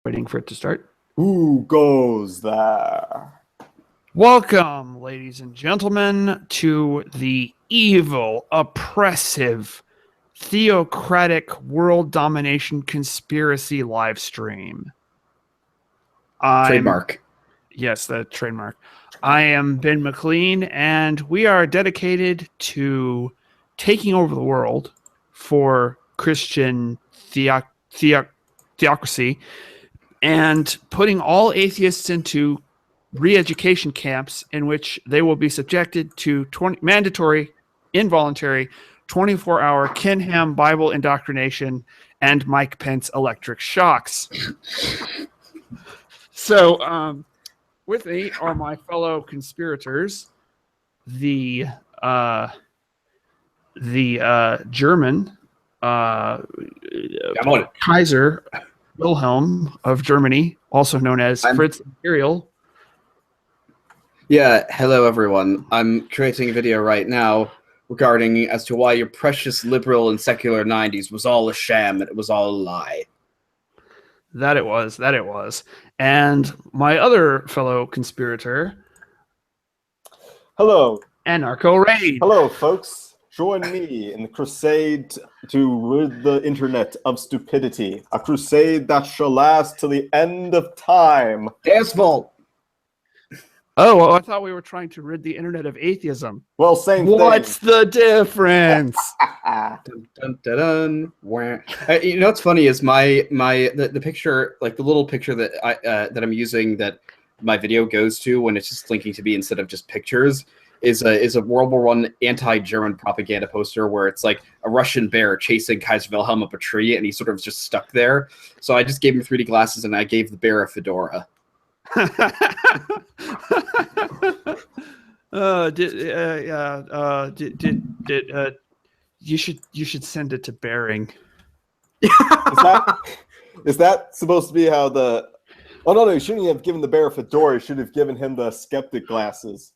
Waiting for it to start. Who goes there? Welcome, ladies and gentlemen, to the evil, oppressive, theocratic world domination conspiracy live stream. Trademark. Yes, the trademark. I am Ben McLean, and we are dedicated to taking over the world for Christian theocracy and putting all atheists into re-education camps in which they will be subjected to mandatory, involuntary, 24-hour Ken Ham Bible indoctrination and Mike Pence electric shocks. So, with me are my fellow conspirators, the German Kaiser Wilhelm of Germany, also known as Fritz Imperial. Yeah, hello everyone. I'm creating a video right now regarding as to why your precious liberal and secular 90s was all a sham and it was all a lie. That it was. And my other fellow conspirator. Hello. Anarcho Raid. Hello, folks. Join me in the crusade to rid the internet of stupidity. A crusade that shall last till the end of time. Asphalt. Oh, well, I thought we were trying to rid the internet of atheism. Well, same thing. What's the difference? Dun, dun, dun, dun. You know what's funny is the picture, like the little picture that I'm using that my video goes to when it's just linking to me instead of just pictures is a World War I anti-German propaganda poster where it's like a Russian bear chasing Kaiser Wilhelm up a tree and he's sort of just stuck there. So I just gave him 3D glasses and I gave the bear a fedora. You should send it to Bering. Is that supposed to be how the? Oh no, you shouldn't have given the bear a fedora. You should have given him the skeptic glasses.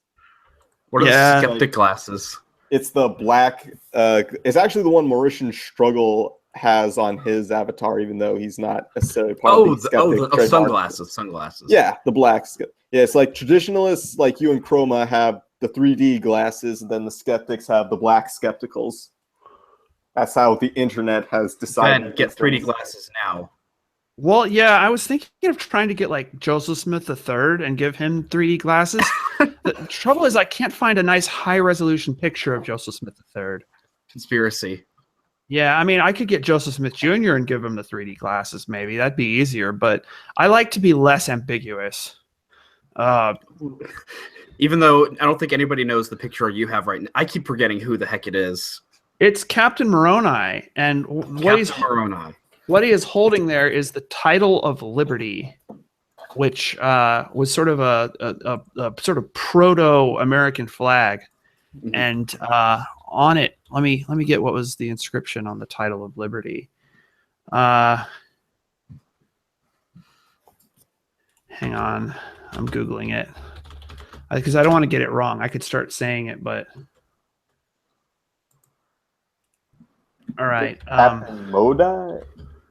What are the skeptic glasses? It's the black. It's actually the one Mauritian Struggle has on his avatar, even though he's not necessarily part of the skeptic. Sunglasses. Yeah, the black. Yeah, it's like traditionalists like you and Chroma have the 3D glasses, and then the skeptics have the black skepticals. That's how the internet has decided. Ben, get 3D glasses now. Well, yeah, I was thinking of trying to get like Joseph Smith III and give him 3D glasses. The trouble is I can't find a nice high-resolution picture of Joseph Smith III. Conspiracy. Yeah, I mean, I could get Joseph Smith Jr. and give him the 3D glasses, maybe. That'd be easier, but I like to be less ambiguous. Even though I don't think anybody knows the picture you have right now. I keep forgetting who the heck it is. It's Captain Moroni, and what he is holding there is the title of liberty, which was sort of a sort of proto-American flag, and on it, let me get what was the inscription on the title of liberty. Hang on, I'm Googling it because I don't want to get it wrong. I could start saying it, but all right. Modi?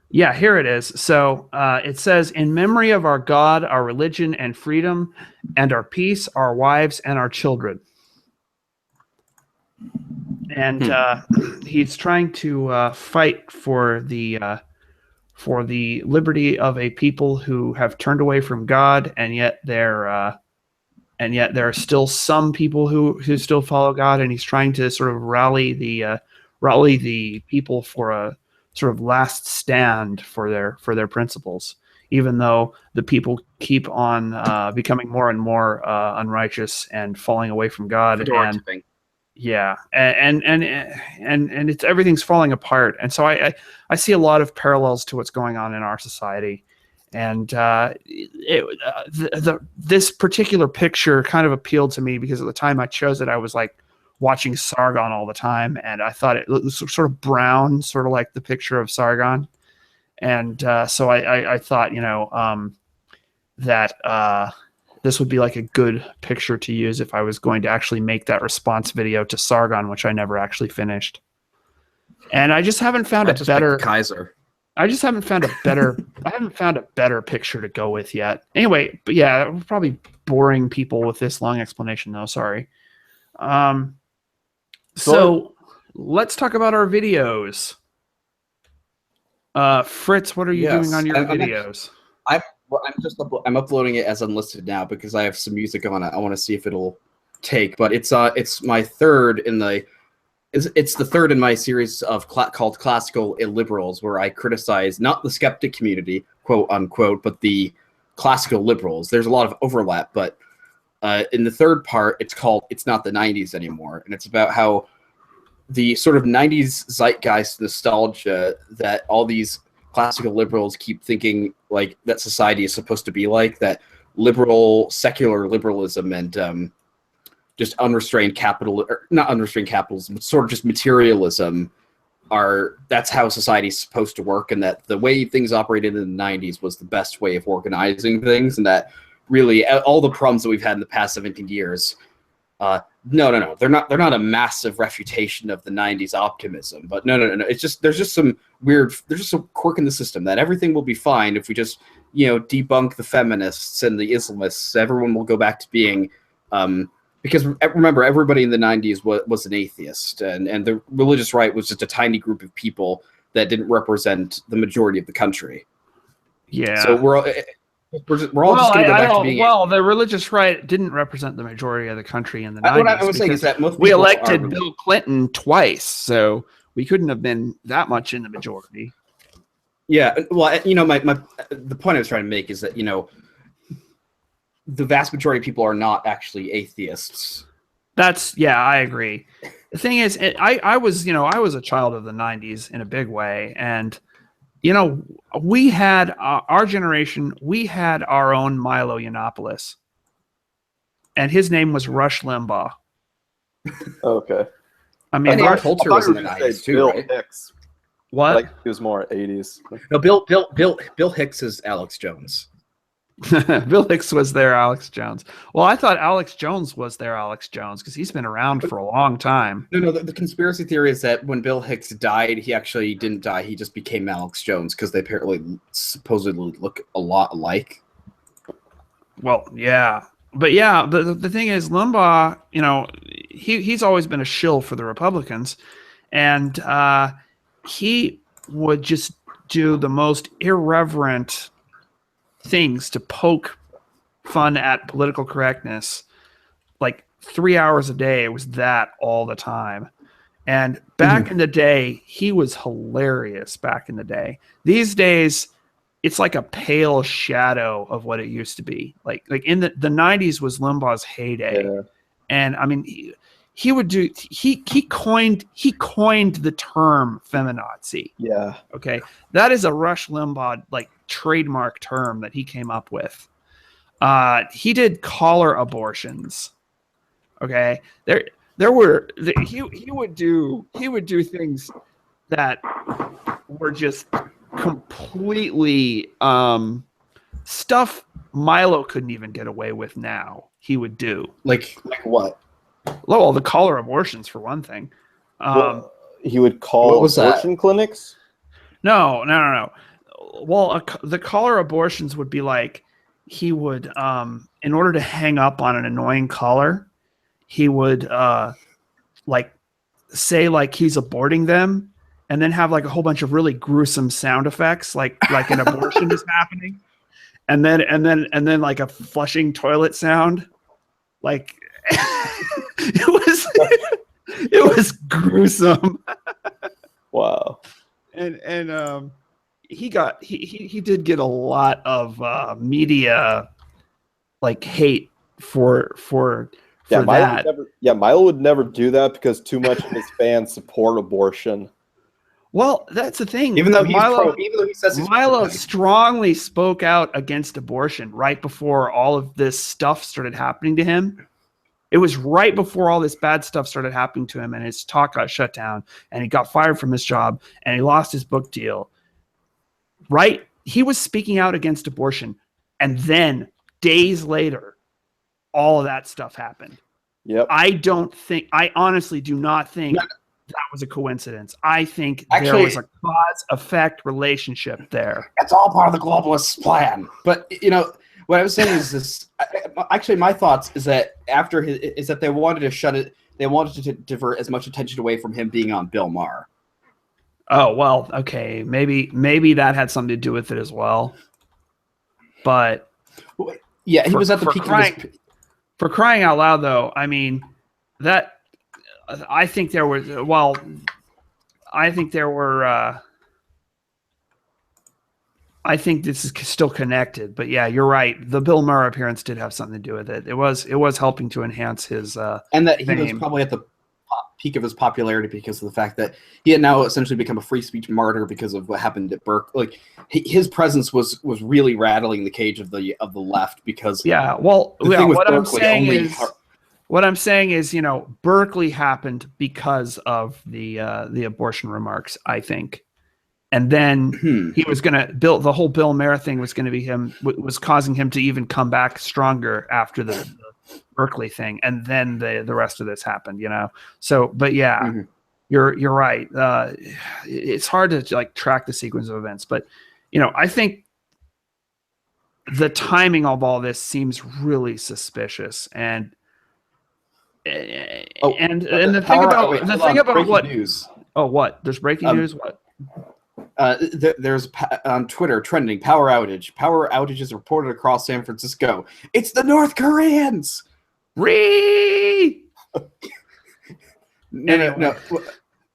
Yeah, here it is. So it says, in memory of our God, our religion and freedom, and our peace, our wives and our children. And he's trying to fight for the liberty of a people who have turned away from God, and yet there are still some people who still follow God, and he's trying to sort of rally the people for a sort of last stand for their principles, even though the people keep on becoming more and more unrighteous and falling away from God. Yeah, and it's everything's falling apart, and so I see a lot of parallels to what's going on in our society, and this particular picture kind of appealed to me because at the time I chose it, I was like watching Sargon all the time, and I thought it was sort of brown, sort of like the picture of Sargon, and so I thought, that this would be like a good picture to use if I was going to actually make that response video to Sargon, which I never actually finished. And I just haven't found a better Kaiser. I just haven't found a better. I haven't found a better picture to go with yet. Anyway, but yeah, we're probably boring people with this long explanation, though. Sorry. So let's talk about our videos. Fritz, what are you doing on your videos? I'm uploading it as unlisted now because I have some music on it. I want to see if it'll take, but it's my third in the. It's the third in my series of called Classical Illiberals, where I criticize not the skeptic community, quote unquote, but the classical liberals. There's a lot of overlap, but in the third part, it's called It's Not the 90s Anymore, and it's about how the sort of 90s zeitgeist nostalgia that all these classical liberals keep thinking like that society is supposed to be like, that liberal, secular liberalism and just unrestrained capital, or not unrestrained capitalism, but sort of just materialism that's how society is supposed to work, and that the way things operated in the 90s was the best way of organizing things, and that really all the problems that we've had in the past 17 years, no, they're not a massive refutation of the 90s optimism, but no, it's just there's just some quirk in the system that everything will be fine if we just debunk the feminists and the Islamists. Everyone will go back to being because remember, everybody in the 90s was an atheist, and the religious right was just a tiny group of people that didn't represent the majority of the country. Yeah. So we're all just going to go back to being. Well, the religious right didn't represent the majority of the country in the 90s. What I was saying is that most we elected Bill Clinton twice, so we couldn't have been that much in the majority. Yeah. Well, the point I was trying to make is that the vast majority of people are not actually atheists. I agree. The thing is, I was a child of the 90s in a big way, and we had our generation. We had our own Milo Yiannopoulos, and his name was Rush Limbaugh. Okay. I mean, our culture was in the 90s too, Bill right? Hicks. What? Like he was more 80s. No, Bill Hicks is Alex Jones. Bill Hicks was their Alex Jones. Well, I thought Alex Jones was their Alex Jones because he's been around for a long time. No, the conspiracy theory is that when Bill Hicks died, he actually didn't die. He just became Alex Jones because they apparently supposedly look a lot alike. Well, yeah. But yeah, the thing is, Limbaugh, he's always been a shill for the Republicans, and he would just do the most irreverent things to poke fun at political correctness, like 3 hours a day. It was that all the time. And back in the day, he was hilarious back in the day. These days, it's like a pale shadow of what it used to be. Like in the 90s was Limbaugh's heyday. Yeah. And I mean, he coined the term feminazi. Yeah. Okay. That is a Rush Limbaugh trademark term that he came up with. He did collar abortions. Okay. He would do things that were just completely stuff Milo couldn't even get away with now. He would do like what? Well, the collar abortions for one thing. He would call abortion clinics. No. Well, the collar abortions would be like he would, in order to hang up on an annoying caller, he would say he's aborting them, and then have a whole bunch of really gruesome sound effects, like an abortion is happening, and then like a flushing toilet sound, like it was gruesome. Wow. And he did get a lot of media hate for that. Milo would never do that because too much of his fans support abortion. Well, that's the thing. Even though he says Milo strongly spoke out against abortion right before all of this stuff started happening to him. It was right before all this bad stuff started happening to him, and his talk got shut down, and he got fired from his job, and he lost his book deal. Right? He was speaking out against abortion, and then days later, all of that stuff happened. Yep. I honestly do not think that was a coincidence. I think Actually, there was a cause-effect relationship there. It's all part of the globalist plan. But what I was saying is this. Actually, my thoughts is that they wanted to shut it. They wanted to divert as much attention away from him being on Bill Maher. Oh well, okay, maybe that had something to do with it as well. But yeah, he was at the peak of his. For crying out loud, though, I mean that. I think there was. Well, I think there were. I think this is still connected, but yeah, you're right. The Bill Maher appearance did have something to do with it. It was helping to enhance his and that he fame. was probably at the peak of his popularity because of the fact that he had now essentially become a free speech martyr because of what happened at Berkeley. Like his presence was really rattling the cage of the left because what I'm saying is Berkeley happened because of the abortion remarks, I think. And then he was going to build the whole Bill Maher thing was going to be was causing him to even come back stronger after the Berkeley thing. And then the rest of this happened, So, but yeah, you're right. It's hard to track the sequence of events, but I think the timing of all this seems really suspicious. And the thing about what news? Oh, what? There's breaking news. What? There's on Twitter trending power outage. Power outages reported across San Francisco. It's the North Koreans. No.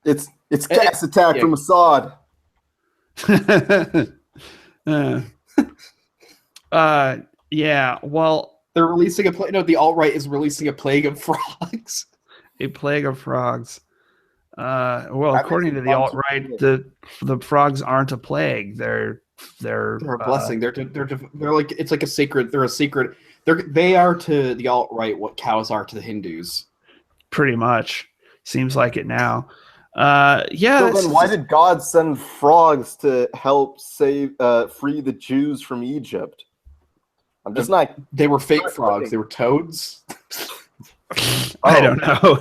It's gas attack from Assad. Yeah. Well, they're releasing a plague. No, the alt-right is releasing a plague of frogs. A plague of frogs. Well, according to the alt-right, the frogs aren't a plague. They're a blessing. They're like it's like a sacred. They're a secret. They are to the alt-right what cows are to the Hindus. Pretty much. Seems like it now. So then why did God send frogs to help free the Jews from Egypt? I'm just not. They were fake frogs. They were toads. I don't know.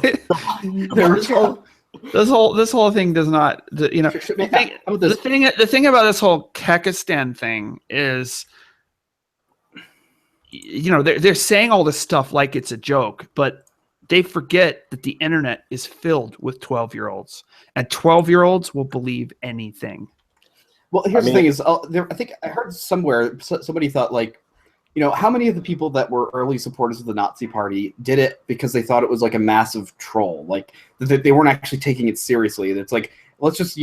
This whole thing does not. The thing about this whole Kekistan thing is, they're saying all this stuff like it's a joke, but they forget that the internet is filled with 12-year-olds, and 12-year-olds will believe anything. Well, here's the thing: is I think I heard somewhere somebody thought how many of the people that were early supporters of the Nazi Party did it because they thought it was like a massive troll, like they weren't actually taking it seriously. It's like, let's just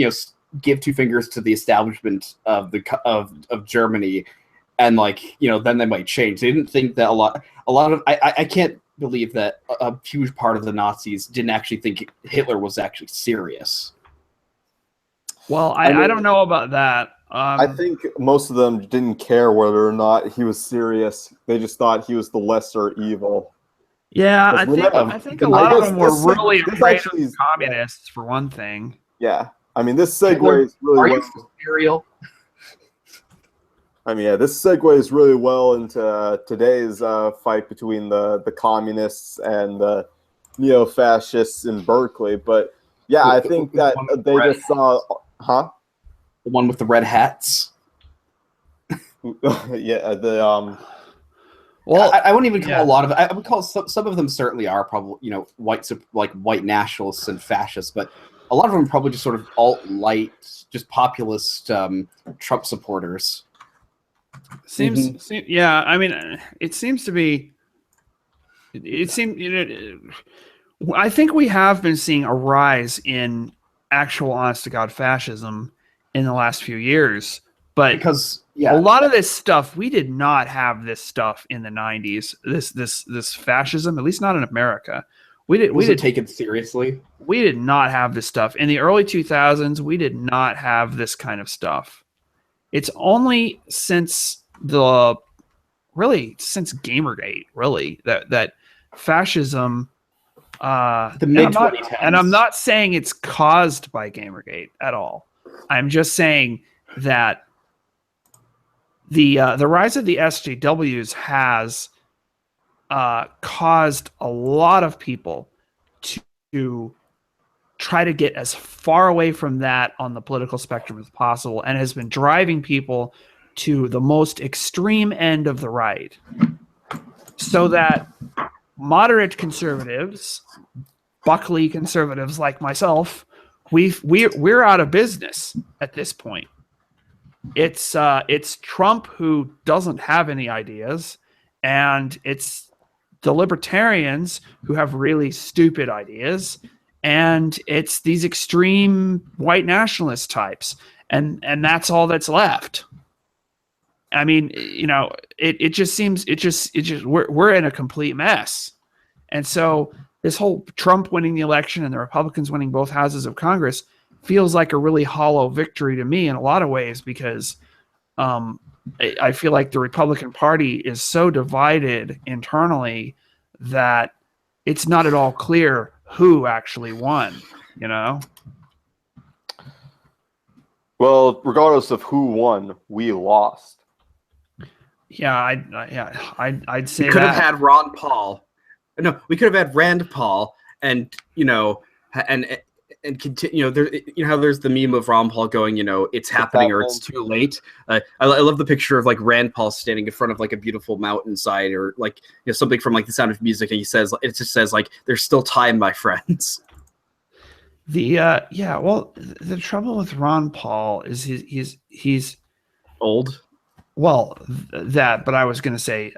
give two fingers to the establishment of Germany, and then they might change. They didn't think that a lot of I can't believe that a huge part of the Nazis didn't actually think Hitler was actually serious. Well, I don't know about that. I think most of them didn't care whether or not he was serious. They just thought he was the lesser evil. Yeah, I think a lot of them were really afraid of communists, for one thing. Yeah, this segues really well. This segues really well into today's fight between the communists and the neo-fascists in Berkeley. But yeah, I think that they just saw, the one with the red hats. Yeah, well, I wouldn't even call a lot of it. I would call some of them certainly are probably white nationalists and fascists, but a lot of them are probably just sort of alt-light, just populist Trump supporters. It seems to be. I think we have been seeing a rise in actual honest-to-God fascism in the last few years, but because a lot of this stuff, we did not have this stuff in the 90s. This fascism, at least not in America. We didn't take it seriously. We did not have this stuff in the early 2000s. We did not have this kind of stuff. It's only since Gamergate, really, that fascism. The mid-2010s. And I'm not saying it's caused by Gamergate at all. I'm just saying that the rise of the SJWs has caused a lot of people to try to get as far away from that on the political spectrum as possible, and has been driving people to the most extreme end of the right, so that moderate conservatives, Buckley conservatives like myself, we're out of business at this point. It's Trump who doesn't have any ideas, and it's the libertarians who have really stupid ideas, and it's these extreme white nationalist types, and that's all that's left. I mean, it just seems we're in a complete mess. And so this whole Trump winning the election and the Republicans winning both houses of Congress feels like a really hollow victory to me in a lot of ways, because I feel like the Republican Party is so divided internally that it's not at all clear who actually won, Well, regardless of who won, we lost. Yeah, I'd say we could have had Ron Paul. No, we could have had Rand Paul, and and continue. There, how there's the meme of Ron Paul going, it's happening or it's too late. I love the picture of like Rand Paul standing in front of like a beautiful mountainside, or like something from like The Sound of Music, and he says, it just says like, "There's still time, my friends." Well, the trouble with Ron Paul is he's old. Well, but I was going to say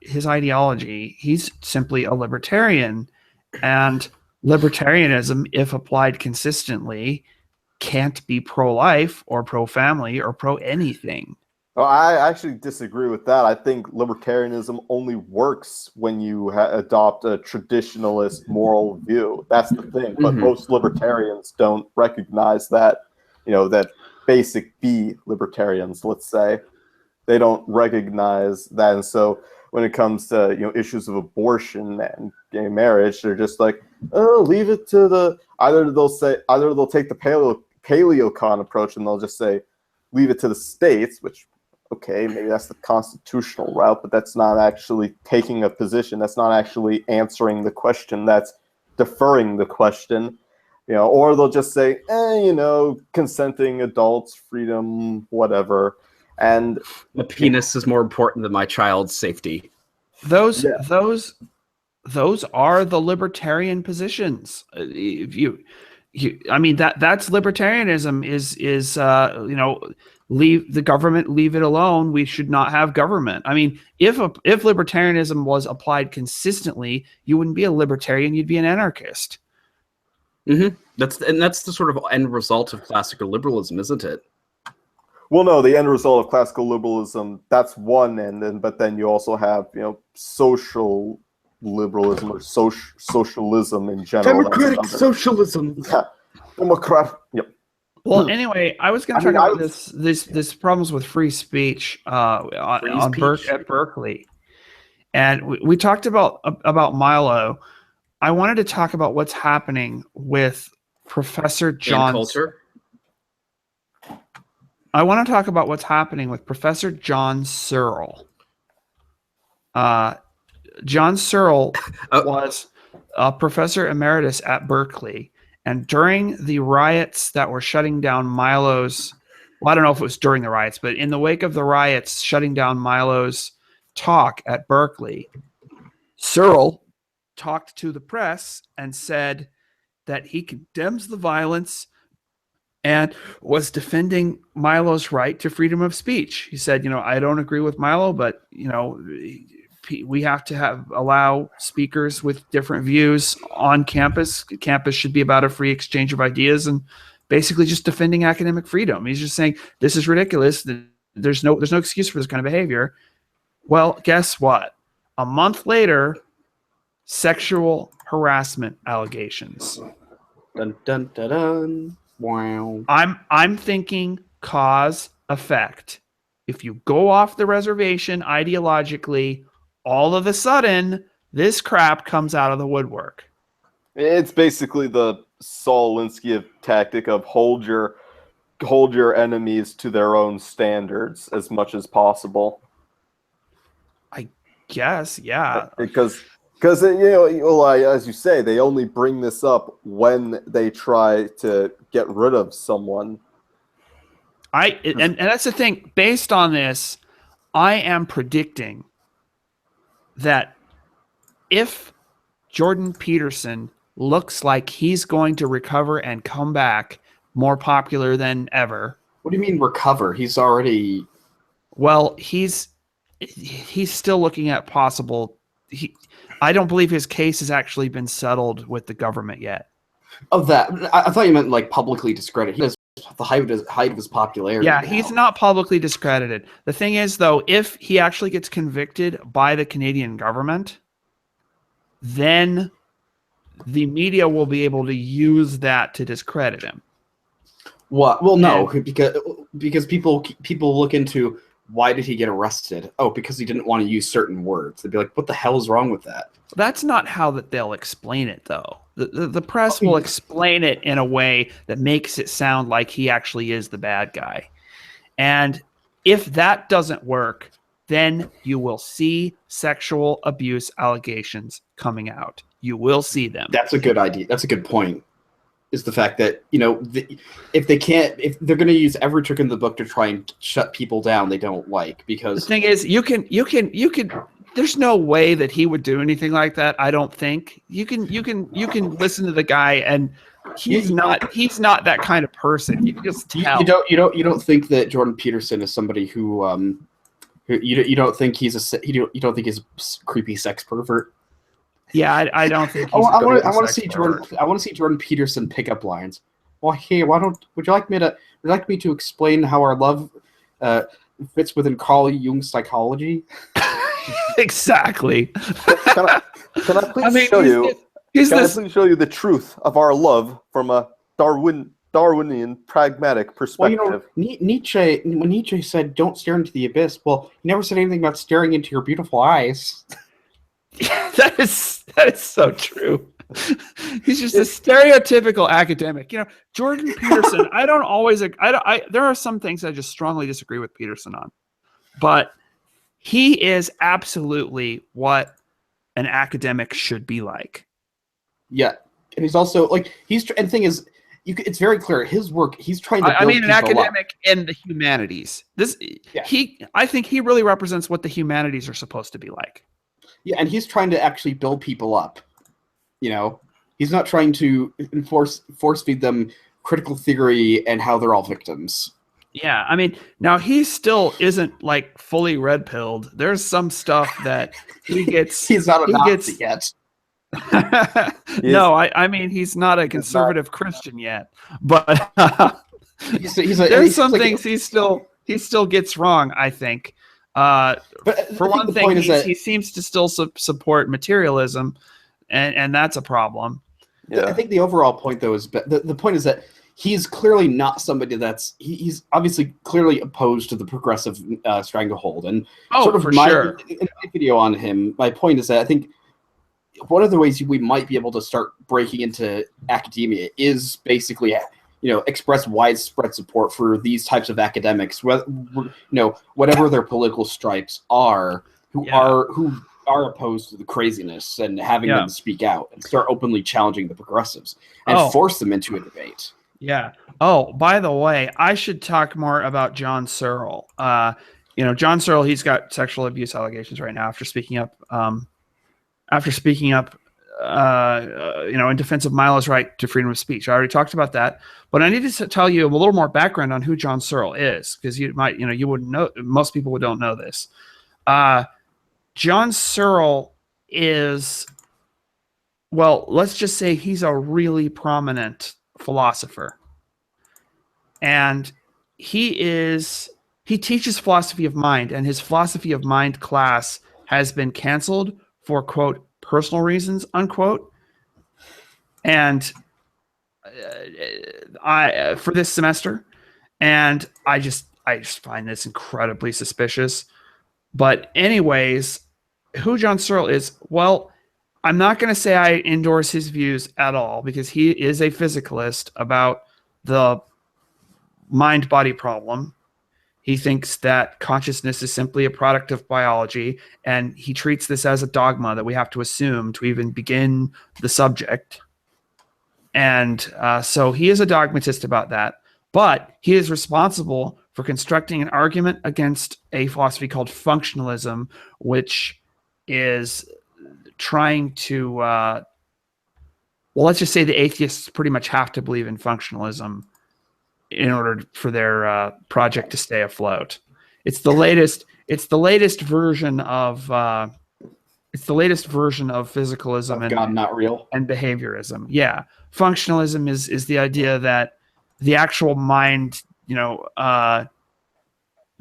his ideology, he's simply a libertarian, and libertarianism, if applied consistently, can't be pro-life or pro-family or pro-anything. Oh, I actually disagree with that. I think libertarianism only works when you adopt a traditionalist moral view. That's the thing. But most libertarians don't recognize that, that basic B libertarians, let's say. They don't recognize that. And so when it comes to issues of abortion and gay marriage, they're just like, oh, leave it to either they'll take the paleocon approach, and they'll just say leave it to the states, which, okay, maybe that's the constitutional route, but that's not actually taking a position. That's not actually answering the question. That's deferring the question. Or they'll just say, consenting adults, freedom, whatever. And the penis is more important than my child's safety. Those are the libertarian positions. If I mean that's libertarianism is leave the government, leave it alone. We should not have government. I mean, if libertarianism was applied consistently, you wouldn't be a libertarian, you'd be an anarchist. That's the sort of end result of classical liberalism, isn't it? Well, no, the end result of classical liberalism, that's one end, but then you also have, social liberalism or socialism in general. Democratic socialism. Yeah. Yep. Well, anyway, I was going to talk about this problems with free speech at Berkeley. And we talked about Milo. I wanted to talk about what's happening with Professor John culture. I want to talk about what's happening with Professor John Searle. John Searle was a professor emeritus at Berkeley, and during the riots that were shutting down Milo's, well, I don't know if it was during the riots, but in the wake of the riots shutting down Milo's talk at Berkeley, Searle talked to the press and said that he condemns the violence and was defending Milo's right to freedom of speech. He said, I don't agree with Milo, but, we have to allow speakers with different views on campus. Campus should be about a free exchange of ideas, and basically just defending academic freedom. He's just saying, this is ridiculous. There's no excuse for this kind of behavior. Well, guess what? A month later, sexual harassment allegations. Dun, dun, dun, dun. Wow. I'm thinking cause effect. If you go off the reservation ideologically, all of a sudden this crap comes out of the woodwork. It's basically the Saul Alinsky tactic of hold your enemies to their own standards as much as possible. I guess, yeah. Because Because, well, as you say, they only bring this up when they try to get rid of someone. And that's the thing. Based on this, I am predicting that if Jordan Peterson looks like he's going to recover and come back more popular than ever. What do you mean recover? He's already... Well, he's still looking at possible... I don't believe his case has actually been settled with the government yet. Of that, I thought you meant like publicly discredited. He has the height of his popularity. Yeah, now. He's not publicly discredited. The thing is, though, if he actually gets convicted by the Canadian government, then the media will be able to use that to discredit him. What? Well, no, because people look into why did he get arrested? Oh, because he didn't want to use certain words. They'd be like, what the hell is wrong with that? That's not how that they'll explain it, though. The press will explain it in a way that makes it sound like he actually is the bad guy. And if that doesn't work, then you will see sexual abuse allegations coming out. You will see them. That's a good idea. That's a good point. Is the fact that, if they're going to use every trick in the book to try and shut people down they don't like, because the thing is, you can. There's no way that he would do anything like that. I don't think you can listen to the guy, and he's not that kind of person. You can just tell. You don't think that Jordan Peterson is somebody who you don't think he's you don't think he's a creepy sex pervert? Yeah, I don't think. I want to see Jordan. I want to see Jordan Peterson pick up lines. Well, hey, would you like me to explain how our love fits within Carl Jung's psychology? Exactly. Can I please show you? Can I please show you the truth of our love from a Darwinian pragmatic perspective? Well, when Nietzsche said, "Don't stare into the abyss," well, he never said anything about staring into your beautiful eyes. That is so true. He's just a stereotypical academic. Jordan Peterson, there are some things I just strongly disagree with Peterson on. But he is absolutely what an academic should be like. Yeah. And he's also and the thing is, it's very clear his work, he's trying to build an academic in the humanities. I think he really represents what the humanities are supposed to be like. Yeah, and he's trying to actually build people up. He's not trying to force feed them critical theory and how they're all victims. Yeah, now he still isn't fully red-pilled. There's some stuff that he gets. He's not a Nazi yet. No, he's not a conservative Christian yet. But there's some things he still gets wrong, I think. For one thing, he seems to still support materialism, and that's a problem. Yeah. I think the overall point, though, is the point is that he's clearly not somebody he's obviously clearly opposed to the progressive stranglehold. And in my video on him, my point is that I think one of the ways we might be able to start breaking into academia is basically express widespread support for these types of academics, whatever their political stripes are, who are opposed to the craziness, and having them speak out and start openly challenging the progressives and force them into a debate. Yeah. Oh, by the way, I should talk more about John Searle. John Searle, he's got sexual abuse allegations right now after speaking up. In defense of Milo's right to freedom of speech. I already talked about that, but I needed to tell you a little more background on who John Searle is, because you wouldn't know. Most people don't know this. John Searle is, let's just say he's a really prominent philosopher, and he teaches philosophy of mind, and his philosophy of mind class has been canceled for, quote, personal reasons, unquote. And for this semester, and I just find this incredibly suspicious. But anyways, who John Searle is, I'm not going to say I endorse his views at all, because he is a physicalist about the mind-body problem. He thinks that consciousness is simply a product of biology, and he treats this as a dogma that we have to assume to even begin the subject. And so he is a dogmatist about that, but he is responsible for constructing an argument against a philosophy called functionalism, which is trying to, well, let's just say the atheists pretty much have to believe in functionalism in order for their project to stay afloat. It's the latest version of physicalism Of God not real. and behaviorism. Yeah. Functionalism is the idea that the actual mind, the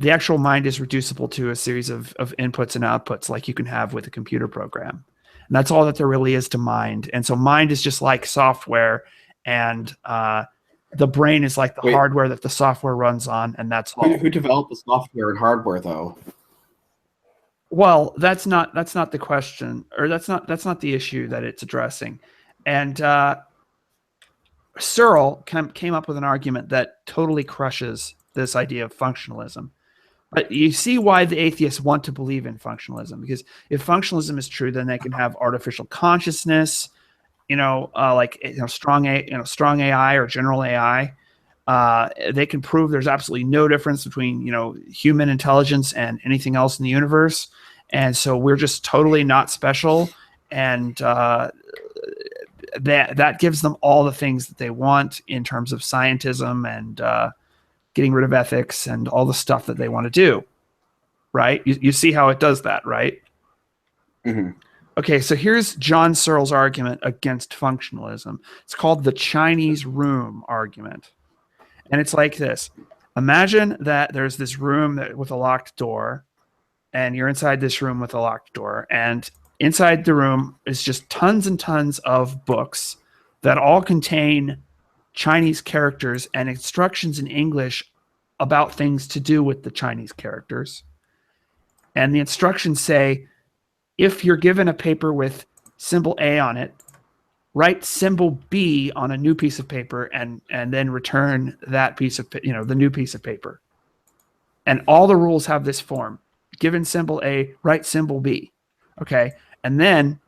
actual mind is reducible to a series of inputs and outputs like you can have with a computer program. And that's all that there really is to mind. And so mind is just like software, and the brain is like the hardware that the software runs on, and that's all. Who developed the software and hardware, though? Well, that's not the question, or that's not the issue that it's addressing. And Searle came up with an argument that totally crushes this idea of functionalism. But you see why the atheists want to believe in functionalism, because if functionalism is true, then they can have artificial consciousness, strong AI or general AI. They can prove there's absolutely no difference between human intelligence and anything else in the universe, and so we're just totally not special. And that gives them all the things that they want in terms of scientism and getting rid of ethics and all the stuff that they want to do. Right? You see how it does that, right? Mm-hmm. Okay, so here's John Searle's argument against functionalism. It's called the Chinese room argument. And it's like this. Imagine that there's this room with a locked door, and you're inside this room with a locked door. And inside the room is just tons and tons of books that all contain Chinese characters and instructions in English about things to do with the Chinese characters. And the instructions say, if you're given a paper with symbol A on it, write symbol B on a new piece of paper and then return that piece of, the new piece of paper. And all the rules have this form. Given symbol A, write symbol B. Okay. And then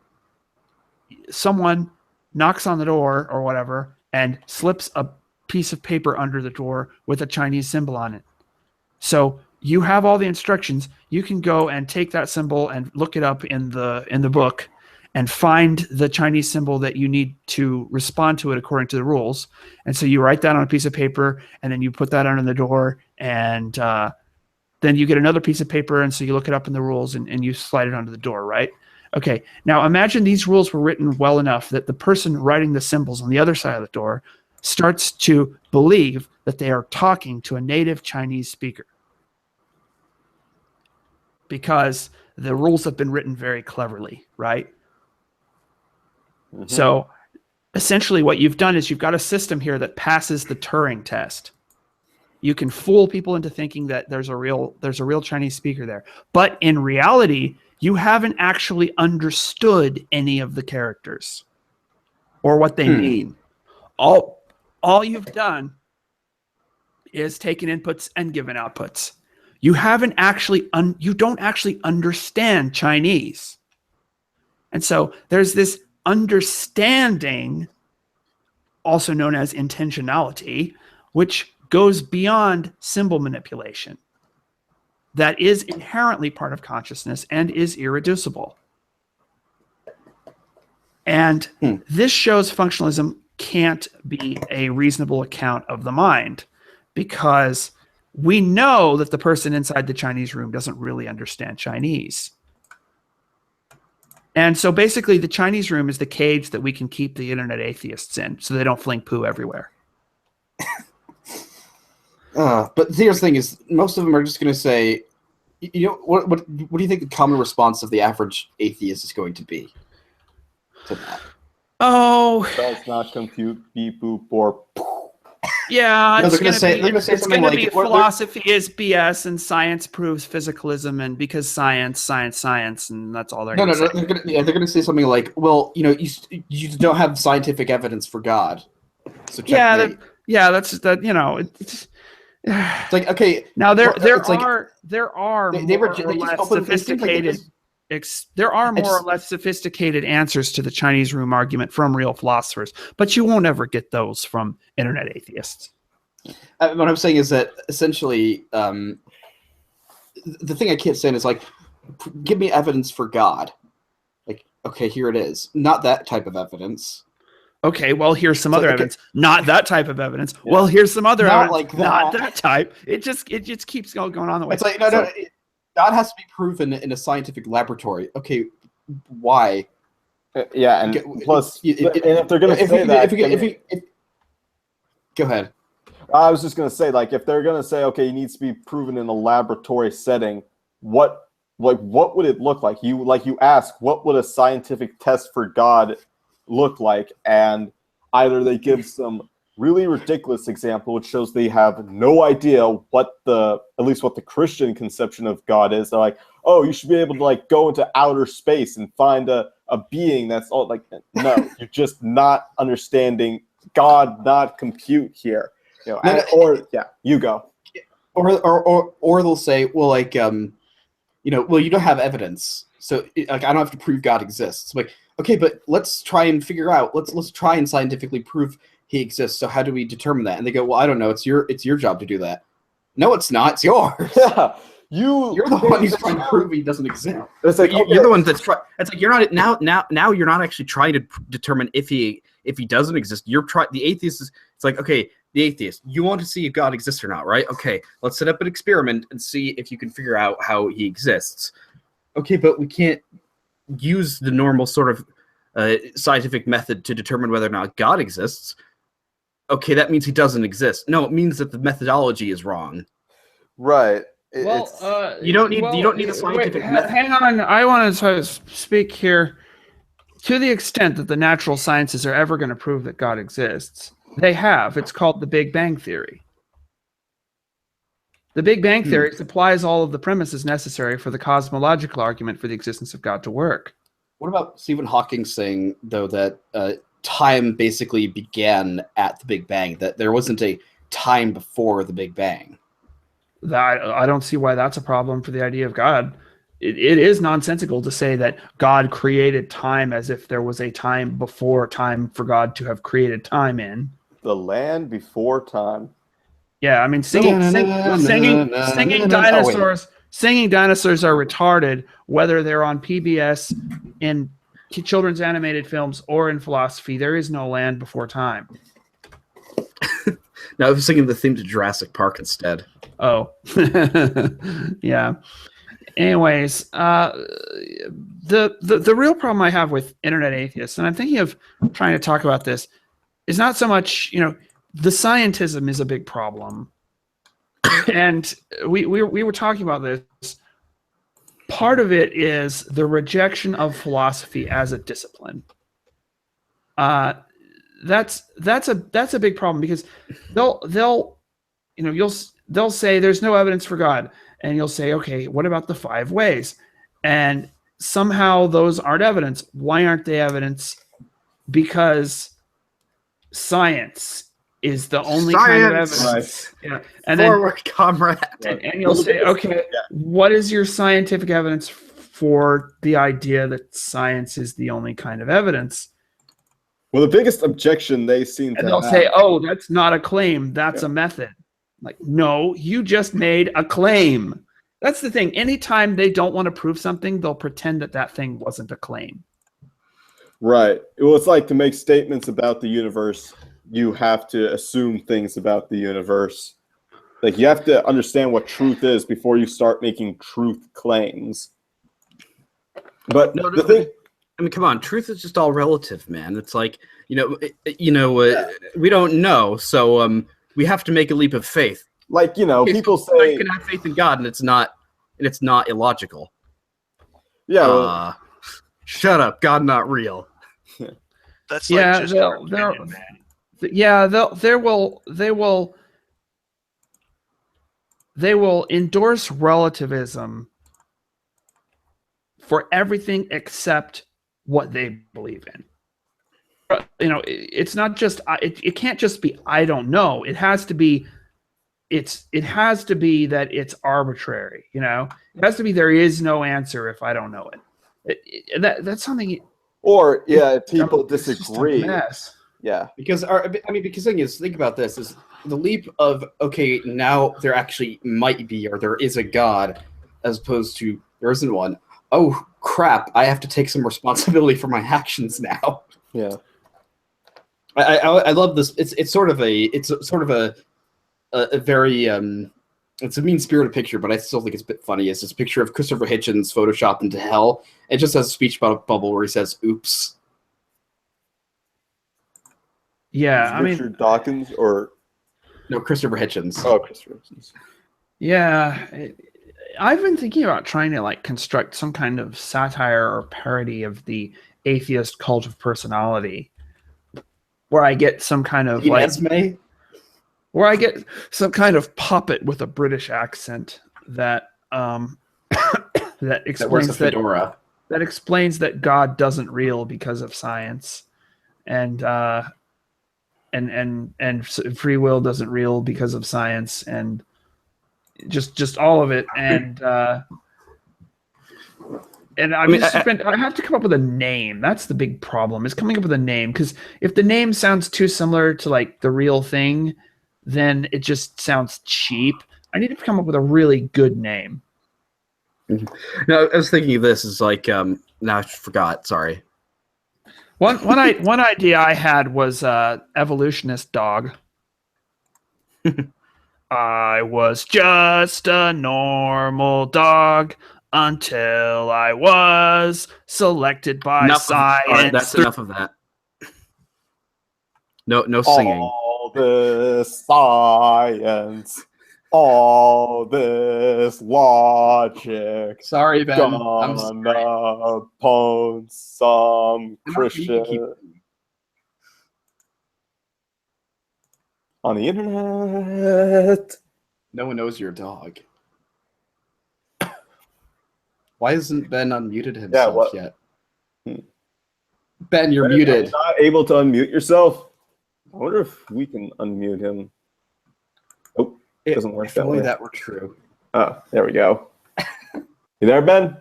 someone knocks on the door or whatever and slips a piece of paper under the door with a Chinese symbol on it. So you have all the instructions. You can go and take that symbol and look it up in the book and find the Chinese symbol that you need to respond to it according to the rules. And so you write that on a piece of paper, and then you put that under the door, and then you get another piece of paper, and so you look it up in the rules and you slide it onto the door, right? Okay, now imagine these rules were written well enough that the person writing the symbols on the other side of the door starts to believe that they are talking to a native Chinese speaker, because the rules have been written very cleverly, right? Mm-hmm. So essentially what you've done is you've got a system here that passes the Turing test. You can fool people into thinking that there's a real Chinese speaker there. But in reality, you haven't actually understood any of the characters or what they mean. All you've done is taken inputs and given outputs. You haven't actually you don't actually understand Chinese. And so there's this understanding, also known as intentionality, which goes beyond symbol manipulation, that is inherently part of consciousness and is irreducible. And this shows functionalism can't be a reasonable account of the mind, because we know that the person inside the Chinese room doesn't really understand Chinese. And so basically the Chinese room is the cage that we can keep the internet atheists in so they don't fling poo everywhere. But here's the thing is, most of them are just going to say, what do you think the common response of the average atheist is going to be to that? Oh, does not compute, beep, boop, or yeah, No, it's they're going gonna say to something be like, philosophy is BS and science proves physicalism, and because science, and that's all they're going to say. They're going to say something like, well, you don't have scientific evidence for God, so checkmate. That's that. It's like, okay, now there it's like are they more just or less open. It seems like sophisticated. There are more or less sophisticated answers to the Chinese room argument from real philosophers, but you won't ever get those from internet atheists. What I'm saying is that essentially, the thing I can't stand is like, give me evidence for God. Like, okay, here it is. Not that type of evidence. Okay, well, here's some other evidence. Not that type of evidence. Yeah. Well, here's some other Not evidence. like that. Not that type. It just keeps going on the way. It's like, no, God has to be proven in a scientific laboratory. Okay, why? Yeah, and plus, and if they're going to say that, go ahead. I was just going to say, like, if they're going to say, okay, it needs to be proven in a laboratory setting, what would it look like? You ask, what would a scientific test for God look like? And either they give some really ridiculous example, which shows they have no idea what at least what the Christian conception of God is. They're like, oh, you should be able to like go into outer space and find a being that's all like, no, you're just not understanding God, not compute here. You know, you go. Or they'll say, well, like, well, you don't have evidence, so like I don't have to prove God exists. Like, okay, but let's try and figure out. Let's try and scientifically prove he exists. So how do we determine that? And they go, well, I don't know. It's your job to do that. No, it's not. It's yours. Yeah, you're the one who's trying to prove he doesn't exist. It's like, you're the one that's trying. It's like you're not now you're not actually trying to determine if he doesn't exist. You're trying. The atheist is. It's like, okay, the atheist, you want to see if God exists or not, right? Okay, let's set up an experiment and see if you can figure out how he exists. Okay, but we can't use the normal sort of scientific method to determine whether or not God exists. Okay, that means he doesn't exist. No, it means that the methodology is wrong. Right. Well, you don't need a scientific method. Hang on, I want to speak here. To the extent that the natural sciences are ever going to prove that God exists, they have. It's called the Big Bang Theory. The Big Bang Theory supplies all of the premises necessary for the cosmological argument for the existence of God to work. What about Stephen Hawking saying, though, that time basically began at the Big Bang, that there wasn't a time before the Big Bang? I don't see why that's a problem for the idea of God. It is nonsensical to say that God created time as if there was a time before time for God to have created time in. The land before time. Yeah, I mean, singing dinosaurs. Singing dinosaurs are retarded, whether they're on PBS, in children's animated films, or in philosophy. There is no land before time. No, I was singing the theme to Jurassic Park instead. Oh, yeah. Anyways, the real problem I have with internet atheists, and I'm thinking of trying to talk about this, is not so much, the scientism is a big problem. And we were talking about this. Part of it is the rejection of philosophy as a discipline. That's a big problem, because they'll say there's no evidence for God, and you'll say, okay, what about the 5 ways? And somehow those aren't evidence. Why aren't they evidence? Because science is the only kind of evidence. Right. Yeah. And forward, comrade. And you'll say, okay, what is your scientific evidence for the idea that science is the only kind of evidence? Well, the biggest objection they seem to have. And they'll say, oh, that's not a claim, that's a method. Like, no, you just made a claim. That's the thing. Anytime they don't want to prove something, they'll pretend that thing wasn't a claim. Right. Well, it's like, to make statements about the universe, you have to assume things about the universe. Like, you have to understand what truth is before you start making truth claims. But the thing, I mean, come on, truth is just all relative, man. It's like, we don't know, so we have to make a leap of faith. Like, people say you can have faith in God, and it's not illogical. Yeah. Shut up, God not real. That's like just your opinion, man. Yeah, they will endorse relativism for everything except what they believe in. It's not just it can't just be I don't know. It has to be it has to be that it's arbitrary. You know, it has to be there is no answer if I don't know it. That's something. Or if people It's just a disagree. mess. Yeah, because the thing is, think about this: is the leap of okay, now there actually might be, or there is a God, as opposed to there isn't one. Oh crap! I have to take some responsibility for my actions now. yeah. I love this. It's sort of a very it's a mean-spirited picture, but I still think it's a bit funny. It's this picture of Christopher Hitchens photoshopped into hell. It just has a speech bubble where he says "oops." Yeah, Richard Dawkins or no, Christopher Hitchens. Oh, Christopher Hitchens. Yeah, I've been thinking about trying to like construct some kind of satire or parody of the atheist cult of personality, where I get some kind of where I get some kind of puppet with a British accent that that explains that explains that God doesn't real because of science, and free will doesn't real because of science, and just all of it, and I have to come up with a name. That's the big problem, is coming up with a name, because if the name sounds too similar to like the real thing, then it just sounds cheap. I need to come up with a really good name. No, I was thinking of this as like now I forgot. Sorry. One idea I had was evolutionist dog. I was just a normal dog until I was selected by science. All right, that's enough of that. No singing. All this science, all this logic. Sorry, Ben. Gonna pwn some Christian on the internet. No one knows you're a dog. Why hasn't Ben unmuted himself yet? Ben, you're muted. Are you not able to unmute yourself? I wonder if we can unmute him. Oh, it doesn't work that way. If only that were true. Oh, there we go. You there, Ben?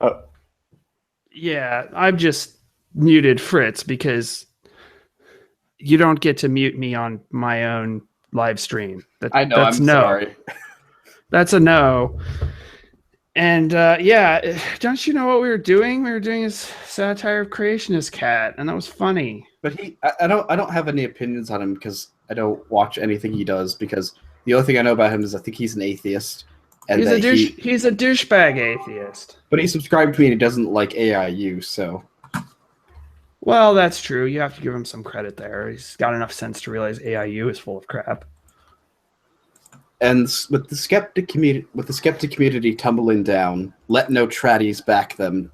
Oh. Yeah, I've just muted Fritz because you don't get to mute me on my own live stream. I know, that's I'm sorry. That's a no. And don't you know what we were doing? We were doing a satire of Creationist Cat, and that was funny. But I don't have any opinions on him because I don't watch anything he does, because the only thing I know about him is I think he's an atheist. And he's a douchebag atheist. But he subscribed to me and he doesn't like AIU, so. Well, that's true. You have to give him some credit there. He's got enough sense to realize AIU is full of crap. And with the skeptic community tumbling down, let no traddies back them.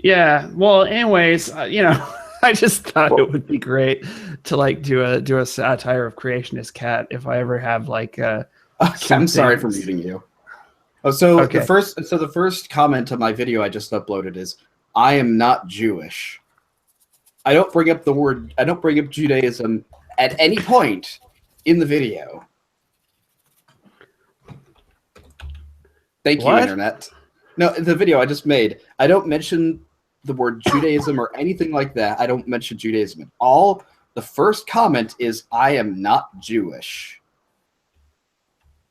Yeah. Well, anyways, I just thought it would be great to like do a satire of Creationist Cat if I ever have like. I'm sorry for muting you. Oh, so okay. The first comment to my video I just uploaded is, "I am not Jewish." I don't bring up Judaism at any point in the video. Thank you, Internet. No, the video I just made, I don't mention the word Judaism or anything like that. I don't mention Judaism at all. The first comment is, "I am not Jewish."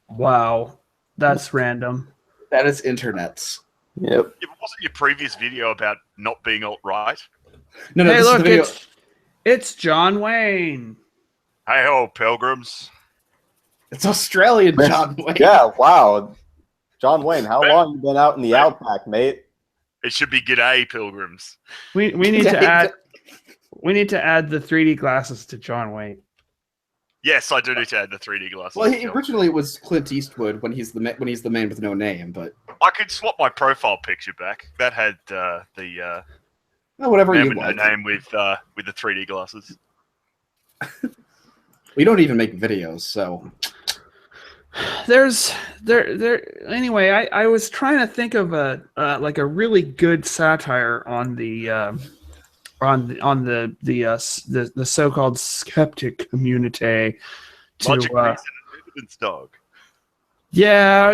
Wow, that's random. That is Internet's. Yep. Yeah, but wasn't your previous video about not being alt-right? No, hey, look, it's John Wayne. Hey-ho, pilgrims. It's Australian John Wayne. Yeah, wow. John Wayne, how long you been out in the outback, mate? It should be "G'day, pilgrims." We need to add the 3D glasses to John Wayne. Yes, I do need to add the 3D glasses. Well, originally it was Clint Eastwood when he's the man with no name, but I could swap my profile picture back. That had whatever man you with want. no name with the 3D glasses. We don't even make videos, so. Anyway, I was trying to think of a really good satire on the so-called skeptic community, Logic, to reason, and evidence, dog. yeah,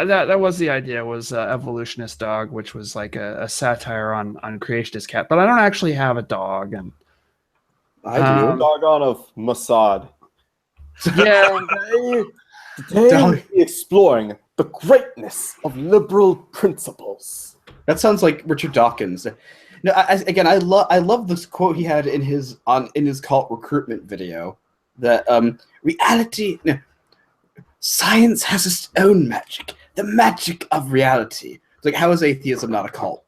that was the idea, was evolutionist dog, which was like a satire on creationist cat. But I don't actually have a dog, and I do. Doggone of Mossad. yeah, Today we'll be exploring the greatness of liberal principles. That sounds like Richard Dawkins. No, I love this quote he had in his cult recruitment video, that reality, no, science has its own magic, the magic of reality. It's like, how is atheism not a cult?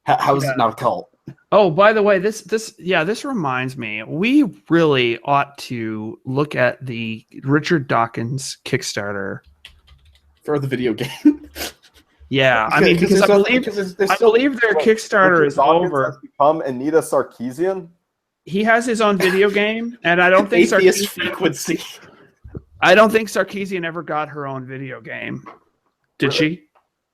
How is it not a cult? Oh, by the way, this reminds me, we really ought to look at the Richard Dawkins Kickstarter For the video game. Yeah, I mean, because I believe their Kickstarter is over. Has become Anita Sarkeesian. He has his own video game, and I don't think Atheist frequency. I don't think Sarkeesian ever got her own video game. Did she?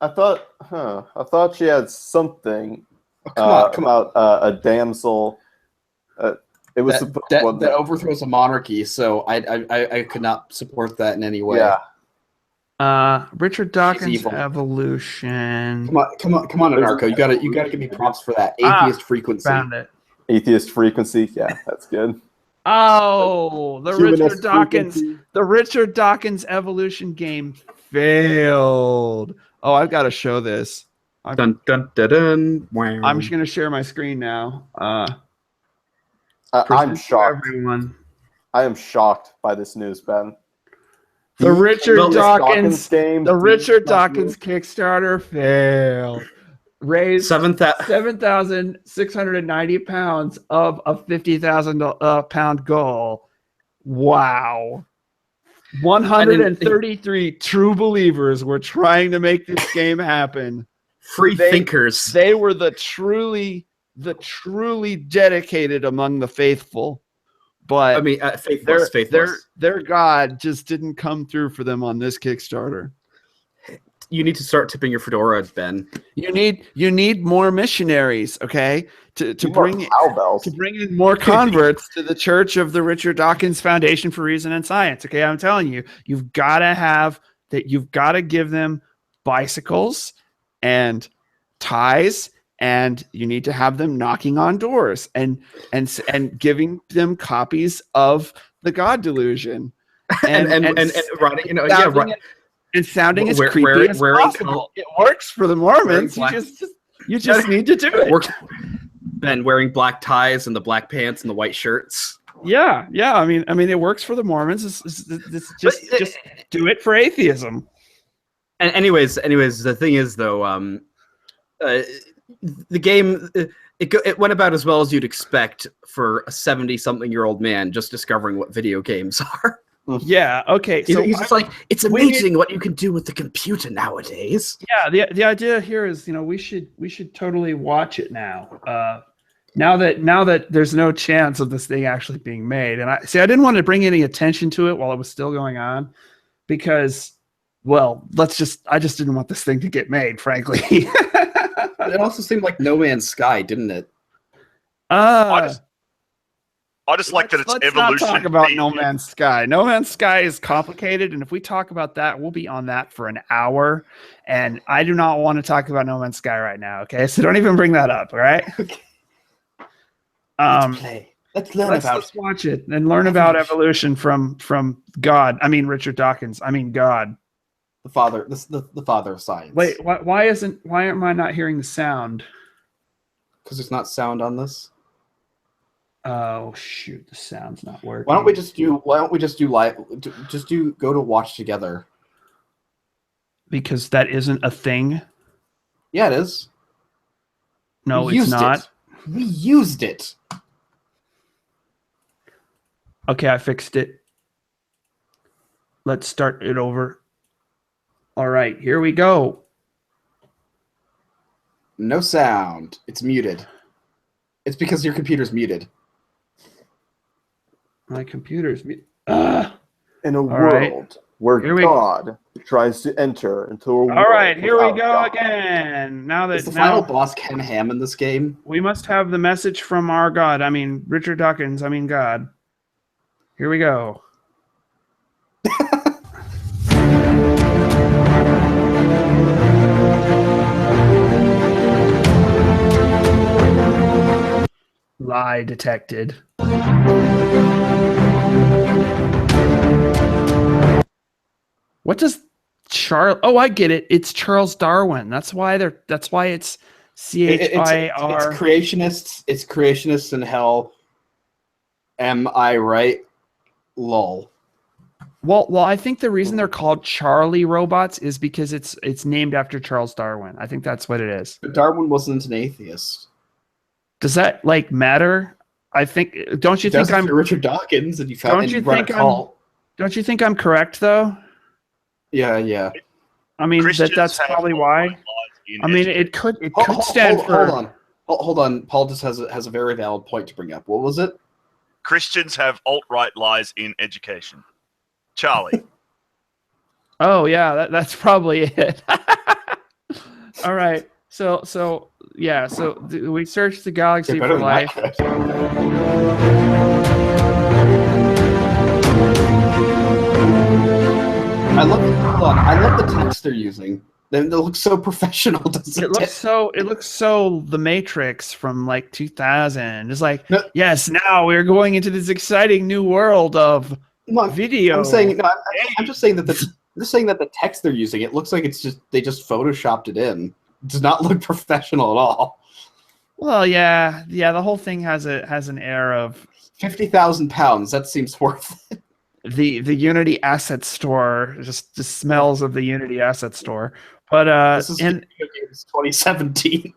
I thought she had something About a damsel. It was that overthrows a monarchy, so I could not support that in any way. Yeah. Richard Dawkins Evolution. Come on, Anarcho. You gotta give me props for that. Atheist frequency. Found it. Atheist frequency. Yeah, that's good. Oh, the Humanist Richard Dawkins Evolution game failed. Oh, I've got to show this. Dun, dun, dun, dun. I'm just gonna share my screen now. I'm shocked. Everyone. I am shocked by this news, Ben. The Richard Dawkins Dawkins Kickstarter failed. Raised 7,690 pounds of a 50,000 pound goal. Wow. 133 true believers were trying to make this game happen. Free thinkers. They were the truly dedicated among the faithful. But I mean, faithless. Their God just didn't come through for them on this Kickstarter. You need to start tipping your fedoras, Ben. You need more missionaries, okay, to bring in more converts to the Church of the Richard Dawkins Foundation for Reason and Science. Okay, I'm telling you, you've got to give them bicycles and ties. And you need to have them knocking on doors and giving them copies of the God Delusion and writing, and sounding as creepy as possible. It works for the Mormons. You just need to do it. Ben wearing black ties and the black pants and the white shirts. Yeah. I mean, it works for the Mormons. Just do it for atheism. And anyways, the thing is though, the game it went about as well as you'd expect for a 70-something-year-old man just discovering what video games are. Yeah. Okay. So he's just like, it's amazing what you can do with the computer nowadays. Yeah. The idea here is, we should totally watch it now. Now that there's no chance of this thing actually being made, and I didn't want to bring any attention to it while it was still going on, because, well, I just didn't want this thing to get made, frankly. It also seemed like No Man's Sky, didn't it? I just like that it's evolution. Let's not talk about No Man's Sky. No Man's Sky is complicated, and if we talk about that, we'll be on that for an hour. And I do not want to talk about No Man's Sky right now. Okay, so don't even bring that up. All right. Okay. Let's play. Let's watch it and learn about evolution from God. I mean Richard Dawkins. I mean God. The father of science. Wait, why am I not hearing the sound? Because there's not sound on this. Oh shoot, the sound's not working. Why don't we just do live? Go to watch together. Because that isn't a thing. Yeah, it is. No, it's not. We used it. Okay, I fixed it. Let's start it over. All right, here we go. No sound. It's muted. It's because your computer's muted. My computer's muted. In a world where God tries to enter into a world. All right, here we go again. Is the final boss Ken Ham in this game? We must have the message from our God. I mean, Richard Dawkins. I mean, God. Here we go. Lie detected. What does Charles? Oh, I get it. It's Charles Darwin. That's why it's CHIR. It's creationists. It's creationists in hell. Am I right? Lol. Well, I think the reason they're called Charlie robots is because it's named after Charles Darwin. I think that's what it is. But Darwin wasn't an atheist. Does that matter? I think. Don't you think I'm Richard Dawkins? And you found. Don't you think Don't you think I'm correct though? Yeah. I mean that's probably why. I mean it could stand for. Hold on. Paul just has a very valid point to bring up. What was it? Christians have alt-right lies in education. Charlie. Oh yeah, that's probably it. All right. So we searched the galaxy for life. I love the text they're using. They look so professional. It looks so The Matrix from like 2000. It's like, yes, now we're going into this exciting new world of video. I'm just saying that the text they're using, it looks like they just photoshopped it in. It does not look professional at all. Well, yeah. The whole thing has an air of £50,000. That seems worth it. The Unity Asset Store just smells of the Unity Asset Store. But this is 2017.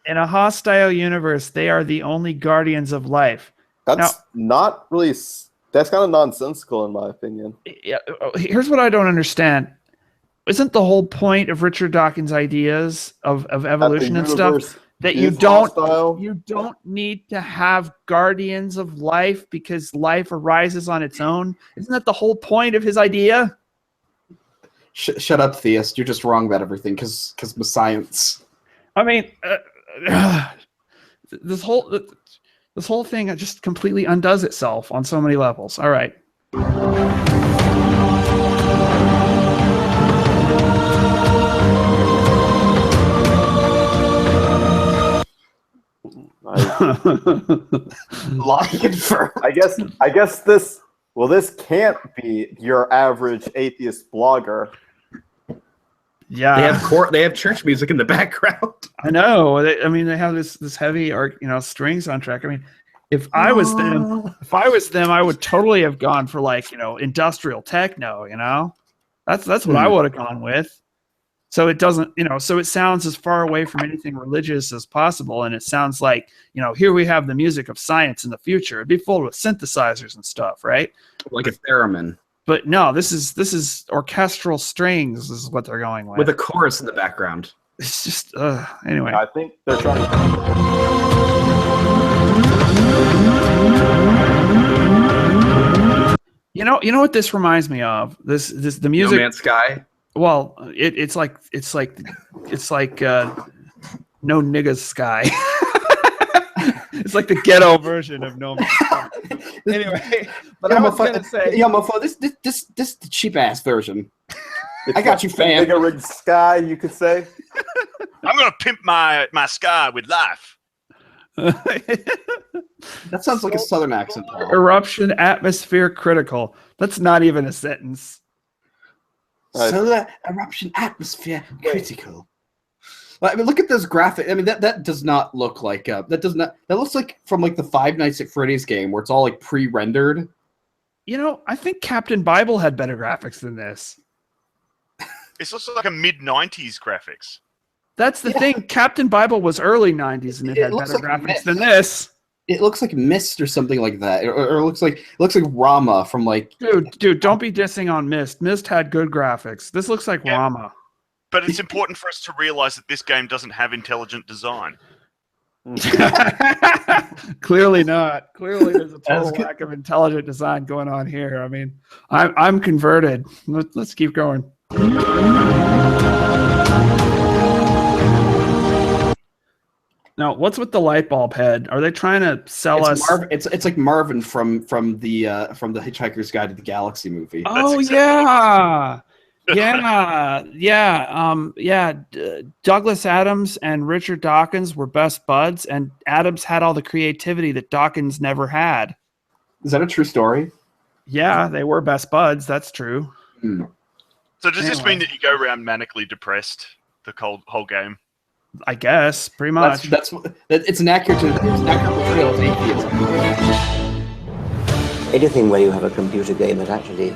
In a hostile universe, they are the only guardians of life. That's not really. That's kind of nonsensical, in my opinion. Yeah, here's what I don't understand. Isn't the whole point of Richard Dawkins' ideas of evolution and stuff that you don't need to have guardians of life because life arises on its own? Isn't that the whole point of his idea? Shut up, theist. You're just wrong about everything because of science. I mean, this whole thing just completely undoes itself on so many levels. All right. I guess this can't be your average atheist blogger. Yeah, they have church music in the background. I know. They have this heavy string soundtrack. I mean, if I was them, I would totally have gone for industrial techno. That's what I would have gone with. So it doesn't, so it sounds as far away from anything religious as possible. And it sounds like, here we have the music of science in the future. It'd be full with synthesizers and stuff, right? Like a theremin. But no, this is orchestral strings is what they're going with. With a chorus in the background. It's just, anyway. I think they're trying to... You know what this reminds me of? The music. No Man's Sky. Well, it's like No Niggas Sky. It's like the ghetto version of No Man's Sky. Anyway, but I was gonna say, this the cheap ass version. I got you, fam. Nigga rigged sky, you could say. I'm gonna pimp my sky with life. That sounds like a southern accent. Paul. Eruption atmosphere critical. That's not even a sentence. Solar eruption atmosphere critical. I mean, look at this graphic. I mean, that does not look like that looks like from like the Five Nights at Freddy's game where it's all like pre-rendered. I think Captain Bible had better graphics than this. It's also like a mid-90s graphics. That's the thing. Captain Bible was early 90s and it had better graphics than this. It looks like Myst or something like that, or it looks like Rama from like. Dude, don't be dissing on Myst. Myst had good graphics. This looks like Rama. But it's important for us to realize that this game doesn't have intelligent design. Clearly not. Clearly, there's a total lack of intelligent design going on here. I mean, I'm converted. Let's keep going. Now, what's with the light bulb head? Are they trying to sell us? It's like Marvin from the Hitchhiker's Guide to the Galaxy movie. Oh exactly yeah, Douglas Adams and Richard Dawkins were best buds, and Adams had all the creativity that Dawkins never had. Is that a true story? Yeah, they were best buds. That's true. So does this mean that you go around manically depressed the whole game? I guess pretty much. It's an accurate portrayal of atheism. Anything where you have a computer game that actually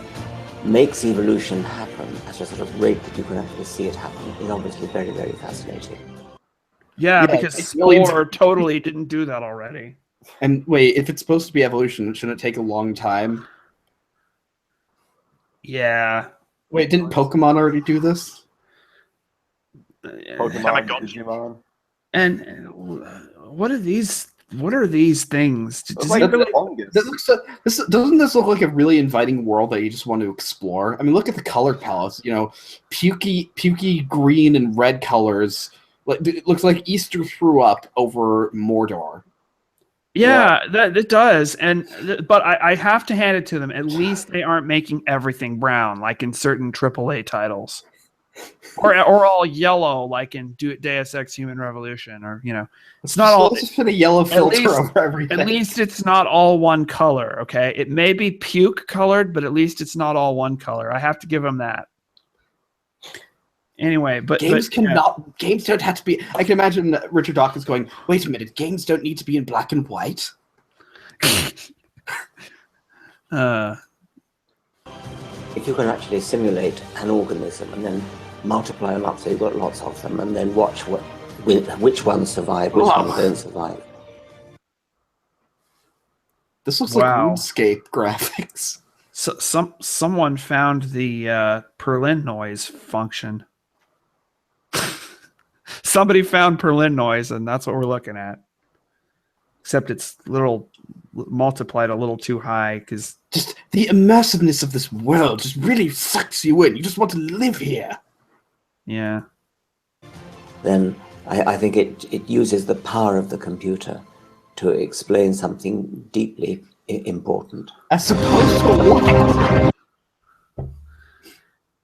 makes evolution happen at a sort of rate that you can actually see it happen is obviously very, very fascinating. Yeah, because Spore totally didn't do that already. And wait, if it's supposed to be evolution, shouldn't it take a long time? Yeah. Wait, didn't Pokemon already do this? Pokemon, Digimon. And what are these? What are these things? Doesn't this look like a really inviting world that you just want to explore? I mean, look at the color palettes. You know, pukey green and red colors. It looks like Easter threw up over Mordor. Yeah, that does. But I have to hand it to them. At least they aren't making everything brown, like in certain AAA titles, or all yellow, like in Deus Ex: Human Revolution, or it's not all. Let's just put a yellow filter over everything. At least it's not all one color. Okay, it may be puke colored, but at least it's not all one color. I have to give them that. Anyway, games don't have to be. I can imagine Richard Dawkins going, "Wait a minute, games don't need to be in black and white." If you can actually simulate an organism and then multiply them up so you've got lots of them, and then watch which ones survive, which ones don't survive. This looks like RuneScape graphics. So, someone found the Perlin noise function. Somebody found Perlin noise, and that's what we're looking at. Except it's multiplied a little too high because just the immersiveness of this world just really sucks you in. You just want to live here. Yeah. Then I think it uses the power of the computer to explain something deeply important. As opposed to what?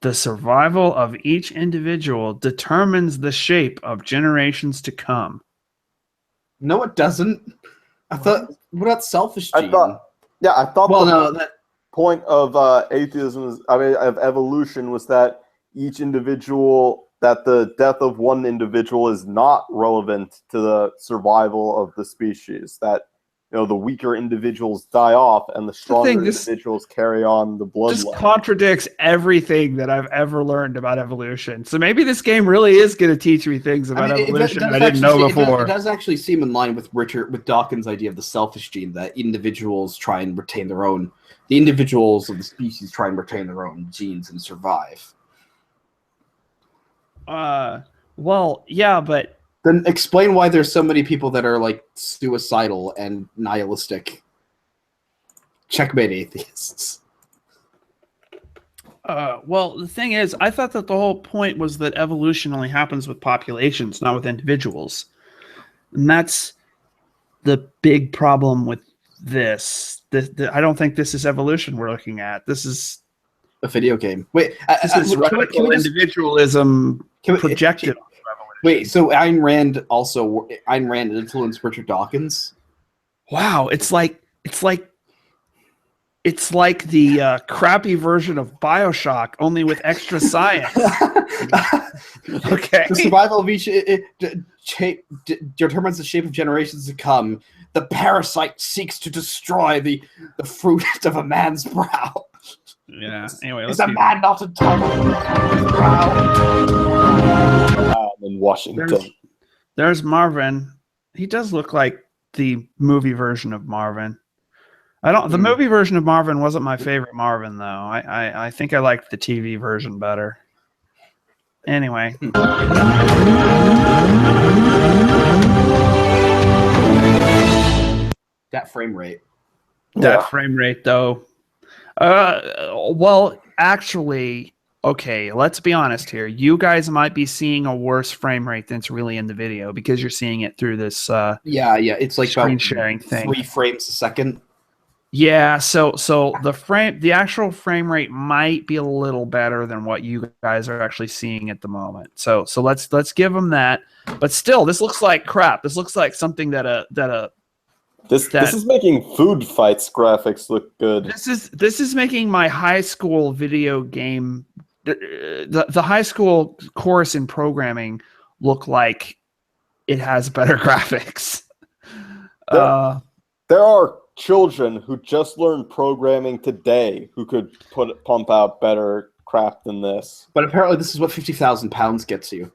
The survival of each individual determines the shape of generations to come. No, it doesn't. I thought. What about selfish gene? I thought. Well, no, that point of atheism, of evolution, was that each individual, that the death of one individual is not relevant to the survival of the species. That the weaker individuals die off, and the stronger individuals carry on the bloodline. Just contradicts everything that I've ever learned about evolution. So maybe this game really is going to teach me things about evolution I didn't know before. It does actually seem in line with Dawkins' idea of the selfish gene, that individuals try and retain their own. The individuals of the species try and retain their own genes and survive. Well, yeah, but. Then explain why there's so many people that are like suicidal and nihilistic. Checkmate atheists. Well, the thing is, I thought that the whole point was that evolution only happens with populations, not with individuals. And that's the big problem with this. I don't think this is evolution we're looking at. This is a video game. Wait, this is radical individualism projected. Wait, so Ayn Rand influenced Richard Dawkins? Wow, it's like the crappy version of BioShock, only with extra science. Okay. The survival of each determines the shape of generations to come. The parasite seeks to destroy the fruit of a man's brow. Yeah. Anyway, is a man not entitled to his brow? In Washington. There's Marvin. He does look like the movie version of Marvin. The movie version of Marvin wasn't my favorite Marvin, though. I think I liked the TV version better. Anyway. That frame rate. Frame rate, though. Well, actually, okay, let's be honest here. You guys might be seeing a worse frame rate than it's really in the video because you're seeing it through this Yeah, it's like screen about sharing thing. 3 frames a second. Yeah, so the actual frame rate might be a little better than what you guys are actually seeing at the moment. So let's give them that. But still, this looks like crap. This looks like something This is making food fights graphics look good. This is making my high school video game, the high school course in programming look like it has better graphics. There are children who just learned programming today who could pump out better crap than this. But apparently, this is what 50,000 pounds gets you.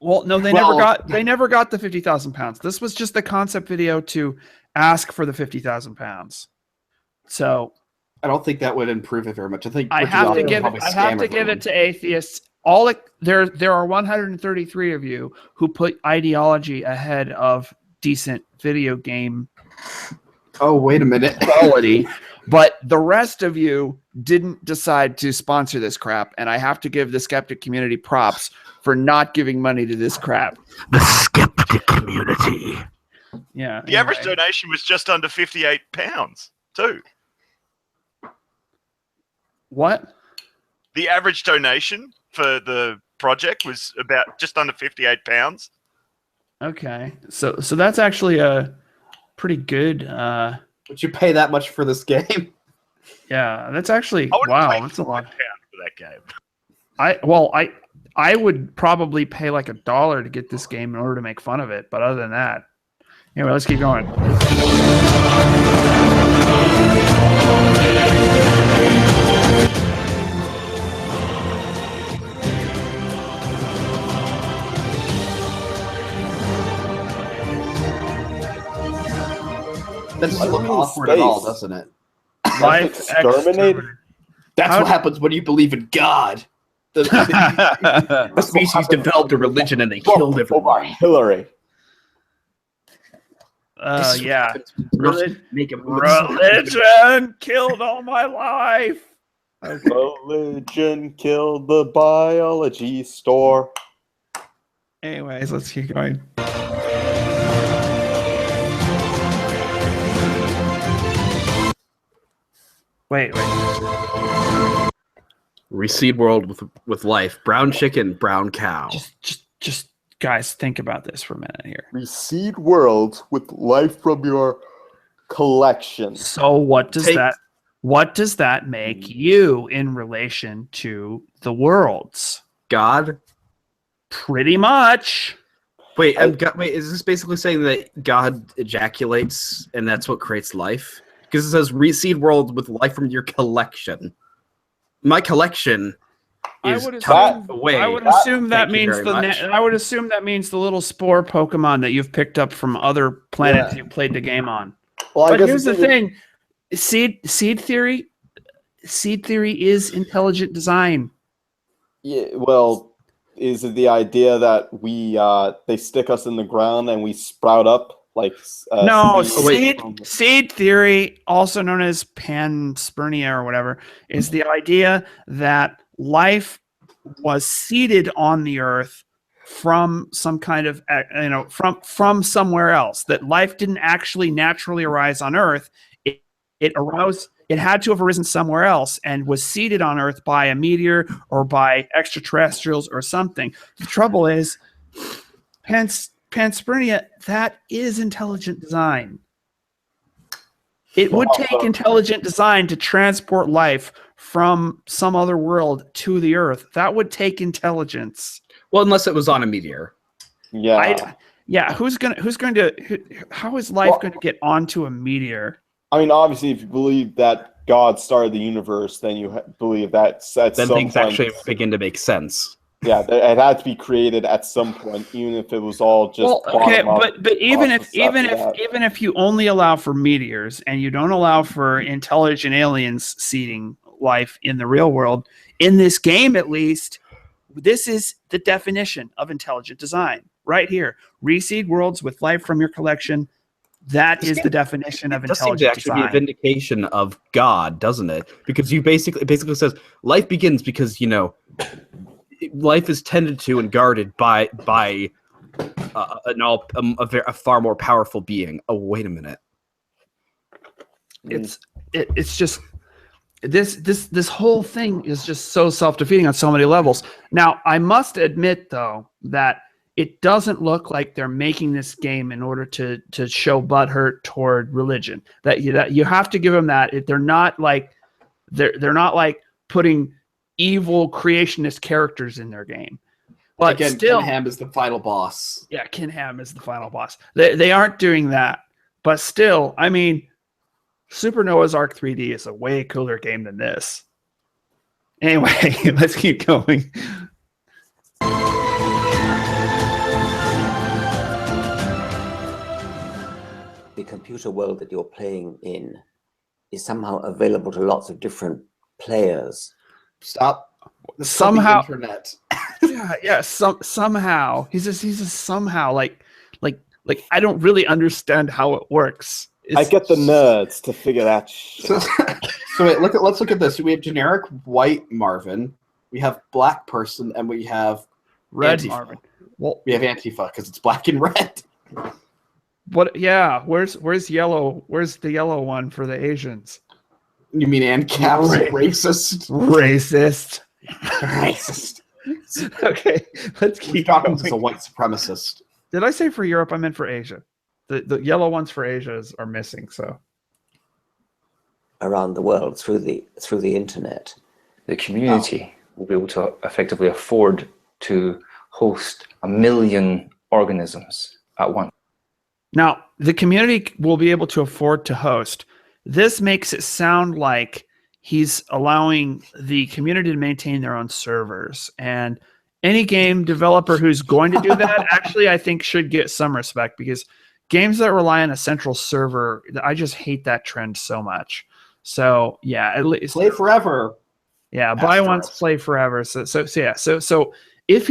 Well, no, they never got the 50,000 pounds. This was just the concept video to ask for the 50,000 pounds. So I don't think that would improve it very much. I think I have to give it to atheists. There are 133 of you who put ideology ahead of decent video game. Oh, wait a minute. Quality. But the rest of you didn't decide to sponsor this crap, and I have to give the skeptic community props for not giving money to this crap. The skeptic community. Yeah. The average donation was just under £58 too. What? The average donation for the project was about just under £58. Okay. So that's actually a pretty good Would you pay that much for this game? Yeah, that's actually wow, that's a lot for that game. I would probably pay like $1 to get this game in order to make fun of it, but other than that, anyway, let's keep going. That doesn't look awkward at all, doesn't it? Life exterminated. That's what happens when you believe in God. The species developed a religion and they killed everyone. Hillary. Yeah. Religion killed all my life. Okay. Religion killed the biology store. Anyways, let's keep going. Wait. Reseed world with life. Brown chicken, brown cow. Just guys, think about this for a minute here. Reseed world with life from your collection. So what does that make you in relation to the worlds? God? Pretty much. Wait, is this basically saying that God ejaculates and that's what creates life? Because it says reseed world with life from your collection. My collection is tucked away. I would assume that means the little spore Pokemon that you've picked up from other planets you've played the game on. Well, but here's the thing: seed theory is intelligent design. Yeah. Well, is it the idea that they stick us in the ground and we sprout up? Seed theory, also known as Panspermia or whatever, is the idea that life was seeded on the earth from some kind of, from somewhere else. That life didn't actually naturally arise on Earth. It had to have arisen somewhere else and was seeded on Earth by a meteor or by extraterrestrials or something. The trouble is, Panspermia, that is intelligent design. It would take intelligent design to transport life from some other world to the Earth. That would take intelligence. Well, unless it was on a meteor. Yeah. How is life going to get onto a meteor? I mean, obviously, if you believe that God started the universe, then you believe that then things actually begin to make sense. Yeah, it had to be created at some point, even if it was all just. But even if you only allow for meteors and you don't allow for intelligent aliens seeding life in the real world, in this game at least, this is the definition of intelligent design right here: reseed worlds with life from your collection. That is the definition of it does seem to intelligent actually be a design. vindication of God, doesn't it? Because it basically says life begins because life is tended to and guarded by a far more powerful being. Oh, wait a minute. It's just this whole thing is just so self-defeating on so many levels. Now, I must admit though that it doesn't look like they're making this game in order to show butthurt toward religion. That you have to give them that. They're not like putting evil creationist characters in their game. But again, still, Ken Ham is the final boss. Yeah, Ken Ham is the final boss. They aren't doing that. But still, I mean, Super Noah's Ark 3D is a way cooler game than this. Anyway, let's keep going. The computer world that you're playing in is somehow available to lots of different players. Stop. Somehow, internet. yeah. Somehow he's a somehow like I don't really understand how it works. I get the nerds to figure that shit. So wait, let's look at this. We have generic white Marvin, we have black person, and we have red Antifa. Marvin. Well, we have Antifa because it's black and red. What? Yeah. Where's yellow? Where's the yellow one for the Asians? You mean ANCAP's racist? Racist. Racist. Okay, let's keep Dawkins going. is a white supremacist. Did I say for Europe? I meant for Asia. The yellow ones for Asia are missing. So around the world through the internet, the community will be able to effectively afford to host 1 million organisms at once. Now, the community will be able to afford to host. This makes it sound like he's allowing the community to maintain their own servers. And any game developer who's going to do that, actually, I think should get some respect, because games that rely on a central server, I just hate that trend so much. So, yeah, at least play forever. Yeah, buy once, play forever. So if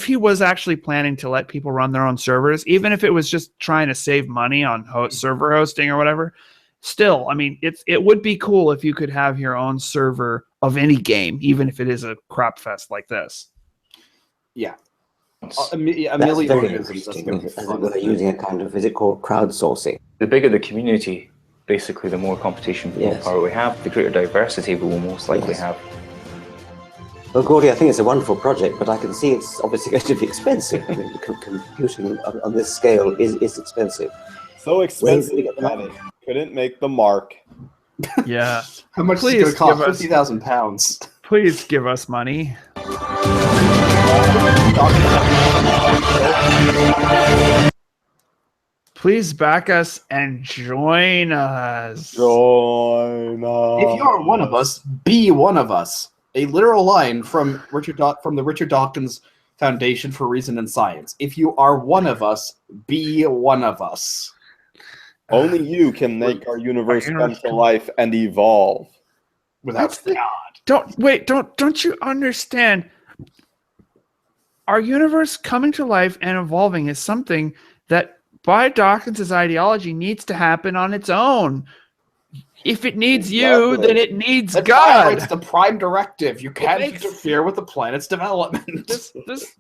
he was actually planning to let people run their own servers, even if it was just trying to save money on server hosting or whatever, still, I mean, it would be cool if you could have your own server of any game, even if it is a crap fest like this. Yeah. A that's million very organisms. interesting. As it were, using a kind of, is it called crowdsourcing? The bigger the community, basically, the more competition, the more Yes. power we have, the greater diversity we will most likely Yes. have. Well, Gordy, I think it's a wonderful project, but I can see it's obviously going to be expensive. I mean, computing on this scale is expensive. So expensive Where do you get the that it couldn't make the mark. Yeah. How much Please is it going to cost? give us- £50,000. Please give us money. Please back us and join us. Join us. If you are one of us, be one of us. A literal line from the Richard Dawkins Foundation for Reason and Science. If you are one of us, be one of us. Only you can make our universe come to life and evolve. Without God. Don't you understand? Our universe coming to life and evolving is something that, by Dawkins' ideology, needs to happen on its own. If it needs you, then it needs It God. violates the Prime Directive. You can't interfere with the planet's development.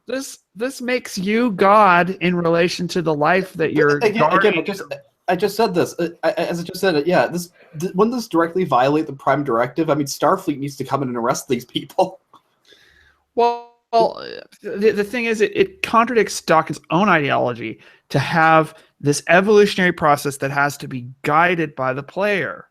This makes you God in relation to the life that you're guarding. I just said this. As I just said it, yeah. Wouldn't this directly violate the Prime Directive? I mean, Starfleet needs to come in and arrest these people. Well, the thing is, it contradicts Dawkins' own ideology to have this evolutionary process that has to be guided by the player.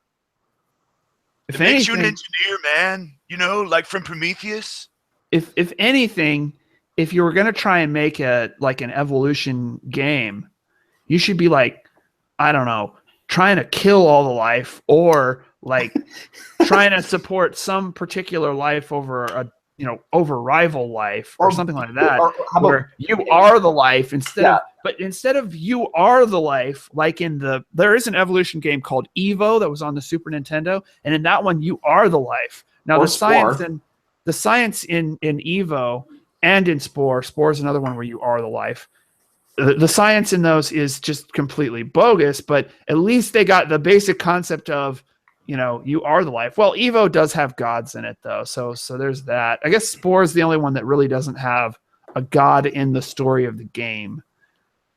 It makes you an engineer, man. You know, like from Prometheus. If anything, if you were going to try and make an evolution game, you should be like, I don't know, trying to kill all the life, or like trying to support some particular life over rival life or something like that. Or how about, where you are the life instead of you are the life, like there is an evolution game called Evo that was on the Super Nintendo, and in that one you are the life. Now the science in Evo and in Spore is another one where you are the life. the science in those is just completely bogus, but at least they got the basic concept of, you are the life. Well, Evo does have gods in it though. So there's that. I guess Spore is the only one that really doesn't have a god in the story of the game.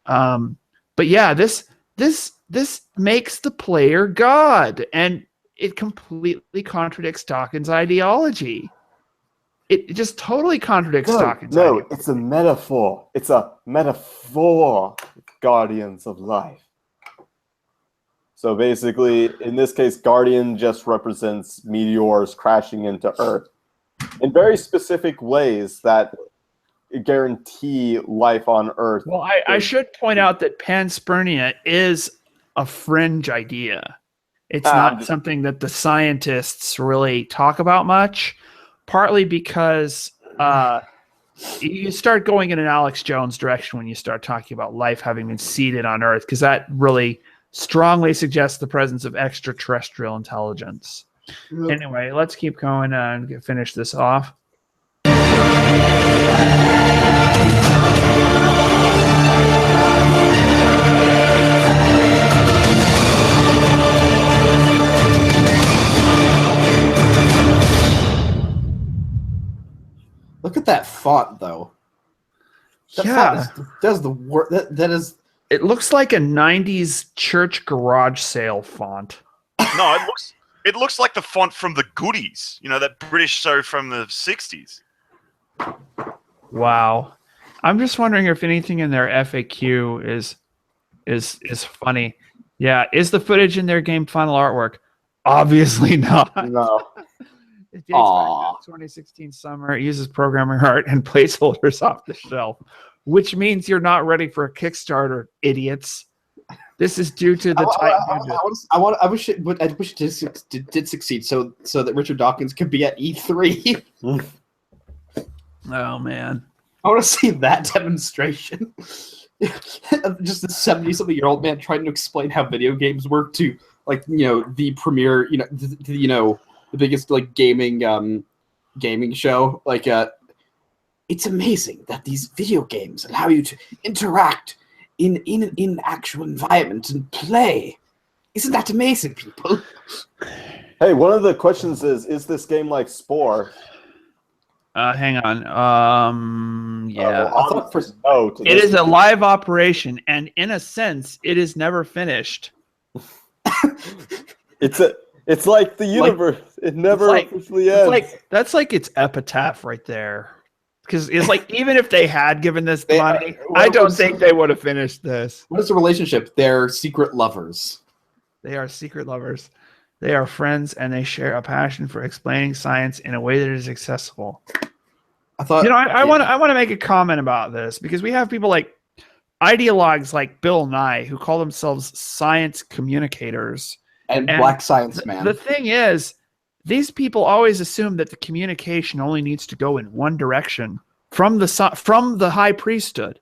But yeah, this makes the player God, and it completely contradicts Dawkins' ideology. It just totally contradicts Dawkins' ideology. It's a metaphor. It's a metaphor, guardians of life. So basically, in this case, Guardian just represents meteors crashing into Earth in very specific ways that guarantee life on Earth. Well, I should point out that Panspermia is a fringe idea. It's not something that the scientists really talk about much, partly because you start going in an Alex Jones direction when you start talking about life having been seeded on Earth, because that really strongly suggests the presence of extraterrestrial intelligence. Anyway, let's keep going and finish this off. Look at that font, though. That font does the work. That is. It looks like a '90s church garage sale font. No, it looks like the font from the Goodies. That British show from the '60s. Wow, I'm just wondering if anything in their FAQ is funny. Yeah, is the footage in their game final artwork? Obviously not. No. It dates back to 2016 summer. It uses programming art and placeholders off the shelf, which means you're not ready for a Kickstarter, idiots. This is due to the tight budget. I wish it did succeed, so that Richard Dawkins could be at E3. Oh man, I want to see that demonstration. Just a 70-something-year-old man trying to explain how video games work to, the premier, the biggest gaming show. It's amazing that these video games allow you to interact in actual environment and play. Isn't that amazing, people? Hey, one of the questions is this game like Spore? Hang on. Yeah. It is a live operation, and in a sense, it is never finished. It's like the universe. It never officially ends. That's like its epitaph right there. Because it's like, even if they had given this money, I don't think they would have finished this. What is the relationship? They're secret lovers. They are secret lovers. They are friends, and they share a passion for explaining science in a way that is accessible. I thought, I want to make a comment about this, because we have people like ideologues like Bill Nye who call themselves science communicators. And Black Science Man. The thing is, these people always assume that the communication only needs to go in one direction, from the high priesthood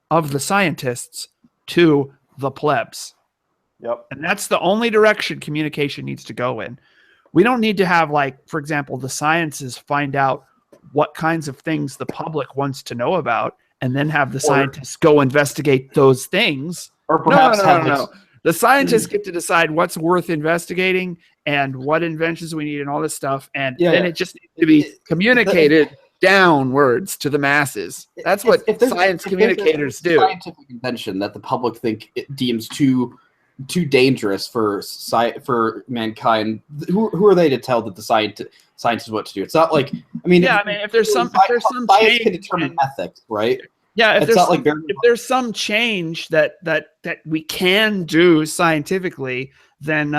of the scientists to the plebs. Yep. And that's the only direction communication needs to go in. We don't need to have, for example, the sciences find out what kinds of things the public wants to know about, and then have the scientists go investigate those things. Or perhaps no. The scientists get to decide what's worth investigating and what inventions we need and all this stuff. And then it just needs to be communicated downwards to the masses. That's what science communicators do. Scientific invention that the public it deems too dangerous for mankind. Who are they to tell that the scientists what to do? It's not like, if there's some science change can determine ethics, right? Yeah, if there's some change that we can do scientifically, then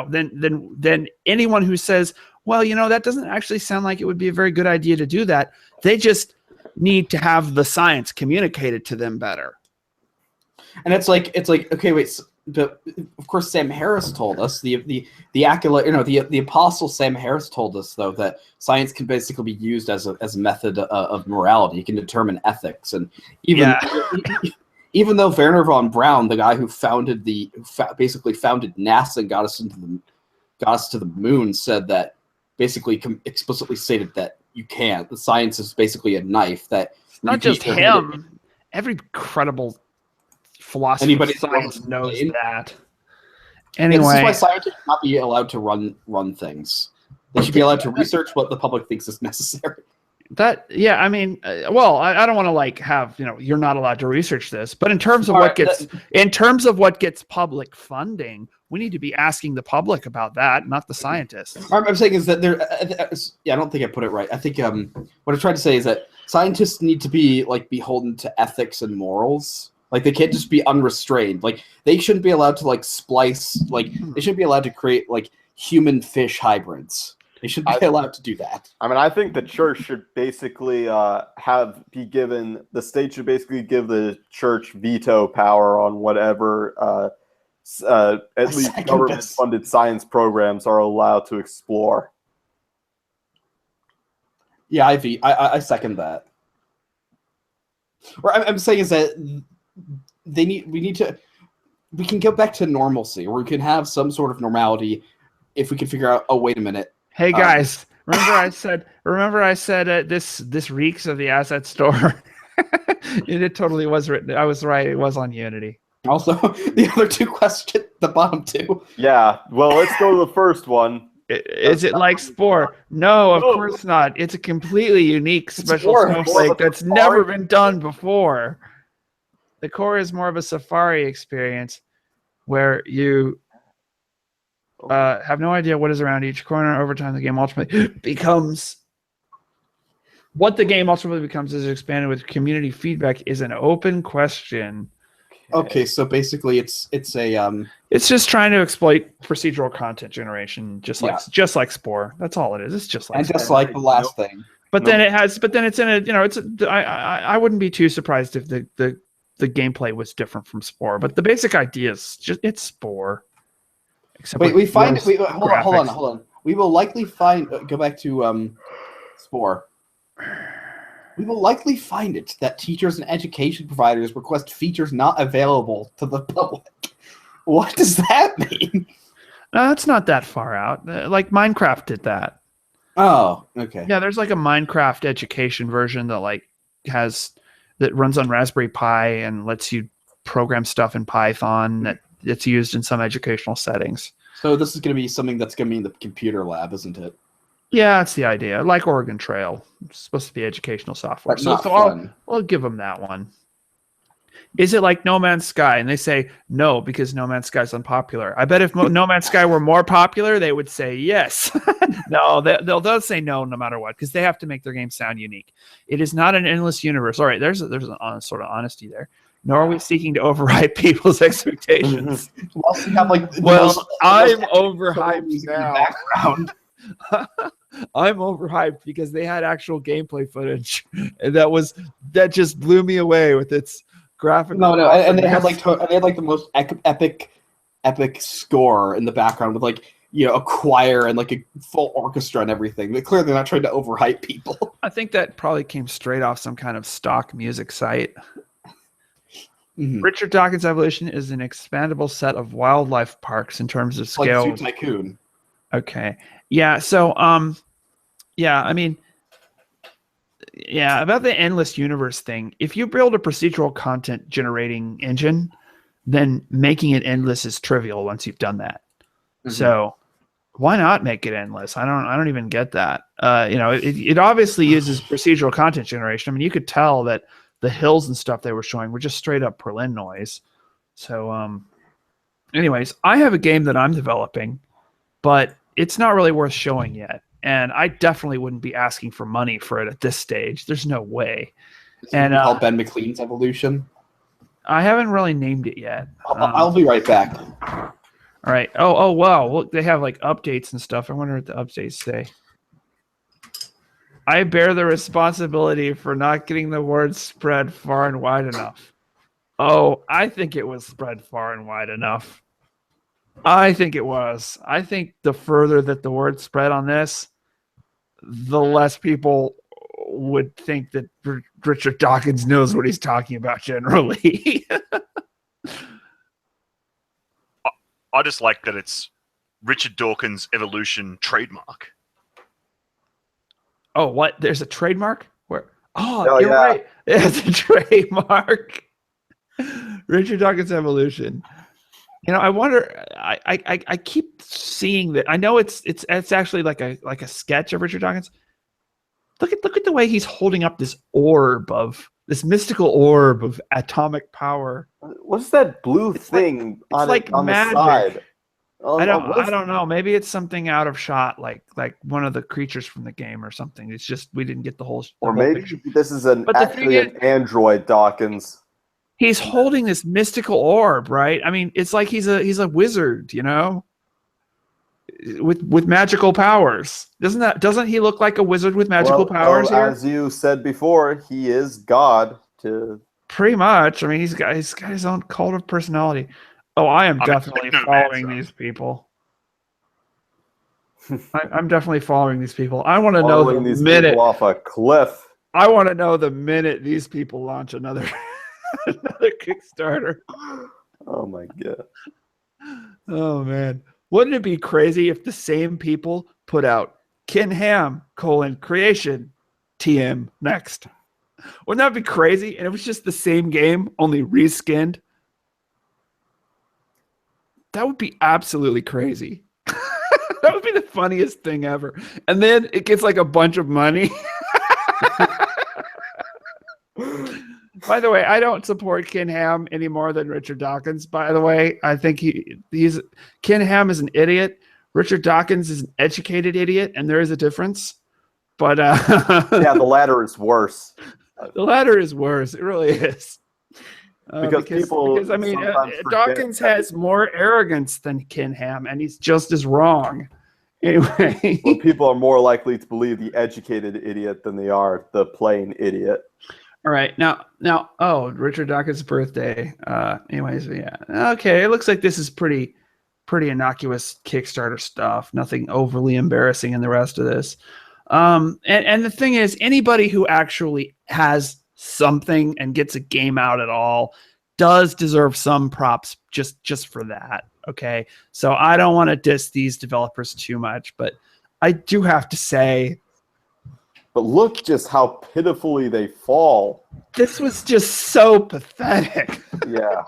then anyone who says, well, that doesn't actually sound like it would be a very good idea to do that, they just need to have the science communicated to them better. And it's like okay, wait, but of course Sam Harris told us, the acolyte, the apostle Sam Harris told us, though, that science can basically be used as a method of morality. It can determine ethics, and even though Wernher von Braun, the guy who basically founded NASA and got us to the moon, said that, basically explicitly stated that you can't. The science is basically a knife that not just him. Every credible philosophy Anybody of science knows explain? that. Yeah, Anyway, this is why scientists should not be allowed to run things. They should be allowed to research what the public thinks is necessary. I mean, well, I don't want to like have, you're not allowed to research this, but in terms of what gets public funding, we need to be asking the public about that, not the scientists. What I'm saying is that I don't think I put it right. I think what I'm trying to say is that scientists need to be like beholden to ethics and morals. Like they can't just be unrestrained. Like they shouldn't be allowed to like splice. Like they shouldn't be allowed to create like human fish hybrids. They should be allowed to do that. I mean, I think the church should basically the state should basically give the church veto power on whatever at least government-funded science programs are allowed to explore. Yeah, I second that. What I'm saying is that we can go back to normalcy, or we can have some sort of normality if we can figure out, oh, wait a minute. Hey guys, remember I said this reeks of the asset store. It totally was written. I was right. It was on Unity. Also, the other two questions, the bottom two. Yeah. Well, let's go to the first one. Is it like Spore? No, of course not. It's a completely unique special snowflake that's never been done before. The core is more of a safari experience where you have no idea what is around each corner. Over time, the game ultimately becomes what the game ultimately becomes is expanded with community feedback is an open question. Okay, so basically, it's just trying to exploit procedural content generation, just like Spore. That's all it is. It's just like and Spore. Just like the last thing. But then it's in a I wouldn't be too surprised if the gameplay was different from Spore. But the basic idea is it's Spore. Wait, hold on. We will likely find. Go back to Spore. We will likely find it that teachers and education providers request features not available to the public. What does that mean? No, it's not that far out. Like Minecraft did that. Oh, okay. Yeah, there's like a Minecraft education version that runs on Raspberry Pi and lets you program stuff in Python that's used in some educational settings. So this is going to be something that's going to be in the computer lab, isn't it? Yeah, that's the idea. Like Oregon Trail. It's supposed to be educational software. But not fun. I'll give them that one. Is it like No Man's Sky? And they say no because No Man's Sky is unpopular. I bet if No Man's Sky were more popular, they would say yes. No, they'll say no matter what because they have to make their game sound unique. It is not an endless universe. All right, there's an honest sort of honesty there. Nor are we seeking to override people's expectations. I'm overhyped now. Background. I'm overhyped because they had actual gameplay footage, and that just blew me away with its graphic. No, and they had the most epic score in the background with a choir and like a full orchestra and everything. But clearly, they're not trying to overhype people. I think that probably came straight off some kind of stock music site. Mm-hmm. Richard Dawkins' evolution is an expandable set of wildlife parks in terms of scale. Like Zoo Tycoon. Okay. Yeah. So, about the endless universe thing. If you build a procedural content generating engine, then making it endless is trivial once you've done that. Mm-hmm. So, why not make it endless? I don't even get that. It obviously uses procedural content generation. I mean, you could tell that the hills and stuff they were showing were just straight up Berlin noise. So, anyways, I have a game that I'm developing, but it's not really worth showing yet. And I definitely wouldn't be asking for money for it at this stage. There's no way. And called Ben McLean's Evolution? I haven't really named it yet. I'll be right back. All right. Oh, wow. Well, they have updates and stuff. I wonder what the updates say. I bear the responsibility for not getting the word spread far and wide enough. Oh, I think it was spread far and wide enough. I think it was. I think the further that the word spread on this, the less people would think that Richard Dawkins knows what he's talking about generally. I just like that it's Richard Dawkins' Evolution trademark. Oh, what? There's a trademark? Where? Oh, you're right. It's a trademark. Richard Dawkins' Evolution. You know, I wonder. I keep seeing that. I know it's actually like a sketch of Richard Dawkins. Look at the way he's holding up this mystical orb of atomic power. What's that blue thing it's like on magic. the side? I don't know. Maybe it's something out of shot, like one of the creatures from the game or something. It's just we didn't get the whole. Or maybe picture. this is an android Dawkins. He's holding this mystical orb, right? I mean, it's like he's a wizard, you know, with magical powers. Doesn't he look like a wizard with magical powers here? As you said before, he is God. Pretty much. I mean, he's got his own cult of personality. Oh, I'm definitely following these people. I'm definitely following these people. I want to know the minute off a cliff. I want to know the minute these people launch another Kickstarter. Oh my god. Oh man. Wouldn't it be crazy if the same people put out Ken Ham : creation TM next? Wouldn't that be crazy? And it was just the same game, only reskinned. That would be absolutely crazy. That would be the funniest thing ever. And then it gets like a bunch of money. By the way, I don't support Ken Ham any more than Richard Dawkins. By the way, I think Ken Ham is an idiot. Richard Dawkins is an educated idiot, and there is a difference. But yeah, the latter is worse. The latter is worse. It really is. Because I mean, Dawkins has more arrogance than Ken Ham, and he's just as wrong. Anyway, well, people are more likely to believe the educated idiot than they are the plain idiot. All right, now, Richard Dawkins' birthday. Anyways, yeah, okay. It looks like this is pretty innocuous Kickstarter stuff. Nothing overly embarrassing in the rest of this. And the thing is, anybody who actually has something and gets a game out at all does deserve some props just for that. Okay, so I don't want to diss these developers too much, but I do have to say. But look just how pitifully they fall. This was just so pathetic. Yeah.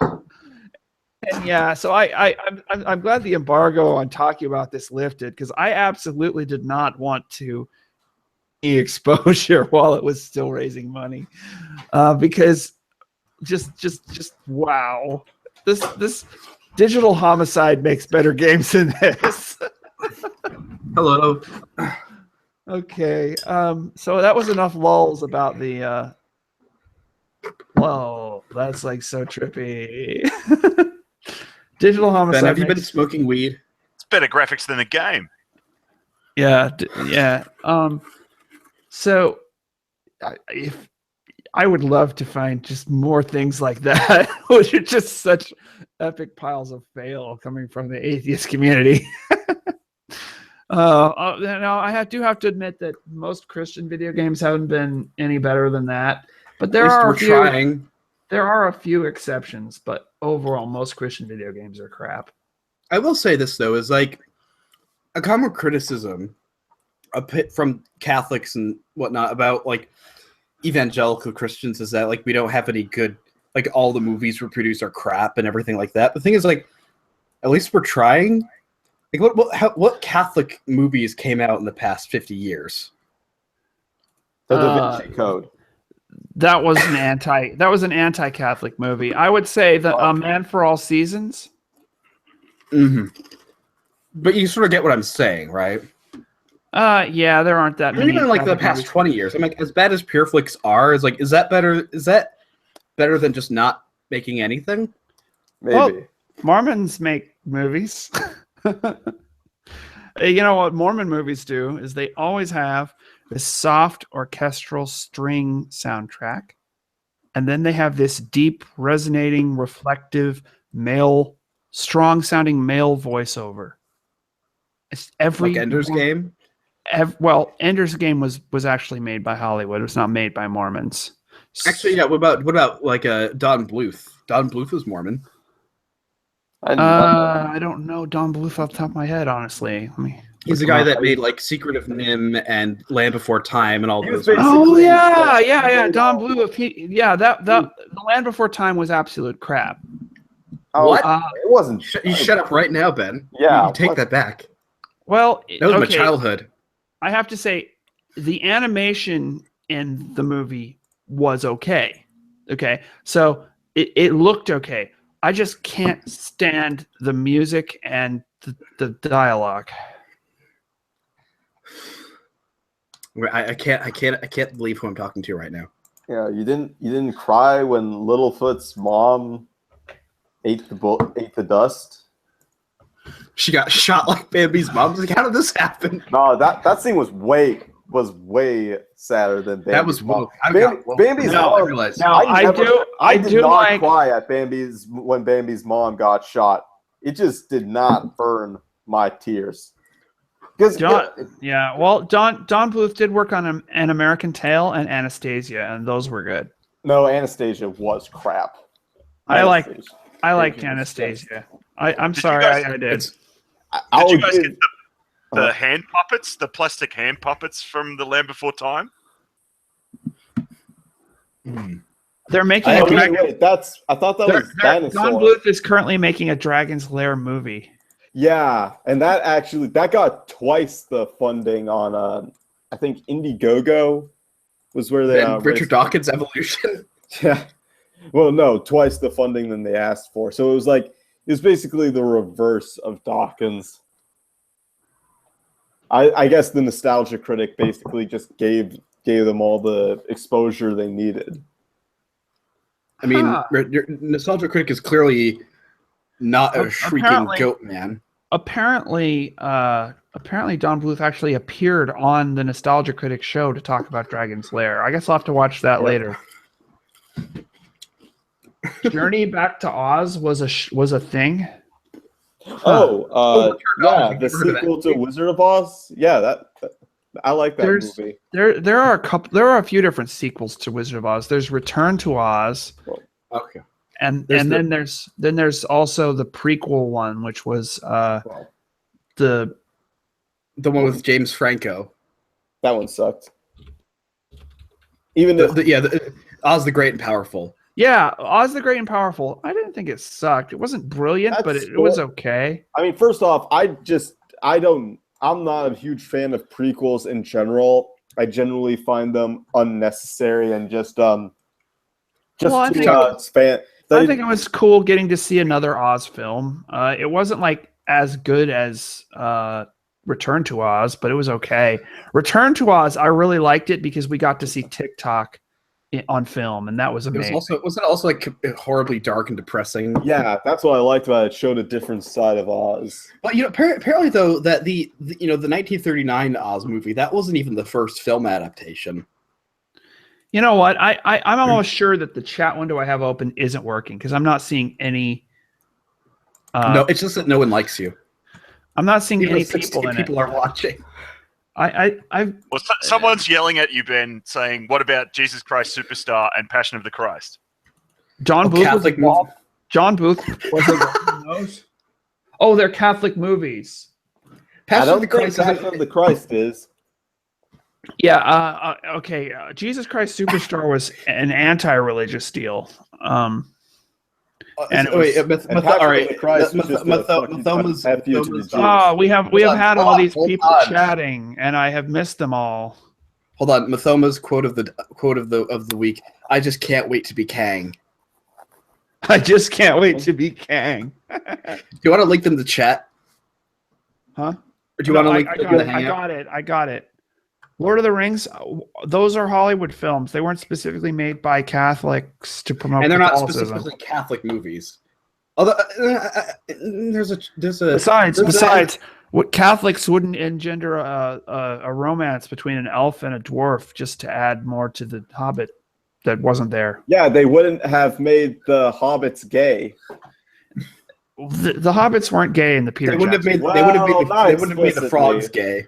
And yeah, so I'm glad the embargo on talking about this lifted, because I absolutely did not want to exposure while it was still raising money, because just wow, this Digital Homicide makes better games than this. Hello. Okay, so that was enough lulls about the whoa, that's like so trippy. Digital Homicide. Ben, have you been smoking weed? It's better graphics than the game. Yeah, yeah. So if I would love to find just more things like that, which are just such epic piles of fail coming from the atheist community. Now I do have to admit that most Christian video games haven't been any better than that, but there are a few exceptions. But overall, most Christian video games are crap. I will say this though, is like a common criticism from Catholics and whatnot about like evangelical Christians is that like we don't have any good, like all the movies we produce are crap and everything like that. The thing is, like, at least we're trying. Like what Catholic movies came out in the past 50 years? The Da Vinci Code. That was an anti-Catholic movie. I would say that Man for All Seasons. Mm-hmm. But you sort of get what I'm saying, right? Yeah, there aren't that many. Even like the past 20 years. I'm like, as bad as Pureflix are, is that better than just not making anything? Maybe. Well, Mormons make movies. You know what Mormon movies do is they always have this soft orchestral string soundtrack, and then they have this deep, resonating, reflective, strong-sounding male voiceover. It's every like Ender's Game. Well, Ender's Game was actually made by Hollywood. It was not made by Mormons. Actually, yeah. What about like Don Bluth? Don Bluth was Mormon. I don't know Don Bluth off the top of my head, honestly. He's the guy that made like Secret of Nim and Land Before Time and all He was those. Oh basically- yeah. Don Bluth. The Land Before Time was absolute crap. Oh, What? it wasn't. You shut up right now, Ben. Yeah, you take what? that back. Well, That was my okay, childhood. I have to say, the animation in the movie was okay. Okay, so it looked okay. I just can't stand the music and the dialogue. I can't believe who I'm talking to right now. Yeah, you didn't cry when Littlefoot's mom ate the dust. She got shot like Bambi's mom. Like, how did this happen? No, that scene was way sadder than Bambi's That was mom. woke. I got woke. Bambi's Now mom. I realize. Now, I did do not like- cry at when Bambi's mom got shot. It just did not burn my tears. Because Don Bluth did work on an American Tail and Anastasia, and those were good. no, Anastasia was crap. I liked Anastasia. Anastasia. I'm Did you sorry, guys- I did. I'll Did you guys give- get the hand puppets, the plastic hand puppets from the Land Before Time? They're making Oh, a dragon. wait, I thought that was Dinosaur. Don Bluth is currently making a Dragon's Lair movie. Yeah, and that got twice the funding on I think Indiegogo was where they And Richard Dawkins' Evolution. Yeah. Well, no, twice the funding than they asked for. So it was basically the reverse of Dawkins. I guess the Nostalgia Critic basically just gave them all the exposure they needed. I mean, Huh. Nostalgia Critic is clearly not a shrieking Apparently- goat man. Apparently, Don Bluth actually appeared on the Nostalgia Critic show to talk about Dragon's Lair. I guess I'll have to watch that later. Journey Back to Oz was a thing. Oh, yeah, I've the never heard of that sequel to movie. Wizard of Oz. Yeah, that I like that There's- movie. There are a few different sequels to Wizard of Oz. There's Return to Oz, Okay. and There's then there's also the prequel one, which was the The one with James Franco. That one sucked. Even Oz the Great and Powerful. yeah Oz the Great and Powerful. I didn't think it sucked. It wasn't brilliant, but That's it was okay. I mean, first off, I'm not a huge fan of prequels in general. I generally find them unnecessary and just Well, I think- expand. I think it was cool getting to see another Oz film. It wasn't like as good as Return to Oz, but it was okay. Return to Oz, I really liked it because we got to see TikTok on film, and that was It amazing. was it also like horribly dark and depressing? Yeah, that's what I liked about it. It showed a different side of Oz. But apparently though that the 1939 Oz movie, that wasn't even the first film adaptation. You know what? I'm almost sure that the chat window I have open isn't working because I'm not seeing any. No, it's just that no one likes you. I'm not seeing Even any though 60 people in people it. are watching. I've Well, someone's yelling at you, Ben, saying, "What about Jesus Christ Superstar and Passion of the Christ?" John Booth was Catholic involved. movie. John Booth was involved in those. Oh, they're Catholic movies. I Passion don't of the think Christ Passion of the Christ is. Yeah. Okay. Jesus Christ Superstar was an anti-religious deal. And it was- And Passion of the Christ was just a fucking Mathoma's. F you to the Jews. Oh, we have had all these hold people on. chatting, and I have missed them all. Hold on, Mathoma's quote of the week. I just can't wait to be Kang. I just can't wait to be Kang. Do you want to link them to chat? Huh? Or do you want to No, link I them got to it. Hangout? I got it. Lord of the Rings, those are Hollywood films. They weren't specifically made by Catholics to promote And they're not Catholicism. specifically Catholic movies. Although there's a Besides, what Catholics wouldn't engender a romance between an elf and a dwarf just to add more to the Hobbit that wasn't there. Yeah, they wouldn't have made the hobbits gay. The Hobbits weren't gay in the Peter they wouldn't have Jackson. made they would have made Well, they wouldn't have made the not frogs explicitly. gay.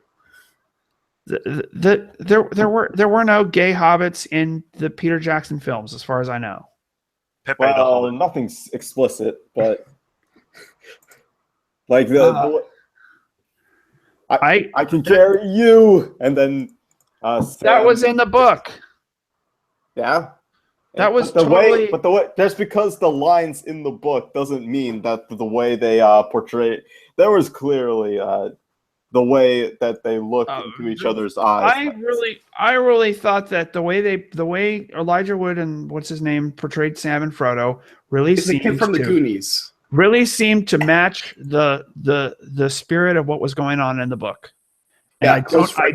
There were no gay hobbits in the Peter Jackson films, as far as I know. Pepe the Well, Hobbit. nothing's explicit, but like I can carry you, and then that was in the book. Yeah. That was the totally... way just because the lines in the book doesn't mean that the way they portray it. There was clearly the way that they looked into each other's eyes. I really thought that the way Elijah Wood and what's his name portrayed Sam and Frodo really seemed the kid from the Goonies. Really seemed to match the spirit of what was going on in the book. And Yeah,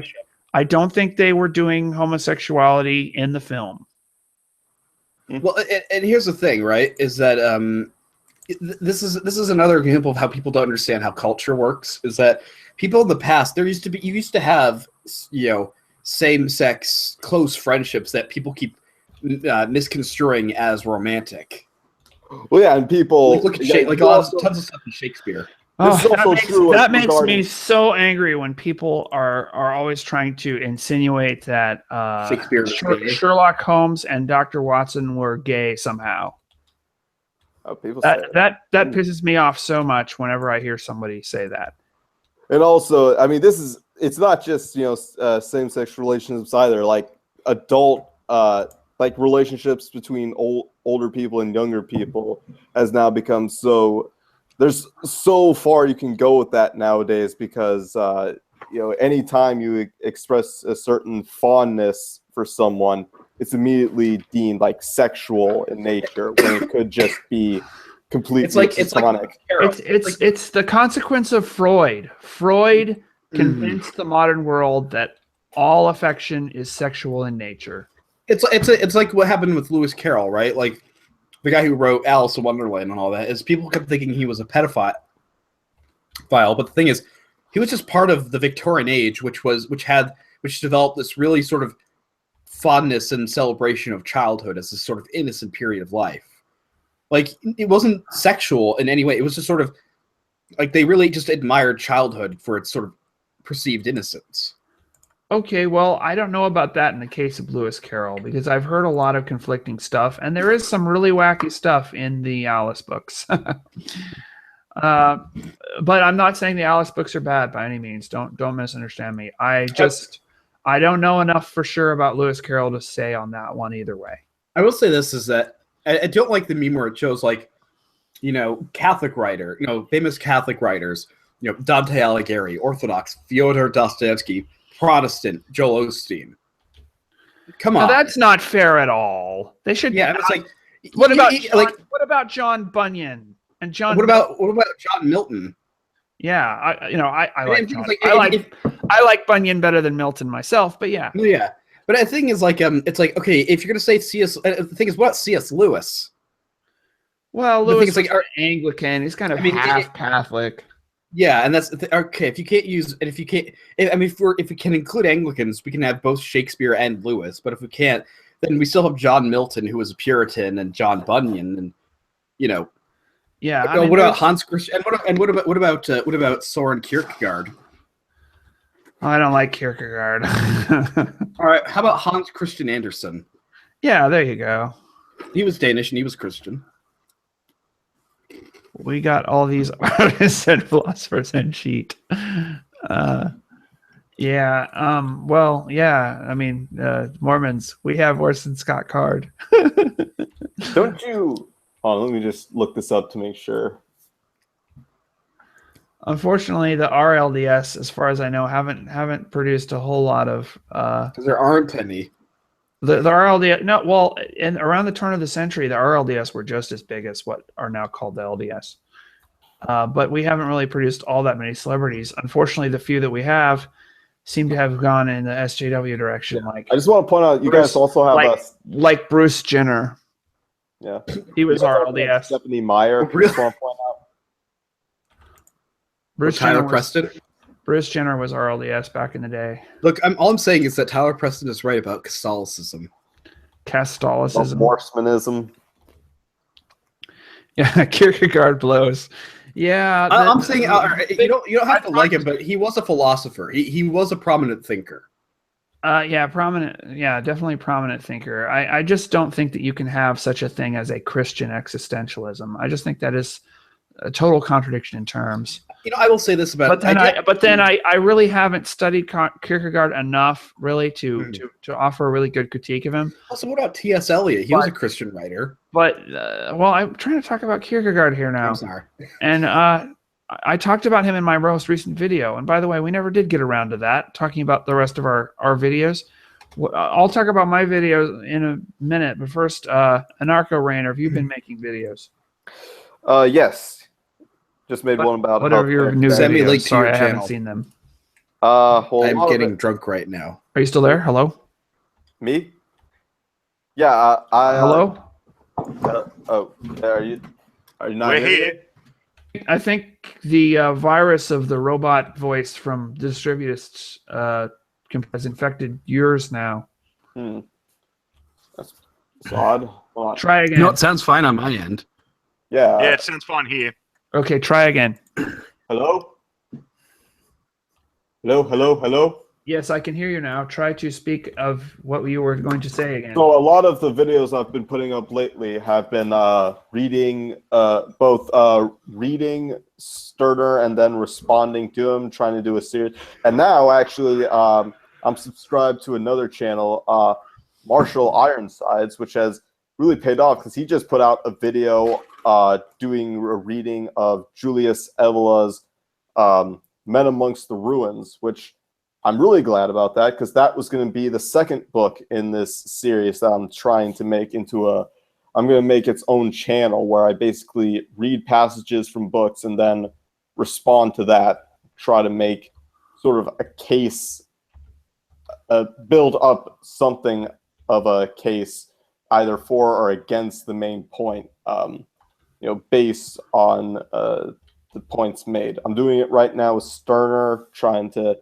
I don't think they were doing homosexuality in the film. Well, and here's the thing, right? Is that this is another example of how people don't understand how culture works. Is that people in the past, you used to have, same-sex close friendships that people keep misconstruing as romantic. Well, yeah, and people look at tons of stuff in Shakespeare. That makes me so angry when people are always trying to insinuate that Sherlock Holmes and Dr. Watson were gay somehow. Oh, people say that pisses me off so much whenever I hear somebody say that. And also, I mean, it's not just same-sex relationships either. Like adult like relationships between older people and younger people has now become so. There's so far you can go with that nowadays because anytime you express a certain fondness for someone, it's immediately deemed like sexual in nature when it could just be completely platonic. It's the consequence of Freud. Freud convinced the modern world that all affection is sexual in nature. It's like what happened with Lewis Carroll, right? Like the guy who wrote Alice in Wonderland and all that, is people kept thinking he was a pedophile. But the thing is, he was just part of the Victorian age, which developed this really sort of fondness and celebration of childhood as this sort of innocent period of life. Like, it wasn't sexual in any way. It was just sort of like they really just admired childhood for its sort of perceived innocence. Okay, well, I don't know about that in the case of Lewis Carroll because I've heard a lot of conflicting stuff, and there is some really wacky stuff in the Alice books. But I'm not saying the Alice books are bad by any means. Don't misunderstand me. I don't know enough for sure about Lewis Carroll to say on that one either way. I will say this is that I don't like the meme where it shows like, Catholic writer, famous Catholic writers, Dante Alighieri, Orthodox, Fyodor Dostoevsky, Protestant, Joel Osteen. Come on, now, that's not fair at all. They should. Yeah, it's like, what about John Bunyan and John? What about John Milton? Yeah, I like John. I like Bunyan better than Milton myself, but yeah. Yeah, but the thing is, like, it's like, okay, if you're gonna say C.S., the thing is, what C.S. Lewis? Well, Lewis is like Anglican. He's kind of half Catholic. Yeah, and that's okay. If you can't use, and if you can't, if we can include Anglicans, we can have both Shakespeare and Lewis. But if we can't, then we still have John Milton, who was a Puritan, and John Bunyan, and yeah. What about Hans Christian? And what about Soren Kierkegaard? I don't like Kierkegaard. All right, how about Hans Christian Andersen? Yeah, there you go. He was Danish and he was Christian. We got all these artists and philosophers and cheat. Well, yeah. I mean, Mormons. We have Orson Scott Card. Don't you? Oh, let me just look this up to make sure. Unfortunately, the RLDS, as far as I know, haven't produced a whole lot of. Because there aren't any. The RLDS, no, well, and around the turn of the century, the RLDS were just as big as what are now called the LDS. But we haven't really produced all that many celebrities. Unfortunately, the few that we have seem to have gone in the SJW direction. Yeah. I just want to point out, you guys also have like Bruce Jenner. Yeah, he was RLDS. Stephanie Meyer. Really? Just want to point out. Bruce Jenner was RLDS back in the day. Look, all I'm saying is that Tyler Preston is right about Catholicism. Mormonism. Yeah, Kierkegaard blows. Yeah, I'm saying you don't have to like him, but he was a philosopher. He was a prominent thinker. Definitely prominent thinker. I just don't think that you can have such a thing as a Christian existentialism. I just think that is a total contradiction in terms. I will say this about. But then I really haven't studied Kierkegaard enough, really, to offer a really good critique of him. Also, what about T.S. Eliot? He was a Christian writer. But well, I'm trying to talk about Kierkegaard here now. I'm sorry. And I talked about him in my most recent video. And by the way, we never did get around to that, talking about the rest of our videos. I'll talk about my videos in a minute, but first, Anarcho Rainer, have you been making videos? Yes. Just made one about what are your new Send me a videos? link to Sorry, your I haven't channel. seen them. I'm getting drunk right now. Are you still there? Hello? Me? Yeah, Hello? Are you not We're here. I think the virus of the robot voice from Distributist has infected yours now. That's odd. Hold on. Try again. No, it sounds fine on my end. Yeah. Yeah, it sounds fine here. Okay, try again. Hello? Hello? Yes, I can hear you now. Try to speak of what you were going to say again. So a lot of the videos I've been putting up lately have been reading Stirner and then responding to him, trying to do a series. And now, actually, I'm subscribed to another channel, Marshall Ironsides, which has really paid off because he just put out a video doing a reading of Julius Evola's Men Amongst the Ruins, which I'm really glad about that because that was going to be the second book in this series that I'm trying to make into I'm going to make its own channel where I basically read passages from books and then respond to that, try to make sort of a case, build up something of a case either for or against the main point, based on the points made. I'm doing it right now with Stirner, trying to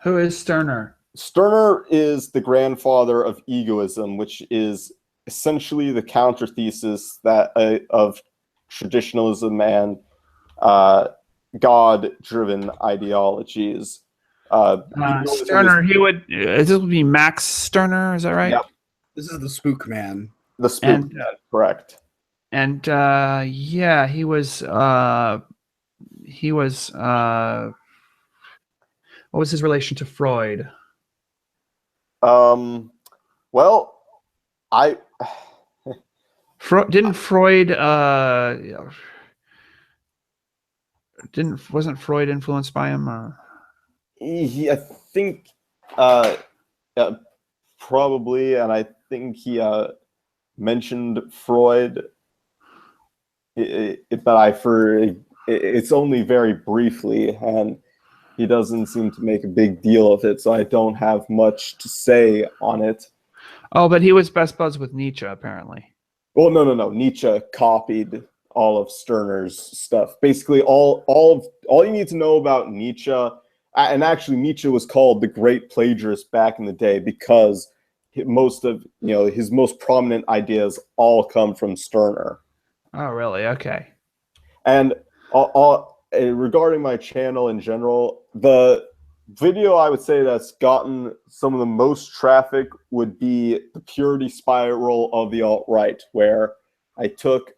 Who is Stirner? Stirner is the grandfather of egoism, which is essentially the counter thesis that of traditionalism and God-driven ideologies. Stirner, this would be Max Stirner, is that right? Yep. This is the Spook Man. The Spook Man, correct. And yeah, he was what was his relation to Freud? Well, Wasn't Freud influenced by him? I think probably, and I think he mentioned Freud, but it's only very briefly, and he doesn't seem to make a big deal of it, so I don't have much to say on it. Oh, but he was best buds with Nietzsche, apparently. Well, no. Nietzsche copied all of Stirner's stuff. Basically, all you need to know about Nietzsche, and actually Nietzsche was called the great plagiarist back in the day because most of his most prominent ideas all come from Stirner. Oh, really? Okay. And regarding my channel in general, the video I would say that's gotten some of the most traffic would be the purity spiral of the alt-right, where I took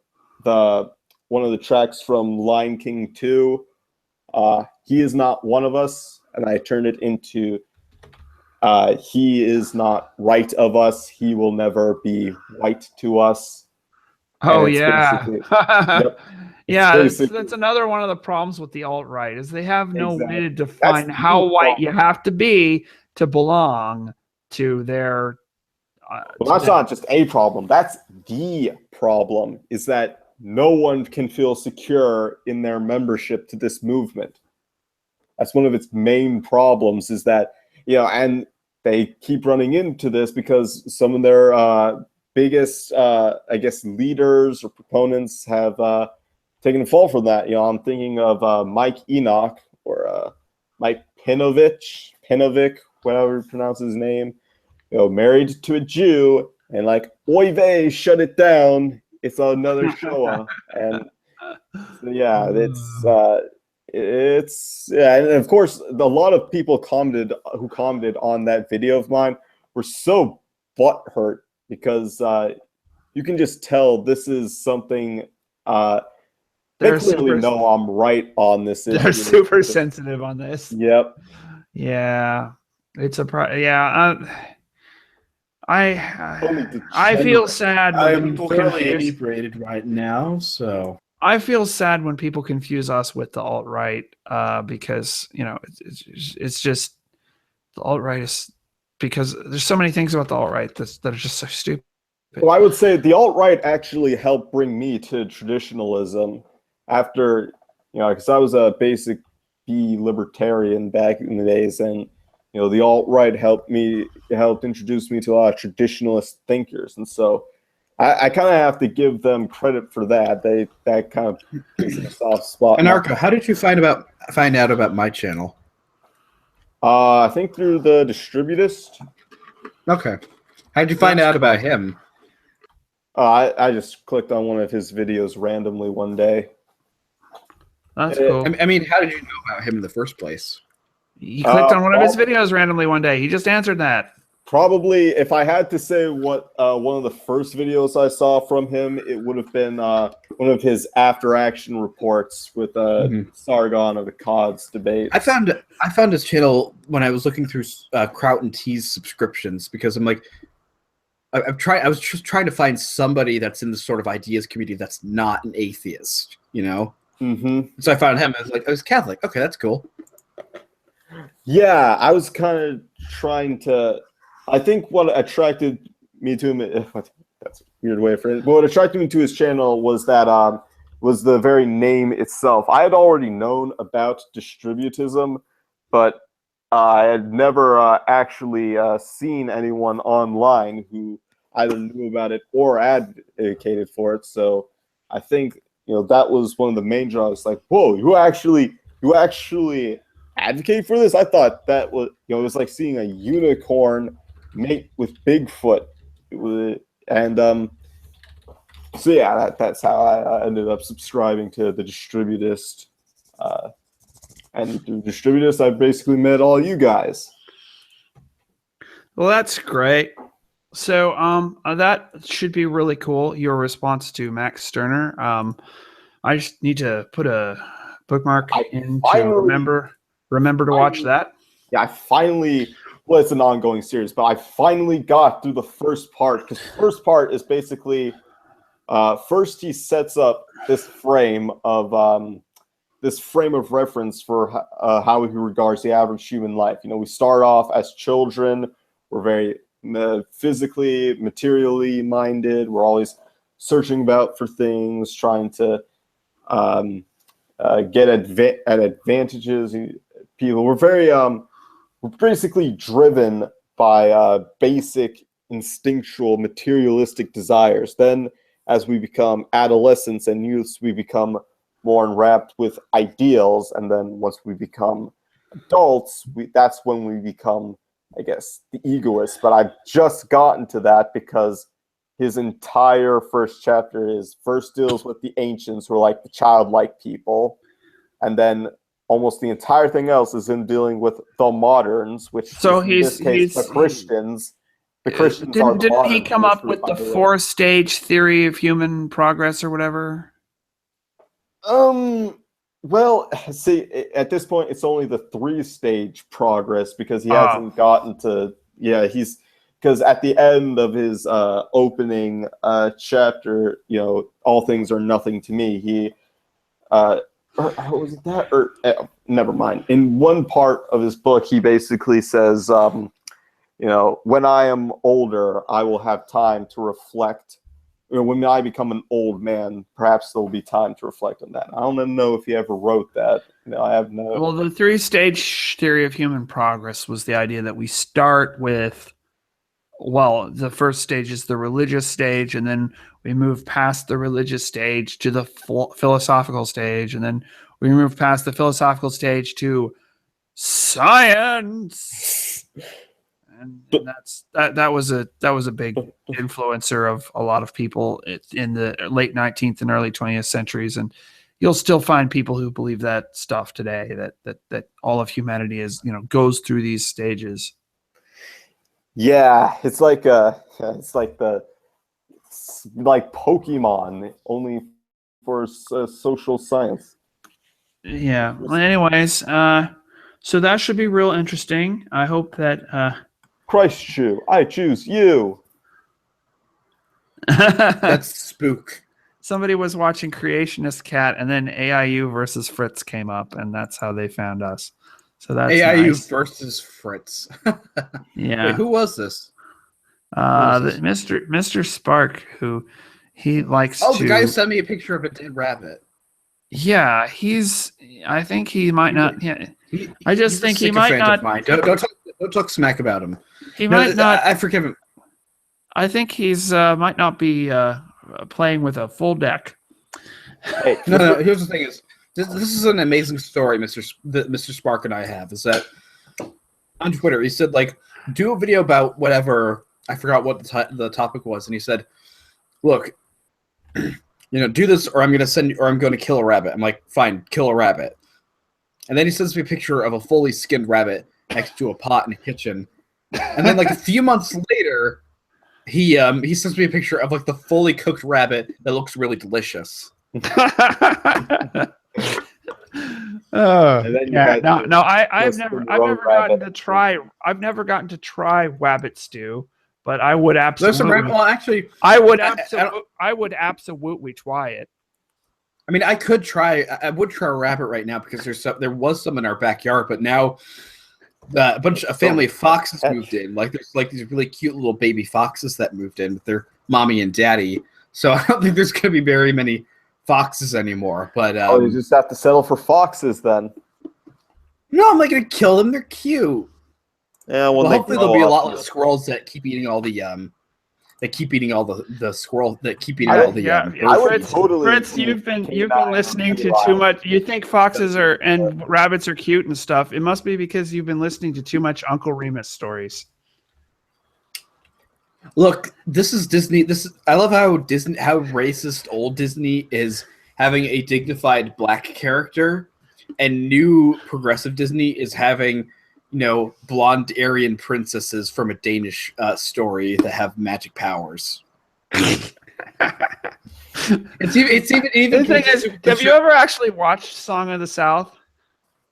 one of the tracks from Lion King 2, He Is Not One of Us, and I turned it into He Is Not Right of Us, He Will Never Be White to Us. Oh, yeah. Yep. Yeah, that's another one of the problems with the alt-right is they have no way to define how white you have to be to belong to their... well, that's not just a problem. That's the problem, is that no one can feel secure in their membership to this movement. That's one of its main problems, is that, and they keep running into this because some of their biggest, leaders or proponents have... taking a fall from that. I'm thinking of Mike Enoch or Mike Pinovic, whatever you pronounce his name. Married to a Jew, and like, oy vey, shut it down. It's another Shoah. And so, yeah, and of course, a lot of people who commented on that video of mine were so butthurt because you can just tell this is something. They clearly know I'm right on this issue. They're super sensitive on this. Yep. Yeah, it's I feel sad when I'm people thoroughly confuse. inebriated right now, so I feel sad when people confuse us with the alt-right, because it's just the alt-right is because there's so many things about the alt-right that are just so stupid. Well, I would say the alt-right actually helped bring me to traditionalism after, because I was a basic B libertarian back in the days, and the alt-right helped introduce me to a lot of traditionalist thinkers, and so I kind of have to give them credit for that. That kind of gives them a soft spot. Anarcho, how did you find out about my channel? I think through the Distributist. Okay. How did you find out about him? I just clicked on one of his videos randomly one day. That's cool. I mean, how did you know about him in the first place? He clicked on one of his videos randomly one day. He just answered that. Probably, if I had to say what one of the first videos I saw from him, it would have been one of his after-action reports with Sargon of the Cods debate. I found his channel when I was looking through Kraut and T's subscriptions, because I'm like, I was just trying to find somebody that's in the sort of ideas community that's not an atheist, Mm-hmm. So I found him. I was like, I was Catholic. Okay, that's cool. Yeah, I was kind of trying to. I think what attracted me to him. That's a weird way for it. But what attracted me to his channel was that was the very name itself. I had already known about distributism, but I had never actually seen anyone online who either knew about it or advocated for it. So I think that was one of the main draws. Like, whoa, you actually advocate for this? I thought that was it was like seeing a unicorn mate with Bigfoot. So yeah, that's how I ended up subscribing to the Distributist. And through Distributist, I basically met all you guys. Well, that's great. So that should be really cool, your response to Max Stirner. I just need to put a bookmark in to remember to watch that. Yeah, I finally, well, it's an ongoing series, but I finally got through the first part, because the first part is basically, first he sets up this frame of reference for how he regards the average human life. We start off as children. We're very physically, materially minded. We're always searching about for things, trying to get at advantages. People, we're very we're basically driven by basic instinctual materialistic desires. Then, as we become adolescents and youths, we become more enwrapped with ideals, and then once we become adults, that's when we become, I guess, the egoists. But I've just gotten to that because his entire first chapter first deals with the ancients, who are like the childlike people, and then almost the entire thing else is in dealing with the moderns, which in this case the Christians. The Christians didn't he come up with the 4-stage theory of human progress or whatever? Well, see, at this point, it's only the 3-stage progress, because he hasn't gotten to. Yeah, because at the end of his opening chapter, all things are nothing to me. He, or was it that? Or never mind. In one part of his book, he basically says, when I am older, I will have time to reflect. When I become an old man, perhaps there'll be time to reflect on that. I don't even know if he ever wrote that. I have no. Well, the 3-stage theory of human progress was the idea that we start with, well, the first stage is the religious stage, and then we move past the religious stage to the philosophical stage, and then we move past the philosophical stage to science. And that was a big influencer of a lot of people in the late 19th and early 20th centuries, and you'll still find people who believe that stuff today. That all of humanity is goes through these stages. Yeah, it's like Pokemon, only for social science. Yeah. Well, anyways, so that should be real interesting. I hope that. Christ shoe, I choose you. That's spook. Somebody was watching Creationist Cat, and then AIU versus Fritz came up, and that's how they found us. So that's AIU nice. versus Fritz. Yeah. Wait, who was this? Mr. Spark, who he likes to. Oh, the guy who sent me a picture of a dead rabbit. Yeah, I think he might not. Yeah, I just think he might not. Don't talk smack about him. He might not. I forgive him. I think he's might not be playing with a full deck. Hey, No. Here's the thing: is this is an amazing story, Mr. Spark and I have. Is that on Twitter? He said like, do a video about whatever. I forgot what the topic was, and he said, "Look, do this, or I'm going to kill a rabbit." I'm like, "Fine, kill a rabbit." And then he sends me a picture of a fully skinned rabbit next to a pot in the kitchen. And then like a few months later, he sends me a picture of like the fully cooked rabbit that looks really delicious. I've never gotten to try rabbit stew, but I would absolutely. I would absolutely try it. I mean, I would try a rabbit right now because there was some in our backyard, but now a family of foxes moved in. Like there's like these really cute little baby foxes that moved in with their mommy and daddy. So I don't think there's going to be very many foxes anymore. But you just have to settle for foxes then. No, I'm not going to kill them. They're cute. Yeah, well hopefully there'll be a lot of squirrels that keep eating all the squirrel that keep eating all the Fritz, you've been listening to too much. You think foxes and rabbits are cute and stuff. It must be because you've been listening to too much Uncle Remus stories. Look, this is Disney. I love how racist old Disney is having a dignified black character, and new progressive Disney is having blonde Aryan princesses from a Danish story that have magic powers. It's even. The thing is, have you ever actually watched Song of the South?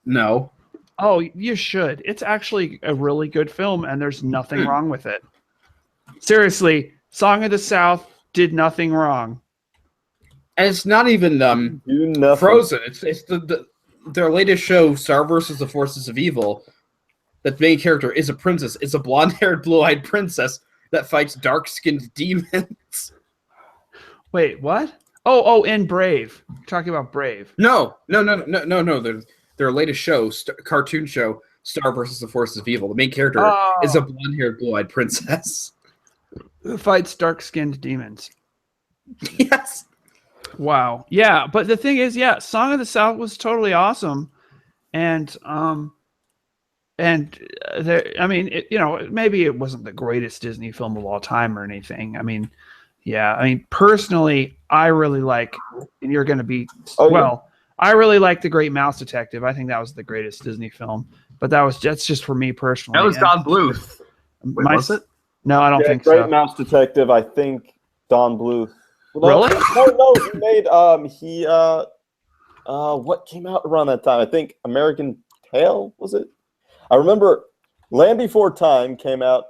No. Oh, you should. It's actually a really good film, and there's nothing wrong with it. Seriously, Song of the South did nothing wrong. And it's not even Frozen. It's their latest show, Star versus the Forces of Evil. That the main character is a princess. It's a blonde-haired, blue-eyed princess that fights dark-skinned demons. Wait, what? Oh, in Brave. You're talking about Brave. No. Their latest show, cartoon show, Star versus the Forces of Evil. The main character is a blonde-haired, blue-eyed princess who fights dark-skinned demons. Yes. Wow. Yeah, but the thing is, Song of the South was totally awesome, and maybe it wasn't the greatest Disney film of all time or anything. Personally, I really like, and you're going to be, I really like The Great Mouse Detective. I think that was the greatest Disney film, but that's just for me personally. That was Don Bluth. Was it? No, I don't think so. Great Mouse Detective, I think Don Bluth. Really? No, he made, what came out around that time? I think American Tail, was it? I remember Land Before Time came out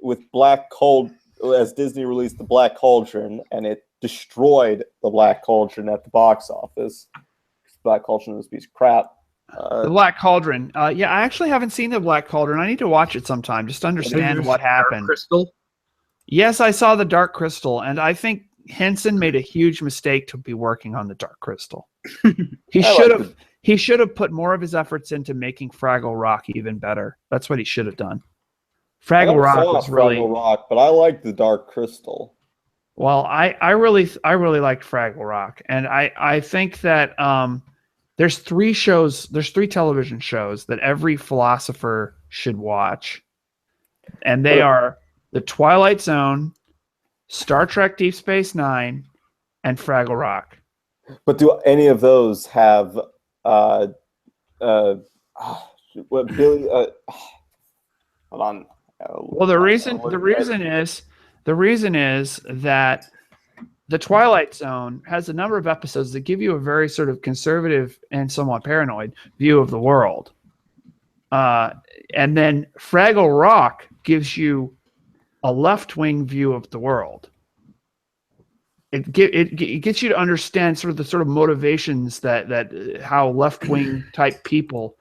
with Black Cauldron, as Disney released the Black Cauldron, and it destroyed the Black Cauldron at the box office. Black Cauldron was a piece of crap. The Black Cauldron. I actually haven't seen the Black Cauldron. I need to watch it sometime just to understand what happened. Crystal? Yes, I saw the Dark Crystal, and I think Henson made a huge mistake to be working on the Dark Crystal. He should have put more of his efforts into making Fraggle Rock even better. That's what he should have done. Fraggle Rock was really Fraggle Rock, but I like the Dark Crystal. Well, I really liked Fraggle Rock, and I think that there's three television shows that every philosopher should watch, and they are The Twilight Zone, Star Trek Deep Space Nine, and Fraggle Rock. But do any of those have what Billy? Hold on. Well, the reason is that The Twilight Zone has a number of episodes that give you a very sort of conservative and somewhat paranoid view of the world. And then Fraggle Rock gives you a left-wing view of the world. It gets you to understand sort of the sort of motivations that how left-wing type people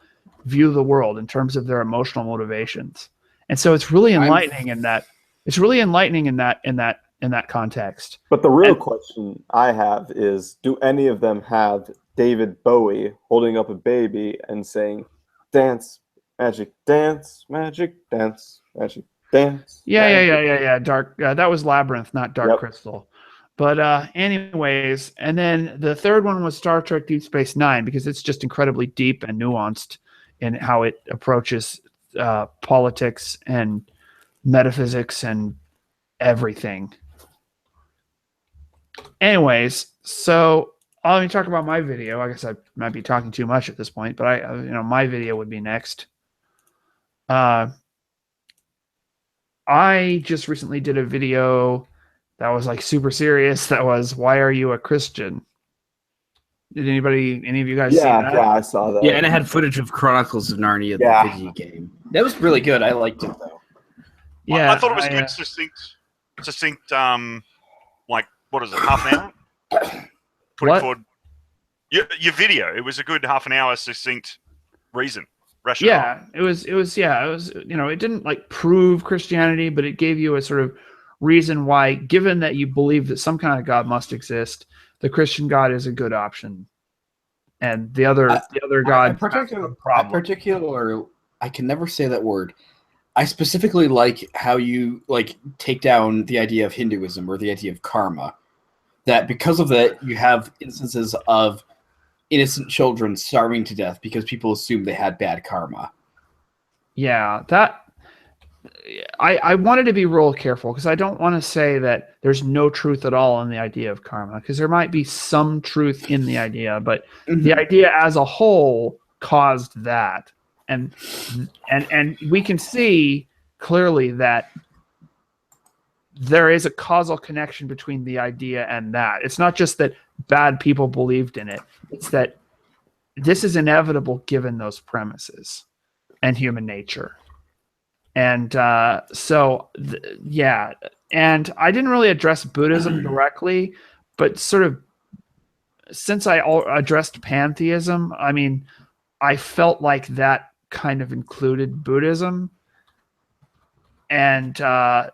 view the world in terms of their emotional motivations. And so it's really enlightening in that. It's really enlightening in that context. But the real question I have is, do any of them have David Bowie holding up a baby and saying, "Dance, magic, dance, magic, dance, magic, dance"? Yeah. Dark. That was Labyrinth, not Dark Crystal. But anyways, and then the third one was Star Trek Deep Space Nine, because it's just incredibly deep and nuanced in how it approaches politics and metaphysics and everything. Anyways, so let me talk about my video. I guess I might be talking too much at this point, but my video would be next. I just recently did a video that was like super serious. That was, "Why are you a Christian?" Did any of you guys see that? Yeah, I saw that. Yeah, and it had footage of Chronicles of Narnia, the video game. That was really good. I liked it though. Yeah, I thought it was good, succinct. Like, what is it? Half an hour. Putting forward your video. It was a good half an hour, succinct reason. Rationale. Yeah, it was. It didn't like prove Christianity, but it gave you a sort of reason why, given that you believe that some kind of God must exist, the Christian God is a good option, and the other God. I can never say that word. I specifically like how you take down the idea of Hinduism or the idea of karma. That because of that, you have instances of innocent children starving to death because people assumed they had bad karma. Yeah, that I wanted to be real careful, because I don't want to say that there's no truth at all in the idea of karma, because there might be some truth in the idea, but the idea as a whole caused that. And we can see clearly that there is a causal connection between the idea and that. It's not just that bad people believed in it. It's that this is inevitable given those premises and human nature. And and I didn't really address Buddhism directly, but sort of since I addressed pantheism, I mean, I felt like that kind of included Buddhism. And I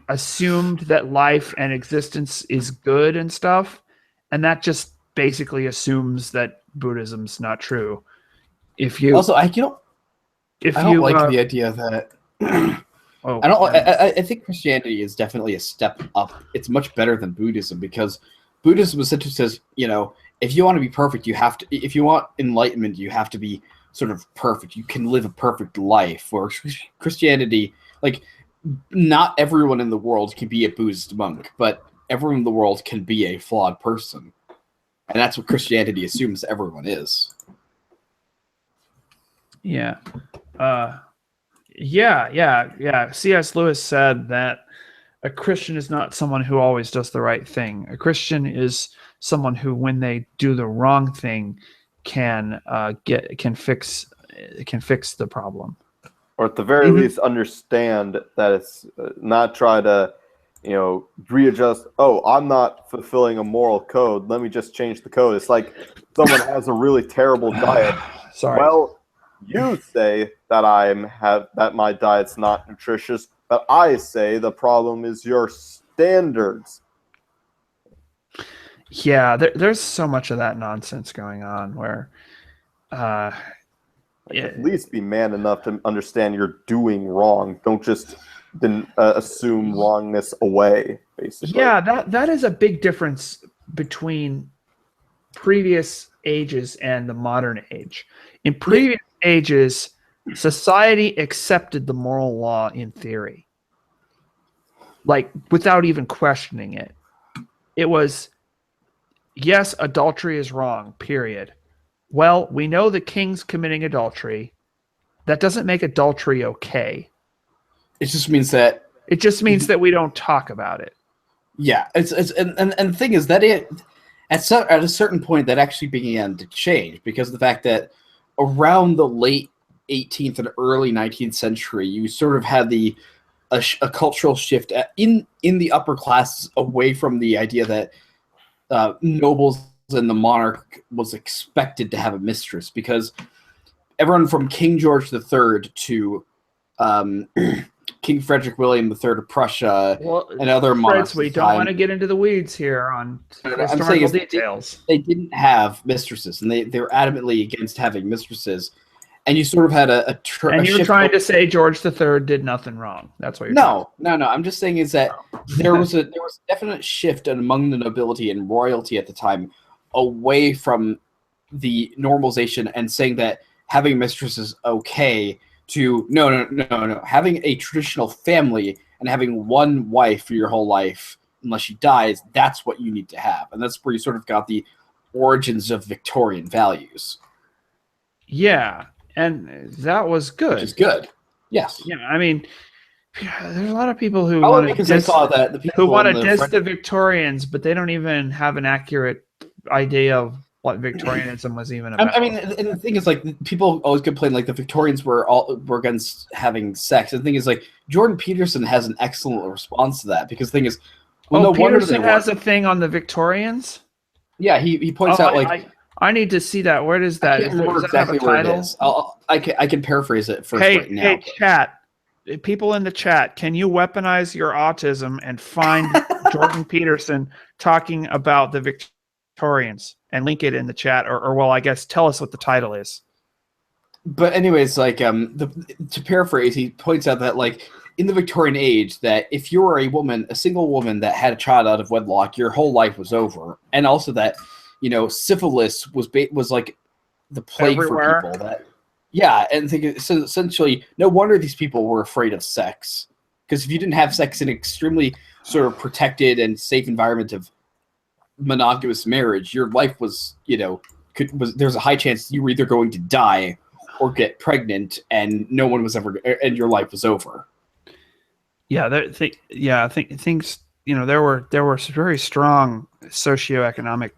assumed that life and existence is good and stuff, and that just basically assumes that Buddhism's not true. If you also, I don't like the idea that. I think Christianity is definitely a step up. It's much better than Buddhism, because Buddhism essentially says, if you want to be perfect, you have to. If you want enlightenment, you have to be sort of perfect. You can live a perfect life. Or Christianity, not everyone in the world can be a Buddhist monk, but everyone in the world can be a flawed person. And that's what Christianity assumes everyone is. Yeah. C.S. Lewis said that a Christian is not someone who always does the right thing. A Christian is someone who, when they do the wrong thing, can fix the problem. Or at the very least understand that it's not try to, readjust. Oh, I'm not fulfilling a moral code. Let me just change the code. It's like someone has a really terrible diet. Sorry. Well, you say that that my diet's not nutritious, but I say the problem is your standards. Yeah, there's so much of that nonsense going on where at least be man enough to understand you're doing wrong. Don't just assume wrongness away, basically. Yeah, that is a big difference between previous ages and the modern age. In previous ages, society accepted the moral law in theory, without even questioning it. It was, yes, adultery is wrong, period. Well, we know the king's committing adultery. That doesn't make adultery okay. It just means that we don't talk about it. Yeah, and the thing is that at a certain point that actually began to change because of the fact that around the late 18th and early 19th century, you sort of had a cultural shift in the upper classes away from the idea that nobles and the monarch was expected to have a mistress, because everyone from King George III to King Frederick William III of Prussia and other monarchs. We don't want to get into the weeds here on historical details. They didn't have mistresses, and they were adamantly against having mistresses. And you sort of had and you're trying to say George III did nothing wrong. That's what you're No. I'm just saying is that there was a definite shift among the nobility and royalty at the time away from the normalization and saying that having mistresses is okay to no. Having a traditional family and having one wife for your whole life, unless she dies, that's what you need to have. And that's where you sort of got the origins of Victorian values. Yeah. And that was good. Which is good. Yes. Yeah, I mean, there's a lot of people who want to diss the Victorians, but they don't even have an accurate idea of what Victorianism was even about. I mean, and the thing is, like, people always complain, like, the Victorians were against having sex. And the thing is, like, Jordan Peterson has an excellent response to that, because the thing is, Peterson has a thing on the Victorians? Yeah, he points out, like... I need to see that. Where is that? I can't remember exactly where it is. I can paraphrase it first right now. Hey, chat. People in the chat, can you weaponize your autism and find Jordan Peterson talking about the Victorians and link it in the chat? Or well, I guess tell us what the title is. But anyways, like, to paraphrase, he points out that, like, in the Victorian age, that if you were a single woman that had a child out of wedlock, your whole life was over. And also that... syphilis was like the plague everywhere. For people. So essentially, no wonder these people were afraid of sex, because if you didn't have sex in an extremely sort of protected and safe environment of monogamous marriage, your life was, there's a high chance you were either going to die or get pregnant, and no one was ever, and your life was over. Yeah, I think things. There were very strong socioeconomic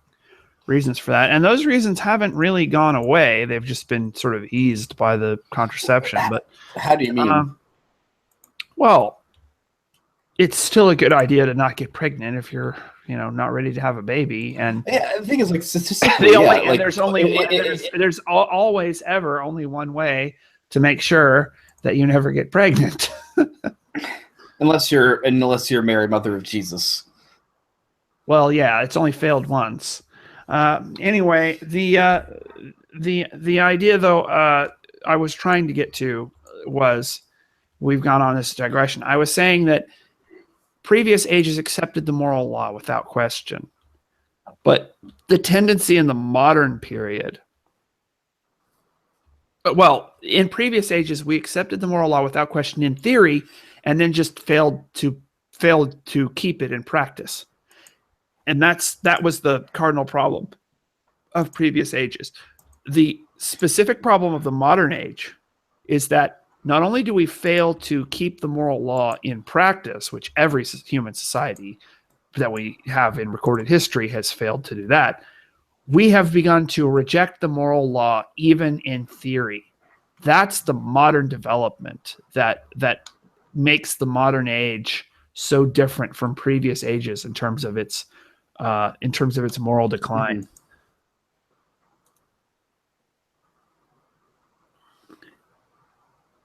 reasons for that, and those reasons haven't really gone away. They've just been sort of eased by the contraception. But how do you mean? Well, it's still a good idea to not get pregnant if you're not ready to have a baby. And yeah, the thing is, like, statistically, there's always ever only one way to make sure that you never get pregnant, unless you're Mary, Mother of Jesus. Well, yeah, it's only failed once. Anyway, the idea, though, I was trying to get to was, we've gone on this digression. I was saying that previous ages accepted the moral law without question, but the tendency in the modern period, in previous ages, we accepted the moral law without question in theory, and then just failed to keep it in practice. And that was the cardinal problem of previous ages. The specific problem of the modern age is that not only do we fail to keep the moral law in practice, which every human society that we have in recorded history has failed to do that, we have begun to reject the moral law even in theory. That's the modern development that makes the modern age so different from previous ages in terms of its moral decline. Mm-hmm.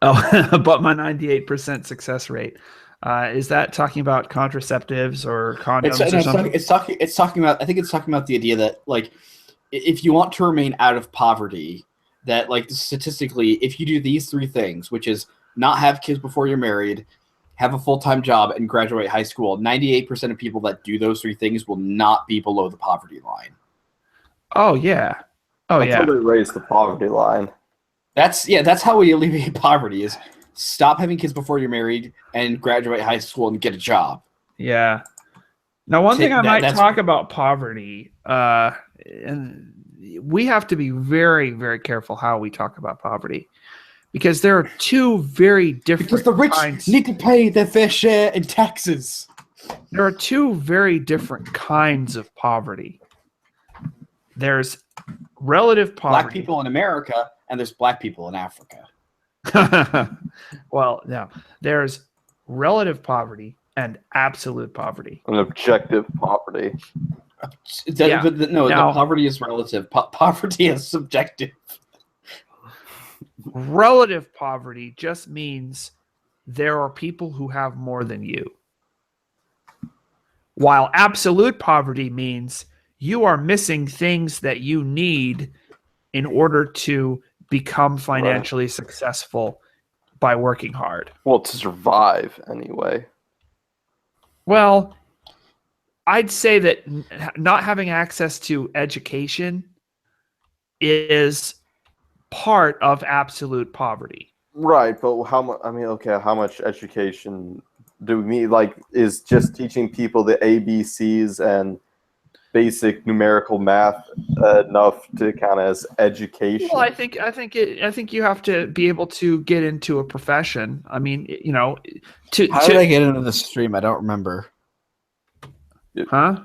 Oh, but my 98% success rate. Is that talking about contraceptives or condoms or something? It's talking about, I think it's talking about the idea that, like, if you want to remain out of poverty, that, like, statistically, if you do these three things, which is not have kids before you're married, have a full-time job, and graduate high school, 98% of people that do those three things will not be below the poverty line. Oh, yeah. Until they raise the poverty line. That's how we alleviate poverty, is stop having kids before you're married and graduate high school and get a job. Yeah. Now, one thing I might talk about poverty, and we have to be very, very careful how we talk about poverty, because there are two very different Because the rich need to pay their fair share in taxes. there are two very different kinds of poverty. There's relative poverty. Black people in America, and there's black people in Africa. Well, no. There's relative poverty and absolute poverty. An objective poverty. Yeah. But no, Now- the poverty is relative. Poverty is subjective. Relative poverty just means there are people who have more than you. While absolute poverty means you are missing things that you need in order to become financially successful by working hard. Well, to survive anyway. Well, I'd say that not having access to education is part of absolute poverty. Right, but how much? I mean, okay, how much education do we need? Like, is just teaching people the ABCs and basic numerical math enough to count as education? Well, I think you have to be able to get into a profession. I mean, you know, How did I get into the stream? I don't remember. huh?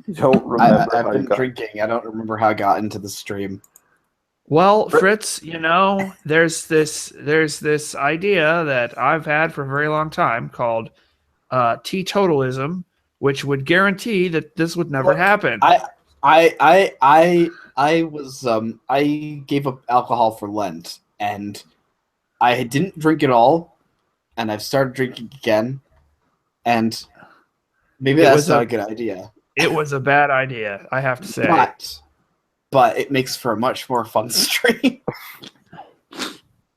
You don't remember I've how been you got. drinking. I don't remember how I got into the stream. Well, Fritz, you know, there's this idea that I've had for a very long time called teetotalism, which would guarantee that this would never happen. I gave up alcohol for Lent, and I didn't drink at all, and I've started drinking again, and maybe that's not a good idea. It was a bad idea, I have to say. But it makes for a much more fun stream.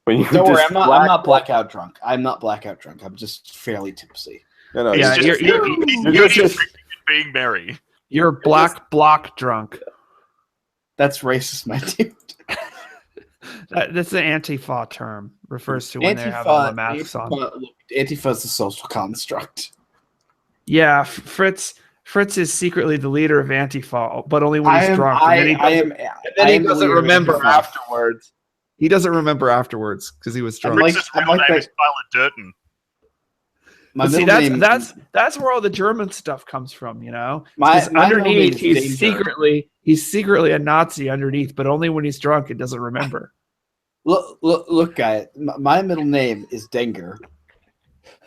When you Don't worry, I'm just not blackout drunk. I'm not blackout drunk. I'm just fairly tipsy. No, Yeah, it's just- you're just being merry. You're black block drunk. That's racist, my dude. That's an Antifa term. Refers to when they have all the masks on. Antifa is a social construct. Yeah, Fritz is secretly the leader of Antifa, but only when he's drunk. And then he doesn't remember afterwards. He doesn't remember afterwards because he was drunk. Fritz's real name is Tyler Durden. But see, that's where all the German stuff comes from, you know. My Underneath, middle name is he's Danger. secretly a Nazi underneath, but only when he's drunk, it doesn't remember. Look, guy. My middle name is Denger.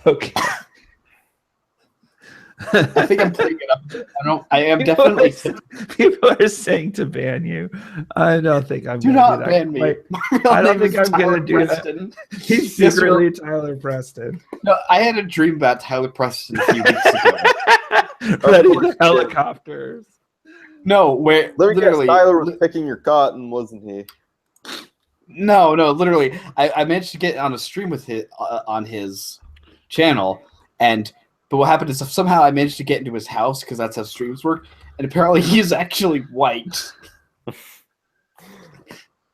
Okay. I think I'm putting it up. I am definitely. People are saying to ban you. I don't think I'm. Do gonna not do that. ban me. Like, My real I don't name think is I'm Tyler gonna do Preston. that. He's Yes, secretly Tyler Preston. No, I had a dream about Tyler Preston a few weeks ago. That is helicopters. No, where Let me guess, literally, Tyler was picking your cotton, wasn't he? no, literally, I managed to get on a stream with it on his channel, but what happened is somehow I managed to get into his house because that's how streams work, and apparently he's actually white.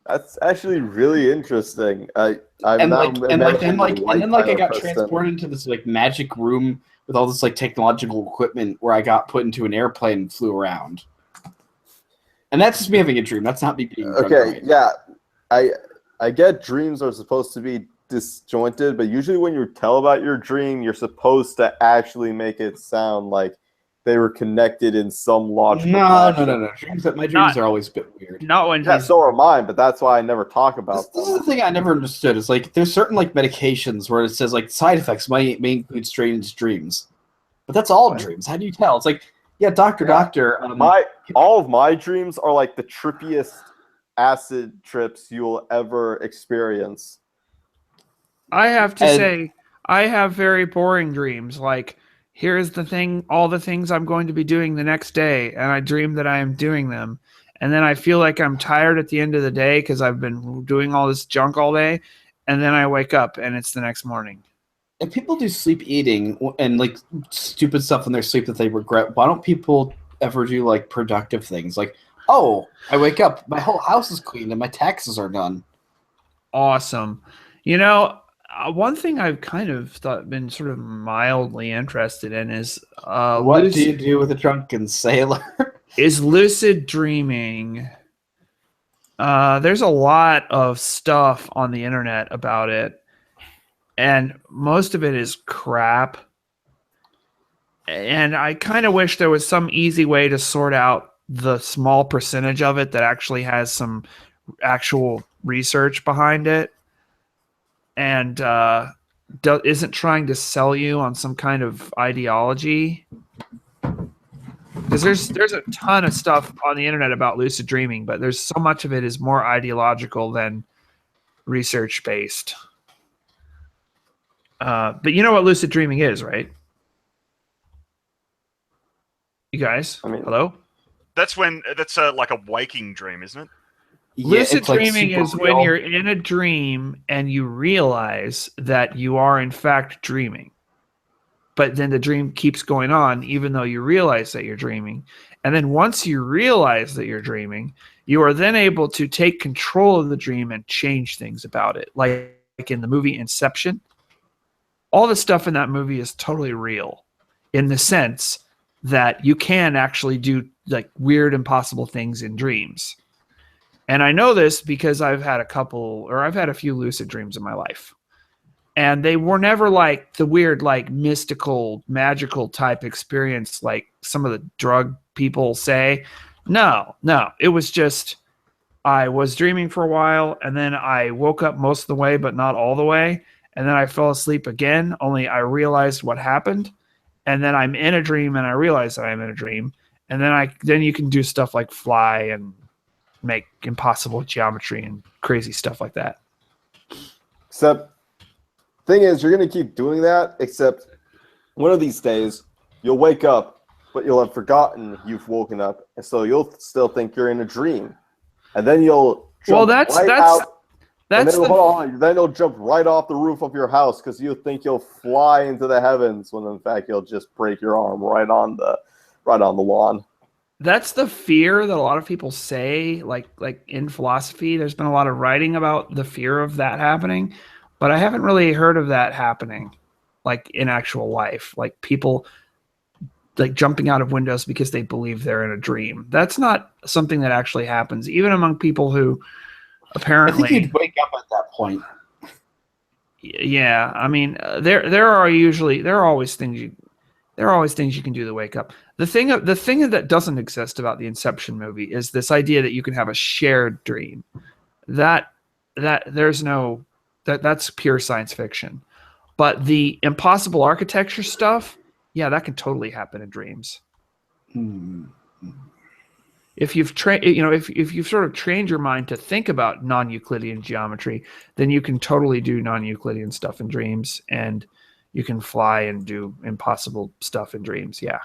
That's actually really interesting. I And then I got transported into this like magic room with all this like technological equipment where I got put into an airplane and flew around. And that's just me having a dream. That's not me being drunk. Okay, yeah, I get dreams are supposed to be disjointed, but usually when you tell about your dream, you're supposed to actually make it sound like they were connected in some logical No. My dreams are always a bit weird. Not when Yeah, he's so are mine, but that's why I never talk about This is them. the thing I never understood. Is like there's certain like medications where it says like side effects may include strange dreams, but that's all dreams. How do you tell? It's like, yeah, doctor. All of my dreams are like the trippiest acid trips you'll ever experience. I have to say, I have very boring dreams. Like, here's the thing, all the things I'm going to be doing the next day, and I dream that I am doing them. And then I feel like I'm tired at the end of the day because I've been doing all this junk all day. And then I wake up and it's the next morning. If people do sleep eating and like stupid stuff in their sleep that they regret, why don't people ever do like productive things? Like, oh, I wake up, my whole house is clean and my taxes are done. Awesome. You know, one thing I've kind of been sort of mildly interested in is what do you do with a drunken sailor? Is lucid dreaming. There's a lot of stuff on the internet about it, and most of it is crap. And I kind of wish there was some easy way to sort out the small percentage of it that actually has some actual research behind it, and isn't trying to sell you on some kind of ideology. Because there's a ton of stuff on the internet about lucid dreaming, but there's so much of it is more ideological than research based. But you know what lucid dreaming is, right? You guys, I mean, hello? That's like a waking dream, isn't it? Lucid it's like dreaming super is when real. you're in a dream and you realize that you are in fact dreaming. But then the dream keeps going on even though you realize that you're dreaming. And then once you realize that you're dreaming, you are then able to take control of the dream and change things about it. Like in the movie Inception, all the stuff in that movie is totally real in the sense that you can actually do like weird, impossible things in dreams. And I know this because I've had a few lucid dreams in my life. And they were never like the weird, like mystical, magical type experience like some of the drug people say. No. It was just I was dreaming for a while, and then I woke up most of the way, but not all the way. And then I fell asleep again, only I realized what happened. And then I'm in a dream, and I realize that I'm in a dream. And then you can do stuff like fly and make impossible geometry and crazy stuff like that. Except, thing is, you're going to keep doing that, except one of these days, you'll wake up, but you'll have forgotten you've woken up, and so you'll still think you're in a dream. And then you'll jump then you'll jump right off the roof of your house because you think you'll fly into the heavens when in fact you'll just break your arm right on the lawn. That's the fear that a lot of people say, like in philosophy. There's been a lot of writing about the fear of that happening, but I haven't really heard of that happening, like in actual life, like people like jumping out of windows because they believe they're in a dream. That's not something that actually happens, even among people who apparently. I think you'd wake up at that point. Yeah, I mean, there are always things you can do to wake up. The thing that doesn't exist about the Inception movie is this idea that you can have a shared dream. That's pure science fiction. But the impossible architecture stuff, yeah, that can totally happen in dreams. If you've if you've sort of trained your mind to think about non-Euclidean geometry, then you can totally do non-Euclidean stuff in dreams, and you can fly and do impossible stuff in dreams. Yeah.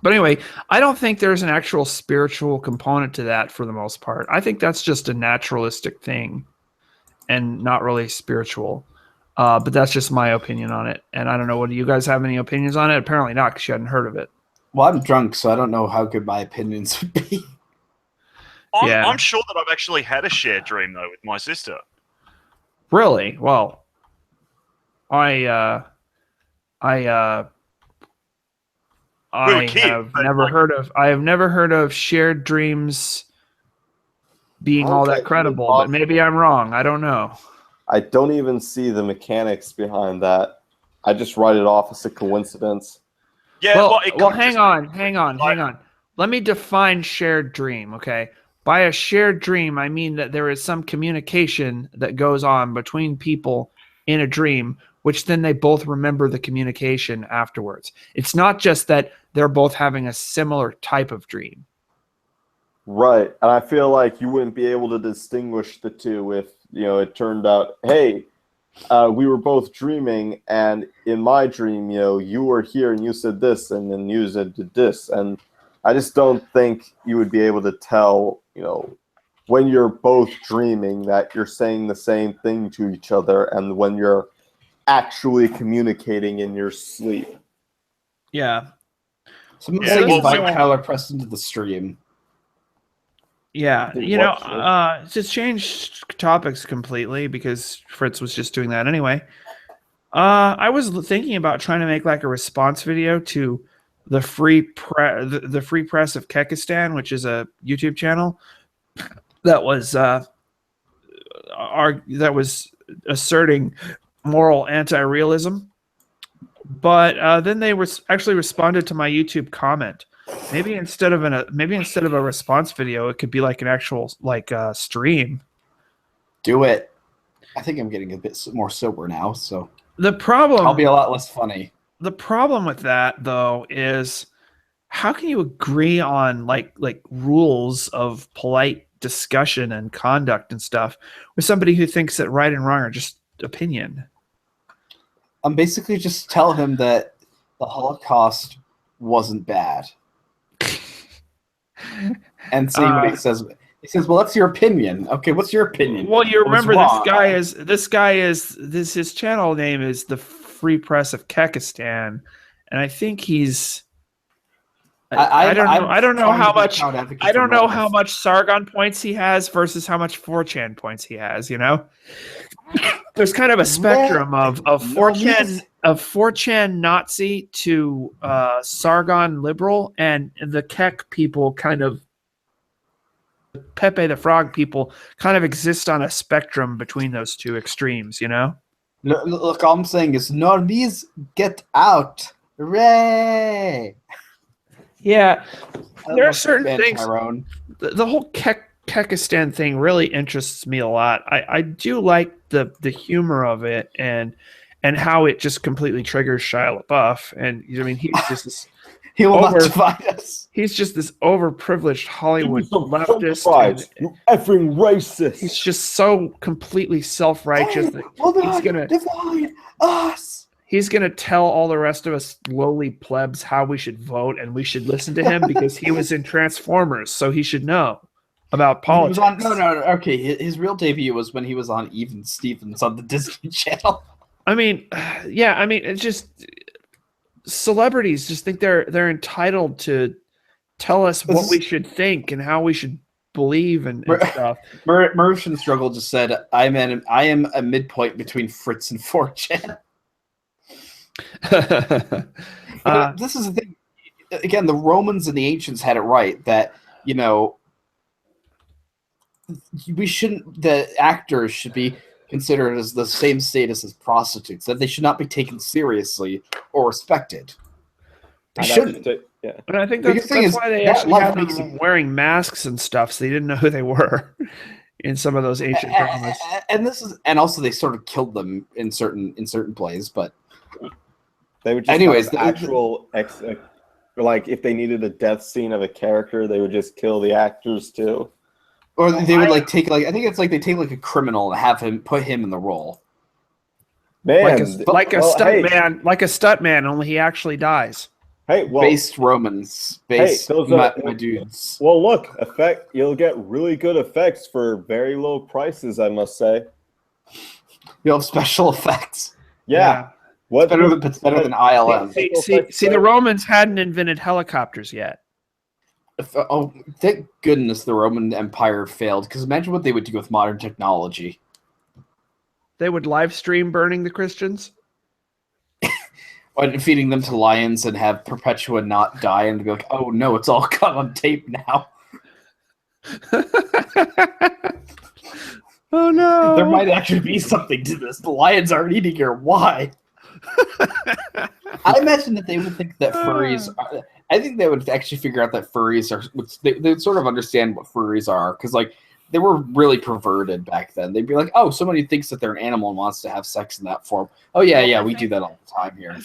But anyway, I don't think there's an actual spiritual component to that for the most part. I think that's just a naturalistic thing and not really spiritual. But that's just my opinion on it. And I don't know, do you guys have any opinions on it? Apparently not, because you hadn't heard of it. Well, I'm drunk, so I don't know how good my opinions would be. I'm sure that I've actually had a shared dream, though, with my sister. Really? Well, I have never heard of shared dreams being all that credible, but maybe I'm wrong. I don't know. I don't even see the mechanics behind that. I just write it off as a coincidence. Yeah. Well, hang on. Let me define shared dream, okay? By a shared dream, I mean that there is some communication that goes on between people in a dream, which then they both remember the communication afterwards. It's not just that they're both having a similar type of dream. Right. And I feel like you wouldn't be able to distinguish the two if, it turned out, hey, we were both dreaming, and in my dream, you were here and you said this, and then you said this. And I just don't think you would be able to tell, when you're both dreaming that you're saying the same thing to each other and when you're actually communicating in your sleep. Yeah. Someone say invite Tyler Preston to the stream. Yeah, to change topics completely because Fritz was just doing that anyway. I was thinking about trying to make like a response video to the Free Press of Kekistan, which is a YouTube channel that was asserting moral anti-realism, But then they actually responded to my YouTube comment. Maybe instead of a response video, it could be like an actual stream. Do it. I think I'm getting a bit more sober now, so The problem I'll be a lot less funny. The problem with that, though, is how can you agree on like rules of polite discussion and conduct and stuff with somebody who thinks that right and wrong are just opinion? I'm basically just telling him that the Holocaust wasn't bad. And see what he says. He says, "Well, that's your opinion." Okay, what's your opinion? Well, you remember this guy is his channel name is the Free Press of Kekistan, and I think he's I don't know how much Sargon points he has versus how much 4chan points he has, you know? There's kind of a spectrum of 4chan Nazi to Sargon liberal, and the Kek people kind of Pepe the Frog people kind of exist on a spectrum between those two extremes, you know? Look, all I'm saying is normies get out. Hooray! Yeah, there are certain things. The whole Kekistan thing really interests me a lot. I do like the humor of it and how it just completely triggers Shia LaBeouf. And I mean, he's just this he will not divide us. He's just this overprivileged Hollywood leftist. You effing racist. He's just so completely self-righteous that he's gonna divide us. He's going to tell all the rest of us lowly plebs how we should vote, and we should listen to him because he was in Transformers, so he should know about politics. Okay. His real debut was when he was on Even Stevens on the Disney Channel. I mean, yeah, I mean, it's just celebrities just think they're entitled to tell us what we should think and how we should believe and stuff. Merchant Struggle just said, I am a midpoint between Fritz and 4chan. This is the thing. Again, the Romans and the ancients had it right that, you know, the actors should be considered as the same status as prostitutes, that they should not be taken seriously or respected. They shouldn't. Yeah. But I think that's why they actually had them wearing masks and stuff, so they didn't know who they were in some of those ancient dramas. And also they sort of killed them in certain plays, but they would just like if they needed a death scene of a character, they would just kill the actors too. Or they would I think it's like they take like a criminal and have him put him in the role. Man, like a stuntman, only he actually dies. Hey, well, based Romans, my dudes. Well, look, you'll get really good effects for very low prices, I must say. You'll have special effects. Yeah. It's better than ILM. See, the Romans hadn't invented helicopters yet. Oh, thank goodness the Roman Empire failed, because imagine what they would do with modern technology. They would live stream burning the Christians? And feeding them to lions and have Perpetua not die and be like, oh no, it's all caught on tape now. Oh no. There might actually be something to this. The lions aren't eating her. Why? I imagine that they would think that furries are, I think they would actually figure out that furries are, they would sort of understand what furries are, because like they were really perverted back then. They'd be like, oh, somebody thinks that they're an animal and wants to have sex in that form. Oh yeah, we do that all the time here. I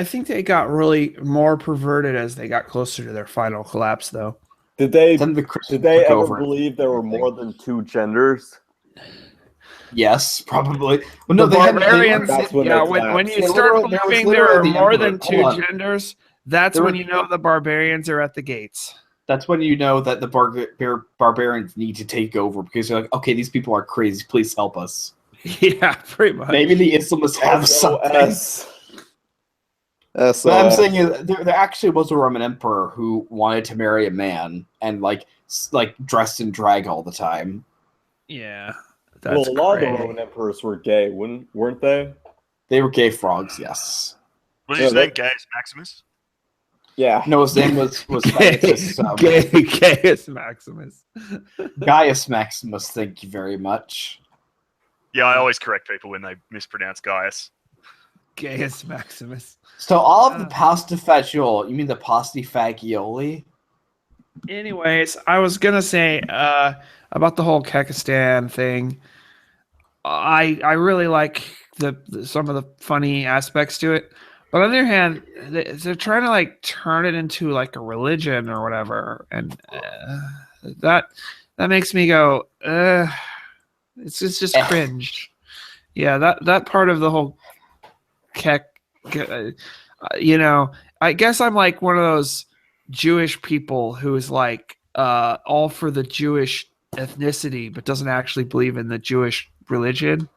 think they got really more perverted as they got closer to their final collapse, though. Did they ever believe there were more than two genders? Yes, probably. Well, no, the barbarians. When you start believing there are more than two genders, that's when you know the barbarians are at the gates. That's when you know that the barbarians need to take over, because they're like, okay, these people are crazy. Please help us. Yeah, pretty much. Maybe the Islamists have something. What I'm saying is, there actually was a Roman emperor who wanted to marry a man and like dressed in drag all the time. Yeah. A lot of the Roman emperors were gay, weren't they? They were gay frogs, yes. Was his name Gaius Maximus? Yeah. No, his name was Gaius Maximus. Gaius Maximus, thank you very much. Yeah, I always correct people when they mispronounce Gaius. Gaius Maximus. So all of the pastifagioli, you mean the pastifagioli? Anyways, I was gonna say about the whole Kekistan thing. I really like some of the funny aspects to it, but on the other hand, they're trying to like turn it into like a religion or whatever, and that makes me go, it's just cringe. Yeah, that part of the whole I guess I'm like one of those Jewish people who is like all for the Jewish ethnicity, but doesn't actually believe in the Jewish religion.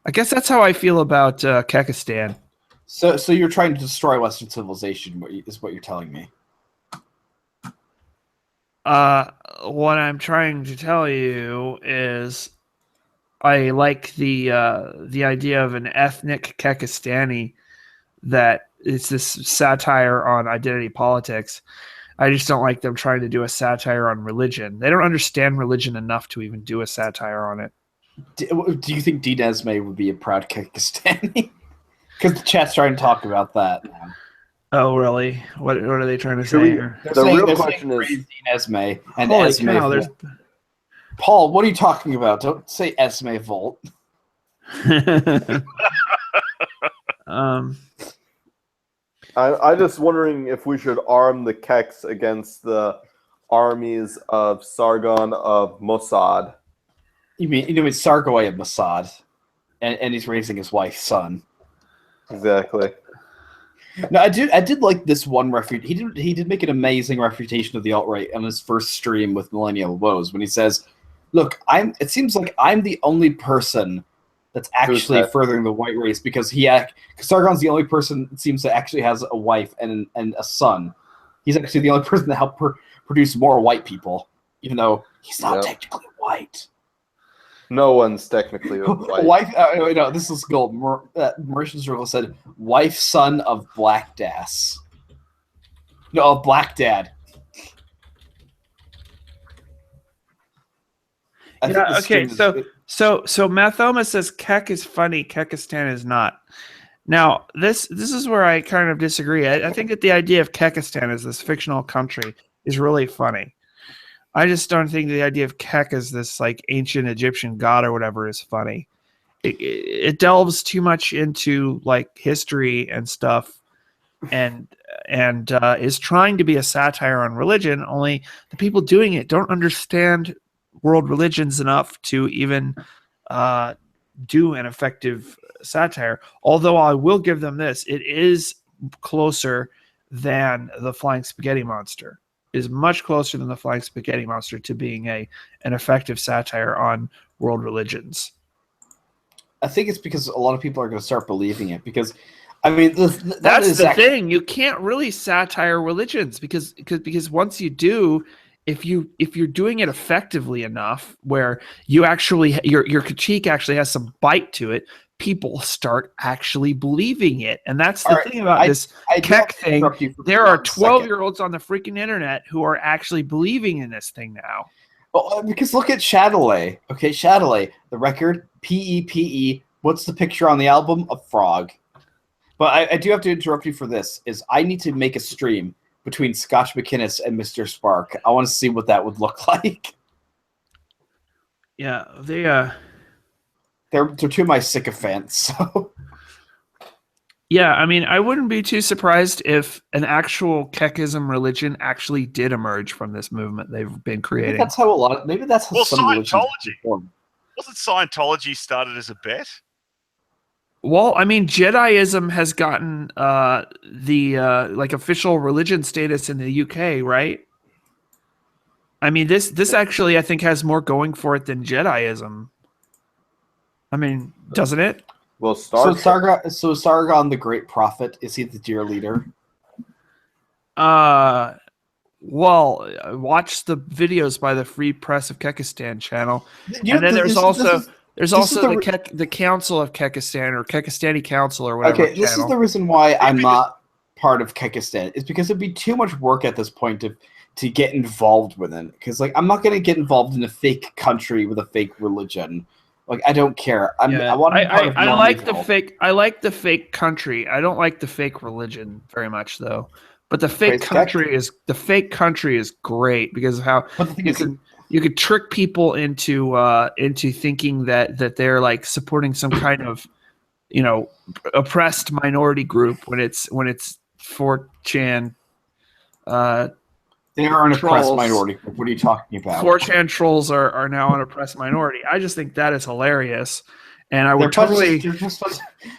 I guess that's how I feel about Kekistan. So you're trying to destroy Western civilization, is what you're telling me. What I'm trying to tell you is I like the idea of an ethnic Kekistani that it's this satire on identity politics. I just don't like them trying to do a satire on religion. They don't understand religion enough to even do a satire on it. Do you think Dinesme would be a proud Kekistani? Because the chat's trying to talk about that now. Oh, really? What are they trying to say here? The real question is Dinesme and Holy Esme cow, Volt. Paul, what are you talking about? Don't say Esme Volt. I'm just wondering if we should arm the Keks against the armies of Sargon of Mossad. You mean Sargoi of Mossad, and he's raising his wife's son. Exactly. No, I did like this one he did make an amazing refutation of the alt-right on his first stream with Millennial Woes when he says, "Look, it seems like I'm the only person that's actually furthering the white race because Sargon's the only person that seems to actually has a wife and a son. He's actually the only person that helped produce more white people, even though he's not technically white." No one's technically white. Wife, no, this is gold. Mauritian Circle said, "Wife, son of Black Das." No, of Black Dad. Okay, so Mathoma says Kek is funny, Kekistan is not. Now, this is where I kind of disagree. I think that the idea of Kekistan as this fictional country is really funny. I just don't think the idea of Kek as this like ancient Egyptian god or whatever is funny. It delves too much into like history and stuff, and is trying to be a satire on religion. Only the people doing it don't understand world religions enough to even do an effective satire. Although I will give them this, it is closer than the Flying Spaghetti Monster. Is much closer than the Flying Spaghetti Monster to being an effective satire on world religions. I think it's because a lot of people are going to start believing it. Because, I mean, that's the thing. You can't really satire religions because once you do, if you're doing it effectively enough, where you actually your critique actually has some bite to it, people start actually believing it. And that's the thing about this Kek thing. There are 12-year-olds on the freaking internet who are actually believing in this thing now. Well, because look at Chatelet. Okay, Chatelet, the record, P-E-P-E. What's the picture on the album? A frog. But I do have to interrupt you for this, is I need to make a stream between Scotch McInnes and Mr. Spark. I want to see what that would look like. Yeah, They're two of my sycophants, so... Yeah, I mean, I wouldn't be too surprised if an actual Kekism religion actually did emerge from this movement they've been creating. Maybe that's how some religions Scientology. Wasn't Scientology started as a bet? Well, I mean, Jediism has gotten like official religion status in the UK, right? I mean, this actually I think has more going for it than Jediism. I mean, doesn't it? Well, Sargon the Great Prophet, is he the dear leader? Well, watch the videos by the Free Press of Kekistan channel, and then there's also the Council of Kekistan or Kekistani Council or whatever. Okay, this is the reason why I'm not part of Kekistan. It's because it'd be too much work at this point to get involved with it. Because like I'm not going to get involved in a fake country with a fake religion. Like, I don't care. I want to be part of I like the normal. fake. I like the fake country. I don't like the fake religion very much, though. But the fake Praise country is great because of how But the thing you is, can you could trick people into thinking that they're like supporting some kind of oppressed minority group when it's 4chan. they are an oppressed trolls. minority group. What are you talking about? 4chan trolls are now an oppressed minority. I just think that is hilarious, and I would totally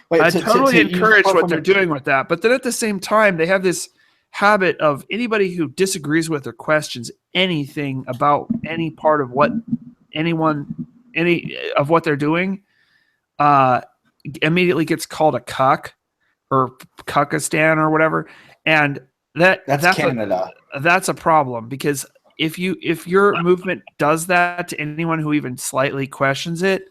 encourage what they're doing with that. But then at the same time, they have this habit of anybody who disagrees with or questions anything about any part of what any of what they're doing, immediately gets called a cuck or Kekistan or whatever, and that's Canada. That's a problem because if your movement does that to anyone who even slightly questions it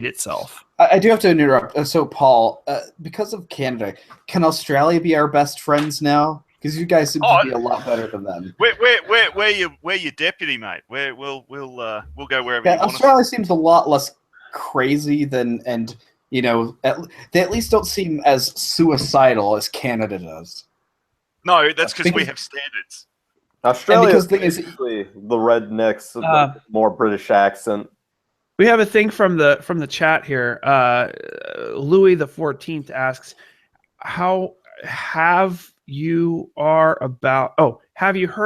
itself. I do have to interrupt. So, Paul, because of Canada, can Australia be our best friends now? Because you guys seem to be a lot better than them. We're your deputy, mate. We'll go wherever you want. Australia seems a lot less crazy than, and they at least don't seem as suicidal as Canada does. No, that's because we have standards. Australia is basically the rednecks with the more British accent. We have a thing from the chat here. Louis the 14th asks, "How have you heard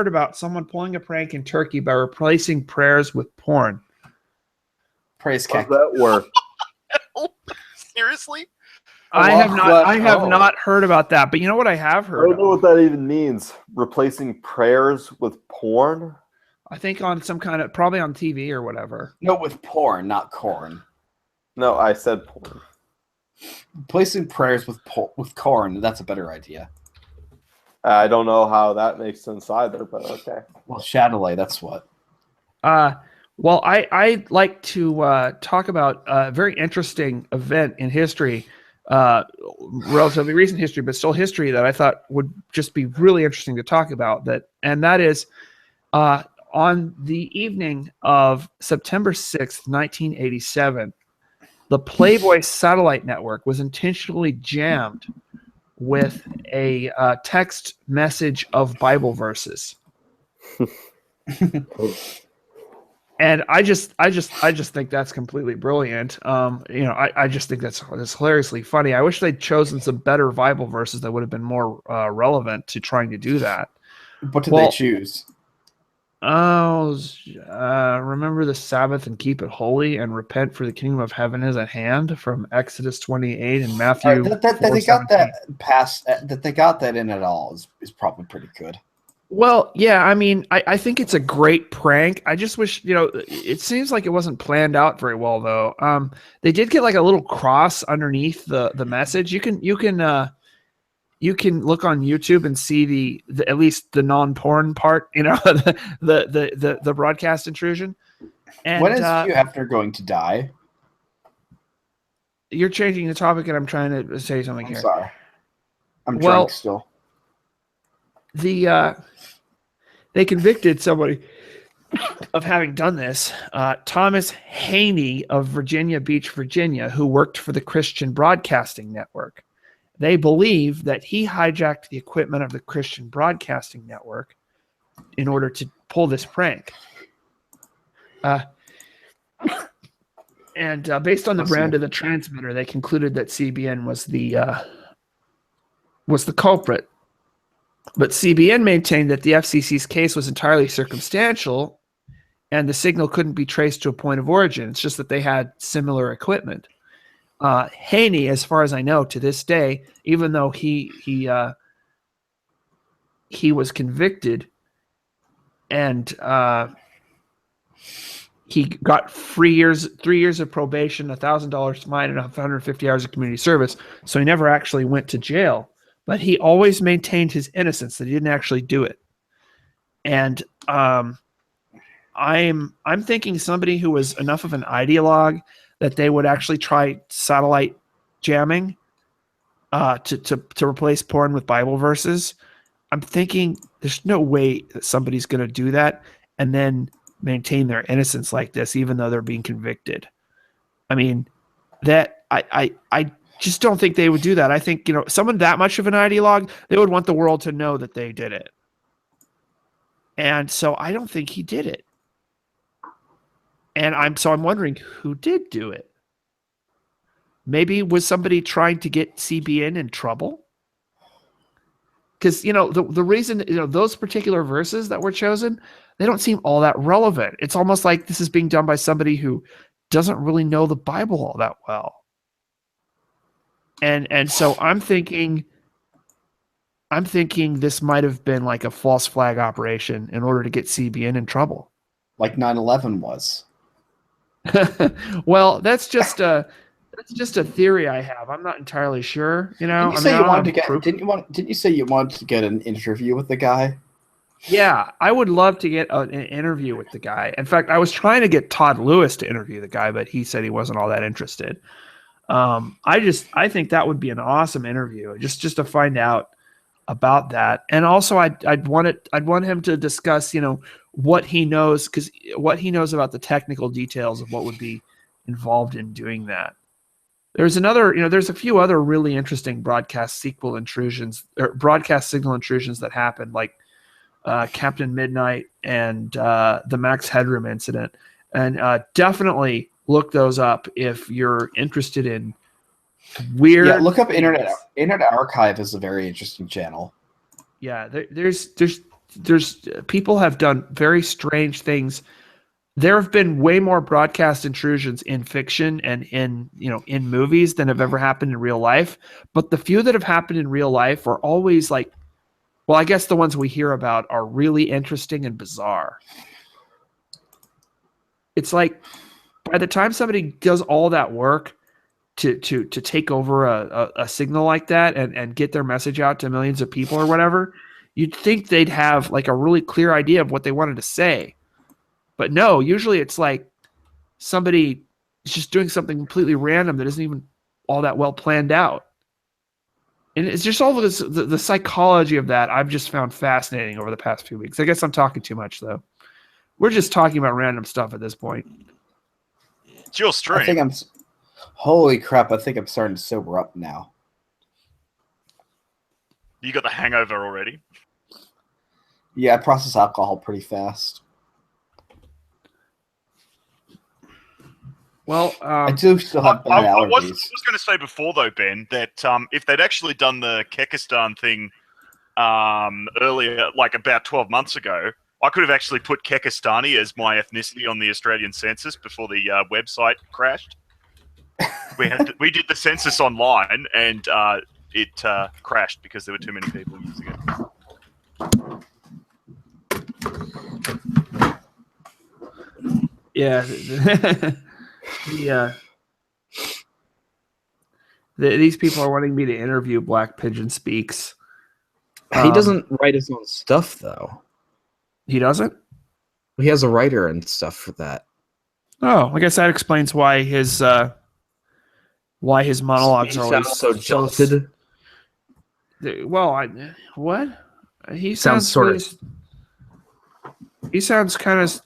about someone pulling a prank in Turkey by replacing prayers with porn?" Praise How does that work? Seriously? I have not heard about that, but you know what I have heard? I don't know what that even means. Replacing prayers with porn? I think on some kind of, probably on TV or whatever. No, with porn, not corn. No, I said porn. Replacing prayers with corn, that's a better idea. I don't know how that makes sense either, but okay. Well, Shadowlay, that's what. Well, I'd like to talk about a very interesting event in history, relatively recent history, but still history that I thought would just be really interesting to talk about. And that is on the evening of September 6th, 1987, the Playboy satellite network was intentionally jammed with a text message of Bible verses. And I just think that's completely brilliant. I just think that's hilariously funny. I wish they'd chosen some better Bible verses that would have been more relevant to trying to do that. What did they choose? Remember the Sabbath and keep it holy, and repent, for the kingdom of heaven is at hand, from Exodus 28 and Matthew. That they got that past, that they got that in at all is probably pretty good. Well, yeah, I mean, I think it's a great prank. I just wish, it seems like it wasn't planned out very well, though. They did get like a little cross underneath the message. You can look on YouTube and see the at least the non-porn part, the broadcast intrusion. And when is you after going to die? You're changing the topic, and I'm trying to say something here. Sorry, I'm drunk still. They convicted somebody of having done this. Thomas Haney of Virginia Beach, Virginia, who worked for the Christian Broadcasting Network. They believe that he hijacked the equipment of the Christian Broadcasting Network in order to pull this prank. And based on the brand of the transmitter, they concluded that CBN was the culprit. But CBN maintained that the FCC's case was entirely circumstantial and the signal couldn't be traced to a point of origin. It's just that they had similar equipment. Haney, as far as I know, to this day, even though he was convicted and he got 3 years of probation, $1,000 fine, and 150 hours of community service, so he never actually went to jail. But he always maintained his innocence, that he didn't actually do it. And I'm thinking somebody who was enough of an ideologue that they would actually try satellite jamming to replace porn with Bible verses. I'm thinking there's no way that somebody's going to do that and then maintain their innocence like this, even though they're being convicted. I mean, that I just don't think they would do that. I think, someone that much of an ideologue, they would want the world to know that they did it. And so I don't think he did it. And I'm wondering who did do it. Maybe was somebody trying to get CBN in trouble? Because, the reason, those particular verses that were chosen, they don't seem all that relevant. It's almost like this is being done by somebody who doesn't really know the Bible all that well. And so I'm thinking this might have been like a false flag operation in order to get CBN in trouble. Like 9/11 was. Well, that's just a theory I have. I'm not entirely sure. Didn't you say you wanted to get an interview with the guy? Yeah, I would love to get an interview with the guy. In fact, I was trying to get Todd Lewis to interview the guy, but he said he wasn't all that interested. I think that would be an awesome interview, just to find out about that. And also I'd want him to discuss, what he knows, because what he knows about the technical details of what would be involved in doing that. There's a few other really interesting broadcast signal intrusions that happened, like Captain Midnight and the Max Headroom incident. And definitely look those up if you're interested in weird. Yeah, look up Internet Archive is a very interesting channel. Yeah, there's people have done very strange things. There have been way more broadcast intrusions in fiction and in movies than have ever happened in real life. But the few that have happened in real life are always like, well, I guess the ones we hear about are really interesting and bizarre. It's like by the time somebody does all that work to take over a signal like that and get their message out to millions of people or whatever, you'd think they'd have like a really clear idea of what they wanted to say. But no, usually it's like somebody is just doing something completely random that isn't even all that well planned out. And it's just all this, the psychology of that I've just found fascinating over the past few weeks. I guess I'm talking too much, though. We're just talking about random stuff at this point. It's your stream. Holy crap, I think I'm starting to sober up now. You got the hangover already? Yeah, I process alcohol pretty fast. Well, I do still have bad allergies. I was going to say before, though, Ben, that if they'd actually done the Kekistan thing earlier, like about 12 months ago, I could have actually put Kekistani as my ethnicity on the Australian census before the website crashed. We did the census online, and it crashed because there were too many people using it. Yeah. These people are wanting me to interview Black Pigeon Speaks. He doesn't write his own stuff, though. He doesn't? He has a writer and stuff for that. Oh, I guess that explains why his monologues are always so jolted. Well, what? He sounds sort of. He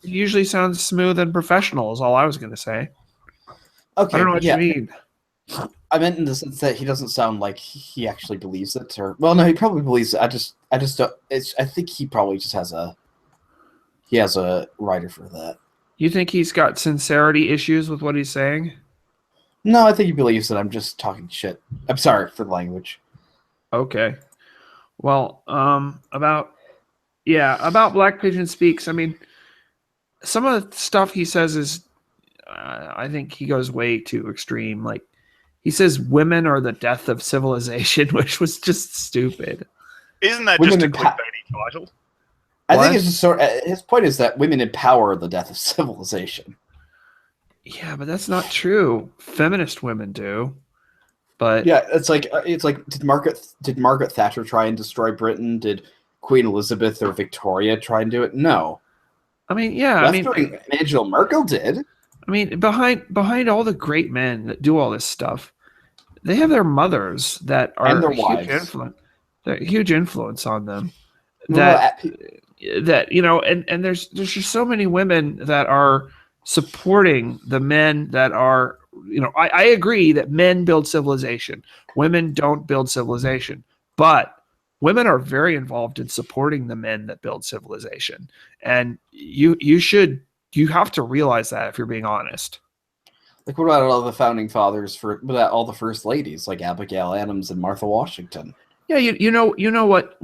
usually sounds smooth and professional, is all I was going to say. Okay, I don't know what you mean. I meant in the sense that he doesn't sound like he actually believes it, or no, he probably believes it. I just don't. I think he probably just has a writer for that. You think he's got sincerity issues with what he's saying? No, I think he believes that I'm just talking shit. I'm sorry for the language. Okay. Well, about Black Pigeon Speaks. I mean, some of the stuff he says is, I think he goes way too extreme. Like, he says women are the death of civilization, which was just stupid. Isn't that just a clickbaity title? I think it's just his point is that women empower the death of civilization. Yeah, but that's not true. Feminist women do. But yeah, it's like did Margaret Thatcher try and destroy Britain? Did Queen Elizabeth or Victoria try and do it? No. I mean, yeah. Angela Merkel did. I mean, behind all the great men that do all this stuff, they have their mothers that are and their wives. They're huge influence on them. That and there's just so many women that are supporting the men that are I agree that men build civilization. Women don't build civilization, but women are very involved in supporting the men that build civilization. And you have to realize that if you're being honest. Like, what about all the founding fathers all the first ladies, like Abigail Adams and Martha Washington? Yeah, you know what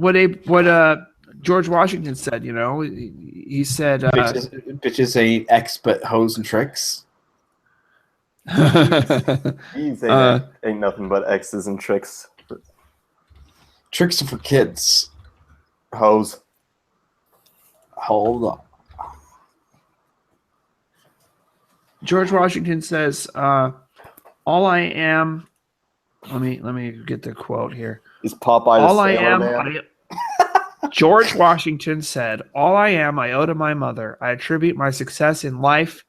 George Washington said. He said, "Bitches ain't X but hoes and tricks." These ain't nothing but X's and tricks. Tricks are for kids. Hoes. Hold on. George Washington says, "All I am." Let me get the quote here. Is Popeye all the I Sailor am? Man? George Washington said, "All I am, I owe to my mother. I attribute my success in life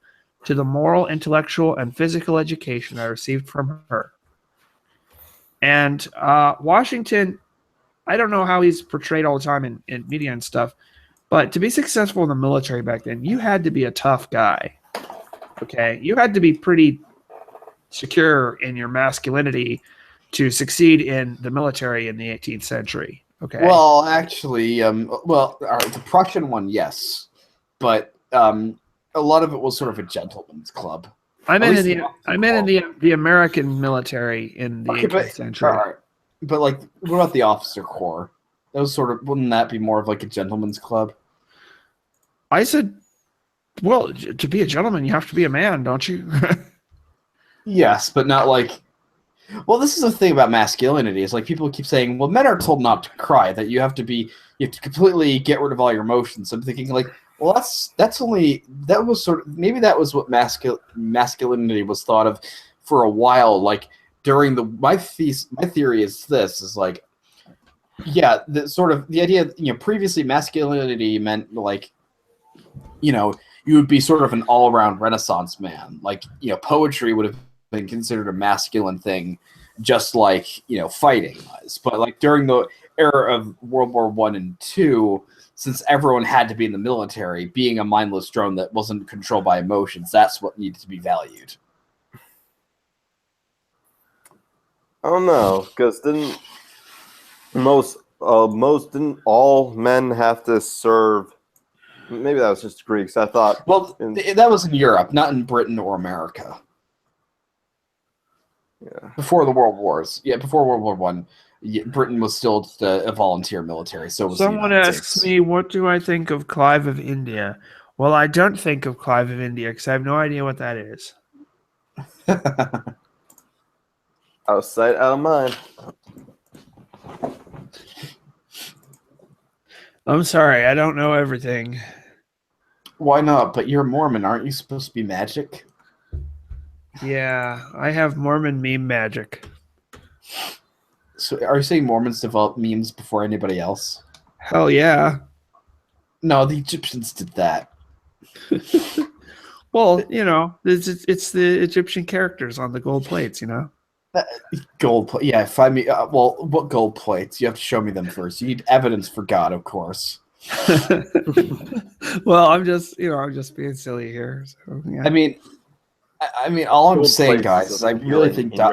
to the moral, intellectual, and physical education I received from her." And Washington, I don't know how he's portrayed all the time in media and stuff, but to be successful in the military back then, you had to be a tough guy. Okay, you had to be pretty secure in your masculinity to succeed in the military in the 18th century. Okay. Well, actually, the Prussian one, yes, but a lot of it was sort of a gentleman's club. I meant in the American military in the 18th century. All right. But like, what about the officer corps? Wouldn't that be more of like a gentleman's club? I said, well, to be a gentleman, you have to be a man, don't you? Yes, but not like. Well, this is the thing about masculinity. Is like people keep saying, "Well, men are told not to cry. That you have to completely get rid of all your emotions." I'm thinking like, well, that was what masculinity was thought of for a while. Like during my theory is like, yeah, the idea, previously masculinity meant like, you would be sort of an all-around Renaissance man. Like, poetry would have been considered a masculine thing, just like, fighting was. But like during the era of World War I and II, since everyone had to be in the military, being a mindless drone that wasn't controlled by emotions, that's what needed to be valued. I don't know, because didn't all men have to serve? Maybe that was just Greeks. I thought. Well, that was in Europe, not in Britain or America. Yeah. Before the World Wars. Yeah, before World War I, Britain was still a volunteer military. So was Someone asks me, what do I think of Clive of India? Well, I don't think of Clive of India because I have no idea what that is. Out of sight, out of mind. I'm sorry, I don't know everything. Why not? But you're Mormon, aren't you supposed to be magic? Yeah, I have Mormon meme magic. So are you saying Mormons developed memes before anybody else? Hell yeah. No, the Egyptians did that. Well, it's the Egyptian characters on the gold plates, Gold plate, yeah. Find me. What gold plates? You have to show me them first. You need evidence for God, of course. Well, I'm just being silly here. So, yeah. I mean, all I'm Gold saying, plates guys, is is I really think that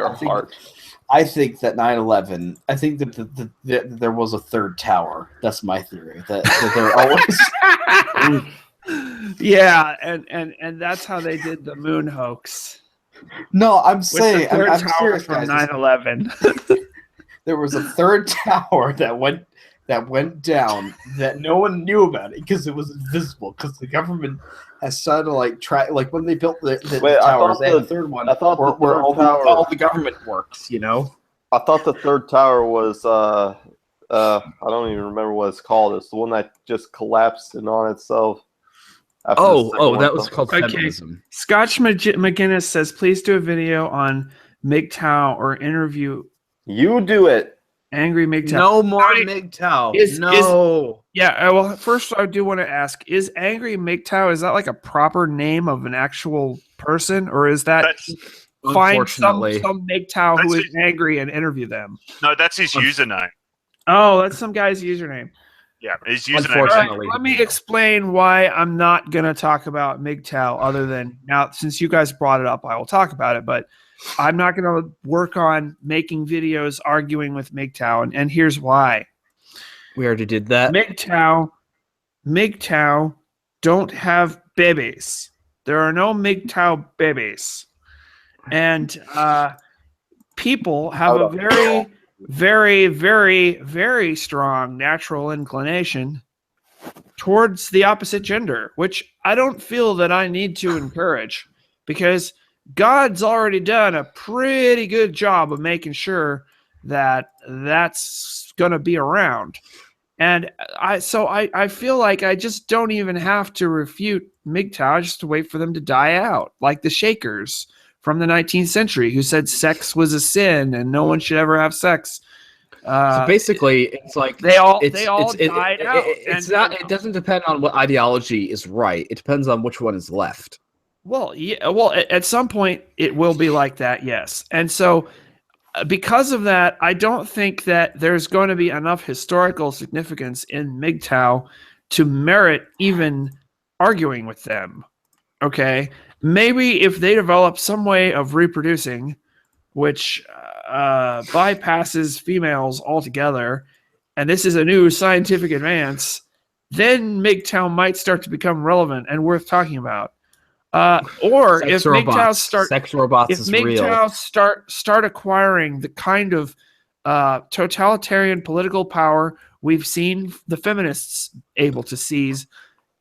I think that 9/11. I think that there was a third tower. That's my theory. That there always. Yeah, and that's how they did the moon hoax. No, I'm saying I'm serious, from guys. 9/11. There was a third tower that went down that no one knew about it because it was invisible. Because the government has started to try when they built the towers. They had a third one. I thought where all the government works. I thought the third tower was I don't even remember what it's called. It's the one that just collapsed in on itself. That was called symbolism. Scotch McGinnis says, please do a video on MGTOW or interview. You do it. Angry MGTOW. No more MGTOW. Well, first I do want to ask, is Angry MGTOW, is that like a proper name of an actual person, or is that find some MGTOW who is angry and interview them? No, that's his username. Oh, that's some guy's username. Yeah, his username. Unfortunately. Let me explain why I'm not going to talk about MGTOW other than now, since you guys brought it up, I will talk about it, but I'm not going to work on making videos arguing with MGTOW, and here's why. We already did that. MGTOW don't have babies. There are no MGTOW babies. And people have a very, very, very, very strong natural inclination towards the opposite gender, which I don't feel that I need to encourage, because God's already done a pretty good job of making sure that that's going to be around. And I feel like I just don't even have to refute MGTOW, just to wait for them to die out, like the Shakers from the 19th century who said sex was a sin and no one should ever have sex. So basically, it's like they all died out. It doesn't depend on what ideology is right. It depends on which one is left. Well, yeah. Well, at some point it will be like that, yes. And so, because of that, I don't think that there's going to be enough historical significance in MGTOW to merit even arguing with them. Okay, maybe if they develop some way of reproducing which bypasses females altogether, and this is a new scientific advance, then MGTOW might start to become relevant and worth talking about. Or sex if robots. MGTOW start, sex robots if is MGTOW real. start acquiring the kind of totalitarian political power we've seen the feminists able to seize,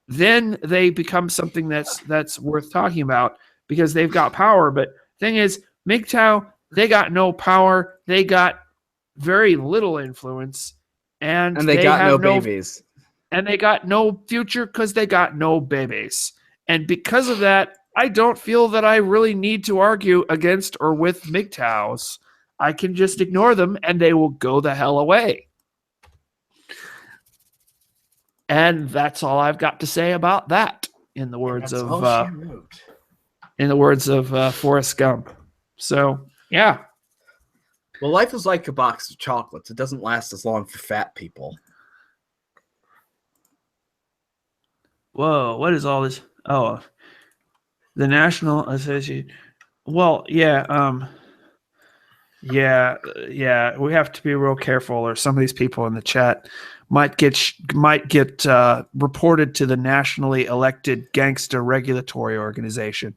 then they become something that's worth talking about because they've got power. But thing is, MGTOW, they got no power. They got very little influence, and they got no babies. And they got no future because they got no babies. And because of that, I don't feel that I really need to argue against or with MGTOWs. I can just ignore them, and they will go the hell away. And that's all I've got to say about that. In the words of Forrest Gump. So yeah. Well, life is like a box of chocolates. It doesn't last as long for fat people. Whoa, what is all this? Oh, the National Association. Well, yeah, yeah. We have to be real careful, or some of these people in the chat might get reported to the nationally elected gangster regulatory organization.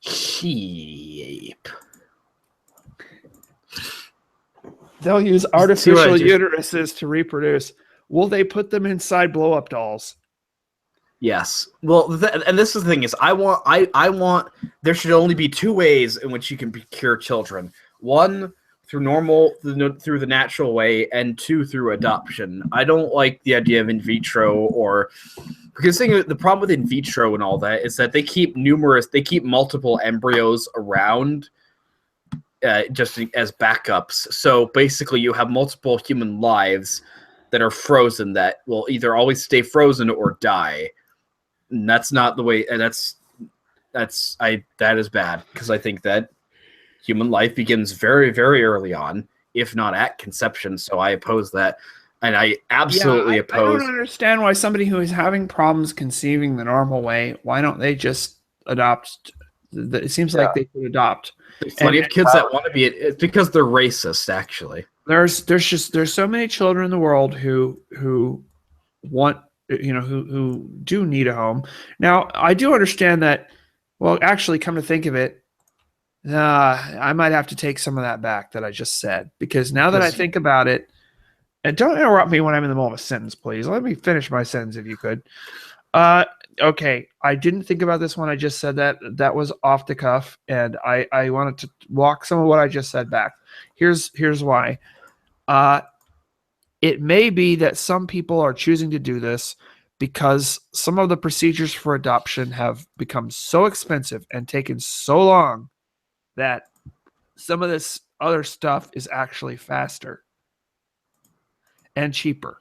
Sheep. They'll use artificial uteruses to reproduce. Will they put them inside blow-up dolls? Yes. Well, and this is the thing is, I want there should only be two ways in which you can cure children. One, through through the natural way, and two, through adoption. I don't like the idea of in vitro, because the problem with in vitro and all that is that they keep multiple embryos around just as backups. So basically you have multiple human lives that are frozen that will either always stay frozen or die. And that's not the way, and that is bad, because I think that human life begins very, very early on, if not at conception. So I oppose that. And I absolutely oppose. I don't understand why somebody who is having problems conceiving the normal way, why don't they just adopt? It seems like they could adopt. There's plenty of kids that want to be it. It's because they're racist, actually. There's so many children in the world who want, who do need a home. Now, I do understand that. Well, actually, come to think of it, I might have to take some of that back that I just said, because now that I think about it, and don't interrupt me when I'm in the middle of a sentence, please. Let me finish my sentence if you could. Okay, I didn't think about this when I just said that. That was off the cuff, and I wanted to walk some of what I just said back. Here's why. It may be that some people are choosing to do this because some of the procedures for adoption have become so expensive and taken so long that some of this other stuff is actually faster and cheaper.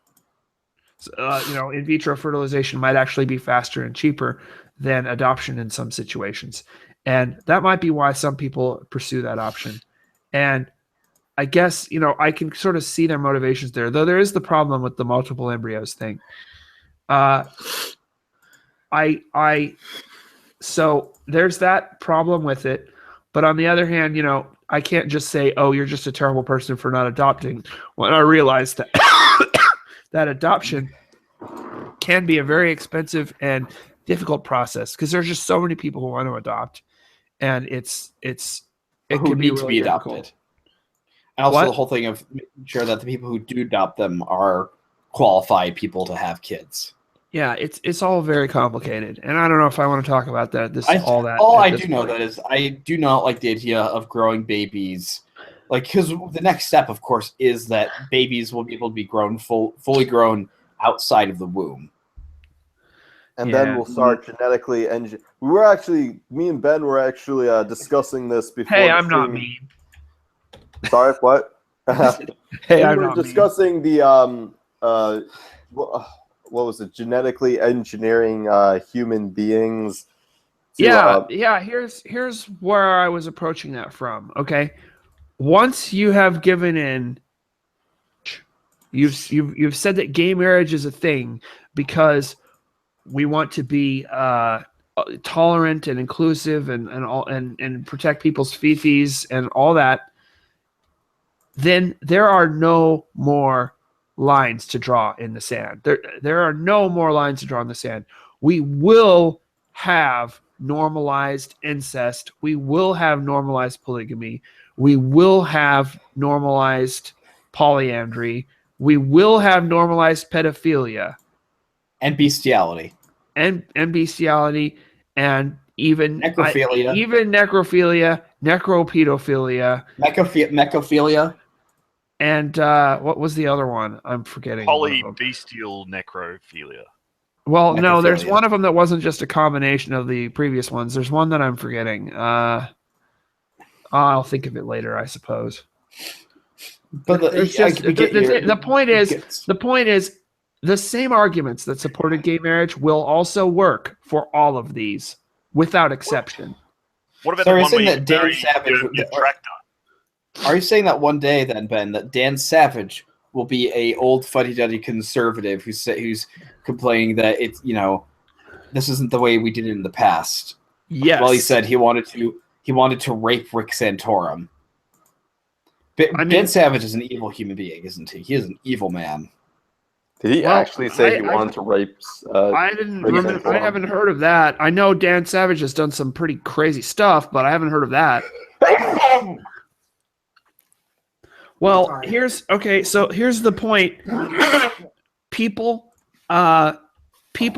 In vitro fertilization might actually be faster and cheaper than adoption in some situations. And that might be why some people pursue that option. And I guess, I can sort of see their motivations there, though there is the problem with the multiple embryos thing. So there's that problem with it. But on the other hand, I can't just say, oh, you're just a terrible person for not adopting, when I realize that that adoption can be a very expensive and difficult process because there's just so many people who want to adopt, and it who can need be to really be adopted. difficult. And also What? the whole thing of making sure that the people who do adopt them are qualified people to have kids. Yeah, it's all very complicated, and I don't know if I want to talk about that. All I do know that is I do not like the idea of growing babies, because the next step, of course, is that babies will be able to be grown fully grown outside of the womb, and then we'll start genetically me and Ben were actually discussing this before. Hey, I'm not mean. Sorry, what? Hey, we were discussing the what was it? Genetically engineering human beings. Here's where I was approaching that from. Okay, once you have given in, you've said that gay marriage is a thing because we want to be tolerant and inclusive and protect people's fifis and all that. Then there are no more lines to draw in the sand. There are no more lines to draw in the sand. We will have normalized incest. We will have normalized polygamy. We will have normalized polyandry. We will have normalized pedophilia and bestiality, and bestiality, and even necrophilia, necropedophilia, mecophilia. And what was the other one? I'm forgetting. Polybestial necrophilia. Well, no, there's one of them that wasn't just a combination of the previous ones. There's one that I'm forgetting. I'll think of it later, I suppose. But the point is the same arguments that supported gay marriage will also work for all of these without exception. What about the one where you Dan Savage your tractor? Are you saying that one day, then, Ben, that Dan Savage will be a old fuddy-duddy conservative who's complaining that it's this isn't the way we did it in the past? Yes. Well, he said he wanted to rape Rick Santorum. Ben Savage is an evil human being, isn't he? He is an evil man. Did he actually say he wanted to rape? I haven't heard of that. I know Dan Savage has done some pretty crazy stuff, but I haven't heard of that. Well, here's the point. People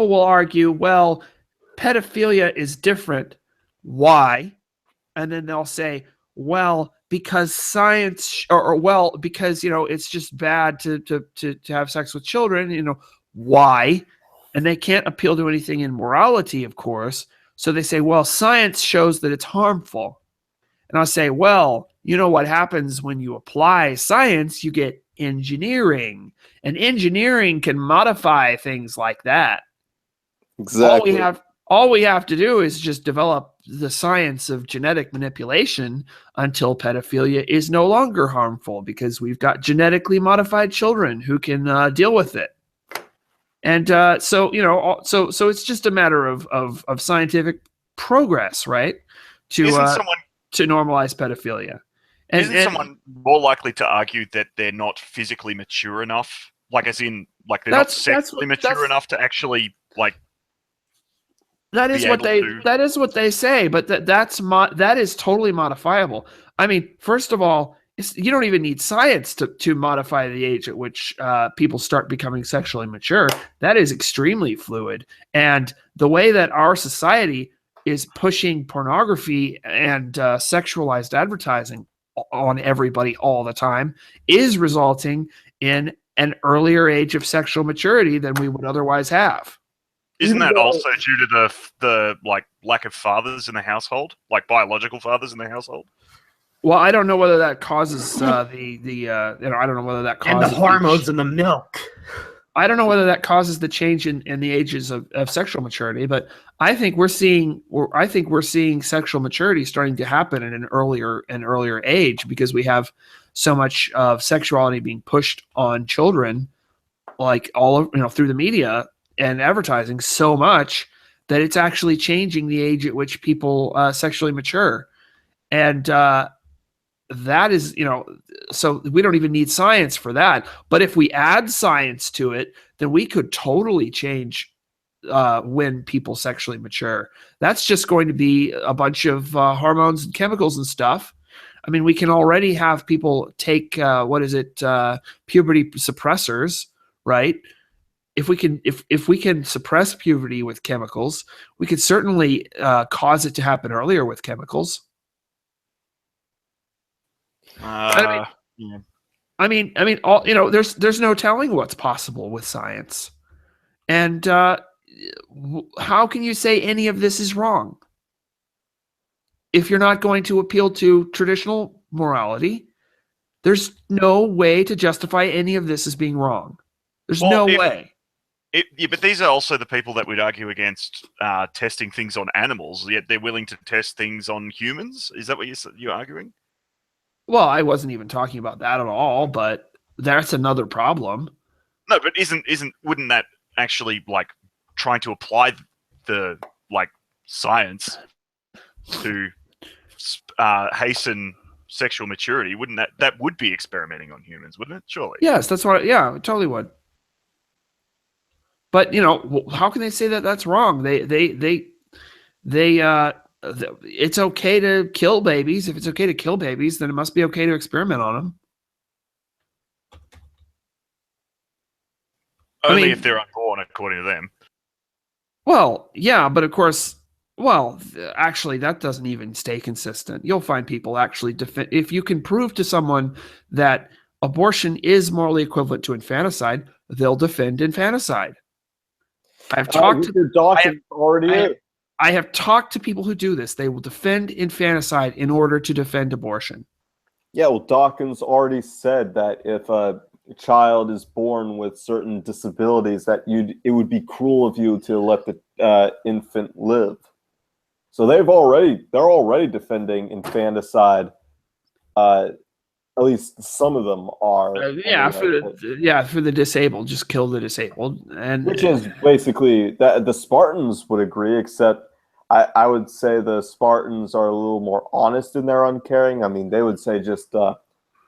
will argue, well, pedophilia is different. Why? And then they'll say, well, because science, because it's just bad to have sex with children. Why? And they can't appeal to anything in morality, of course. So they say, well, science shows that it's harmful. And I'll say, well, what happens when you apply science? You get engineering, and engineering can modify things like that. Exactly. All we have to do is just develop the science of genetic manipulation until pedophilia is no longer harmful, because we've got genetically modified children who can deal with it. And so it's just a matter of scientific progress, right? To normalize pedophilia. And someone more likely to argue that they're not physically mature enough, they're not sexually mature enough to actually That is what they say, but that is totally modifiable. I mean, first of all, you don't even need science to modify the age at which people start becoming sexually mature. That is extremely fluid, and the way that our society is pushing pornography and sexualized advertising on everybody all the time is resulting in an earlier age of sexual maturity than we would otherwise have. Isn't that also due to the lack of fathers in the household, biological fathers in the household? Well, I don't know whether that causes I don't know whether that causes and the hormones in the milk. I don't know whether that causes the change in the ages of sexual maturity, but I think we're seeing sexual maturity starting to happen at an earlier age because we have so much of sexuality being pushed on children, like through the media and advertising so much that it's actually changing the age at which people sexually mature. And that is, so we don't even need science for that. But if we add science to it, then we could totally change when people sexually mature. That's just going to be a bunch of hormones and chemicals and stuff. I mean, we can already have people take puberty suppressors, right? If we can suppress puberty with chemicals, we could certainly cause it to happen earlier with chemicals. I mean, there's no telling what's possible with science, and how can you say any of this is wrong if you're not going to appeal to traditional morality? There's no way to justify any of this as being wrong. There's no way. But these are also the people that would argue against testing things on animals, yet they're willing to test things on humans. Is that what you're arguing? Well, I wasn't even talking about that at all, but that's another problem. No, but wouldn't that actually like trying to apply the like science to hasten sexual maturity? Wouldn't that would be experimenting on humans, wouldn't it? Surely. Yes, that's what. Yeah, it totally would. But how can they say that that's wrong? It's okay to kill babies. If it's okay to kill babies, then it must be okay to experiment on them. Only if they're unborn, according to them. Well, yeah, but of course, actually, that doesn't even stay consistent. You'll find people actually defend. If you can prove to someone that abortion is morally equivalent to infanticide, they'll defend infanticide. I've talked to Dawkins already. I have talked to people who do this. They will defend infanticide in order to defend abortion. Yeah, well, Dawkins already said that if a child is born with certain disabilities, that it would be cruel of you to let the infant live. So they're already defending infanticide. At least some of them are. For the disabled, just kill the disabled, and which is basically that the Spartans would agree, except I would say the Spartans are a little more honest in their uncaring. I mean, they would say just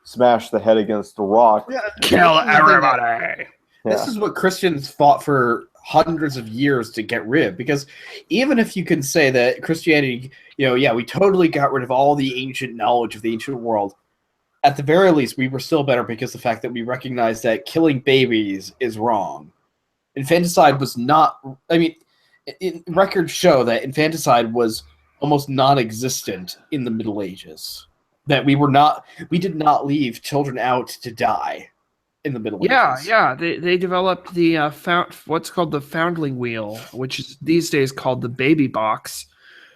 smash the head against the rock. Yeah, kill everybody. This is what Christians fought for hundreds of years to get rid of, because even if you can say that Christianity, we totally got rid of all the ancient knowledge of the ancient world, at the very least, we were still better because of the fact that we recognized that killing babies is wrong. Infanticide was not... records show that infanticide was almost non-existent in the Middle Ages. That we did not leave children out to die in the Middle Ages. Yeah. They developed the what's called the foundling wheel, which is these days called the baby box,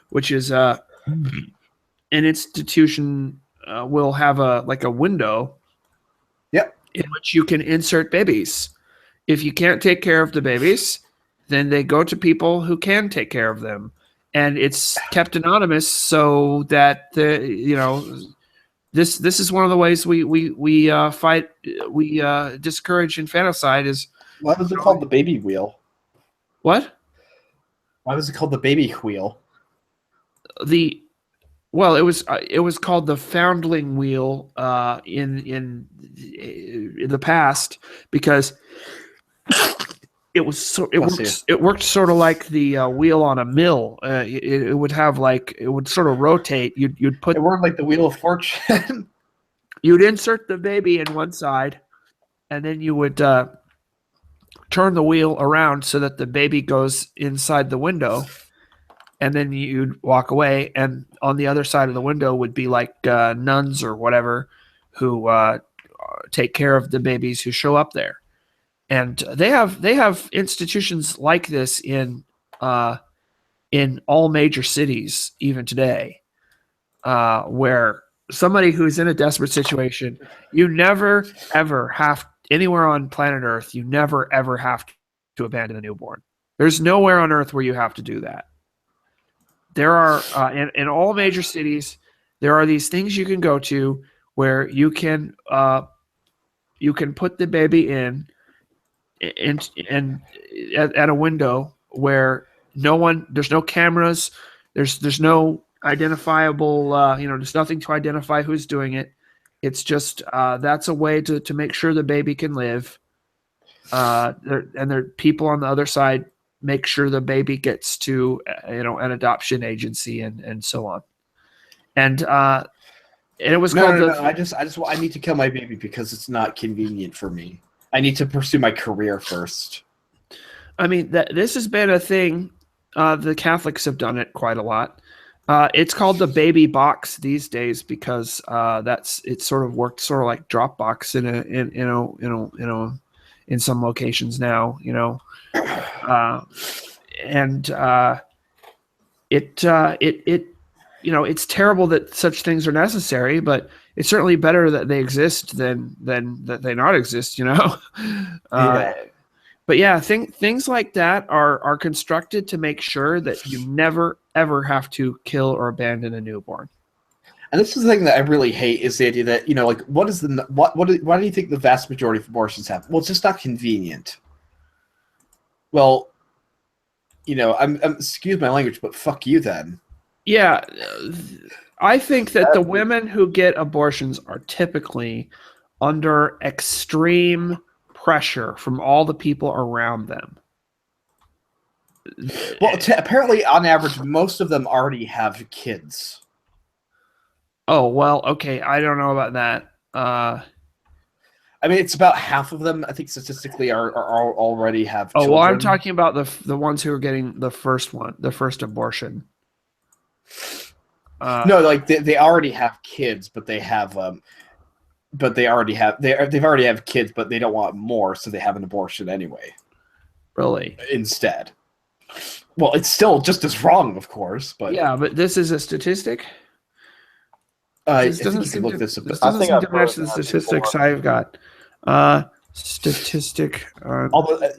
which is an institution... will have a window in which you can insert babies. If you can't take care of the babies, then they go to people who can take care of them. And it's kept anonymous so that this is one of the ways we discourage infanticide is. Why was it called the baby wheel? What? Why was it called the baby wheel? Well, it was called the foundling wheel in the past because it worked sort of like the wheel on a mill. It would have it would sort of rotate. You'd put it worked like the wheel of fortune. You'd insert the baby in one side, and then you would turn the wheel around so that the baby goes inside the window. And then you'd walk away, and on the other side of the window would be like nuns or whatever who take care of the babies who show up there. And they have institutions like this in all major cities even today, where somebody who's in a desperate situation, you never ever have anywhere on planet Earth. You never ever have to abandon a newborn. There's nowhere on Earth where you have to do that. There are in all major cities, there are these things you can go to where you can put the baby in at a window where there's no cameras, there's no identifiable, there's nothing to identify who's doing it. It's just that's a way to make sure the baby can live. There are people on the other side make sure the baby gets to an adoption agency and so on. And it was called I need to kill my baby because it's not convenient for me. I need to pursue my career first. I mean, this has been a thing. The Catholics have done it quite a lot. It's called the baby box these days because it sort of worked sort of like Dropbox in some locations now, it's terrible that such things are necessary, but it's certainly better that they exist than that they not exist, But yeah, things like that are constructed to make sure that you never ever have to kill or abandon a newborn. And this is the thing that I really hate is the idea that why do you think the vast majority of abortions happen? Well, it's just not convenient. Well, I'm excuse my language, but fuck you then. Yeah, I think that the women who get abortions are typically under extreme pressure from all the people around them. Well, apparently, on average, most of them already have kids. Oh, well, okay. I don't know about that. I mean, it's about half of them, I think, statistically, are already have children. Oh, well, I'm talking about the ones who are getting the first abortion. No, like they already have kids, but they have they've already have kids, but they don't want more, so they have an abortion anyway. Really? Instead. Well, it's still just as wrong, of course, but yeah, but this is a statistic. This doesn't seem to match the statistics I've got. Statistic. Although.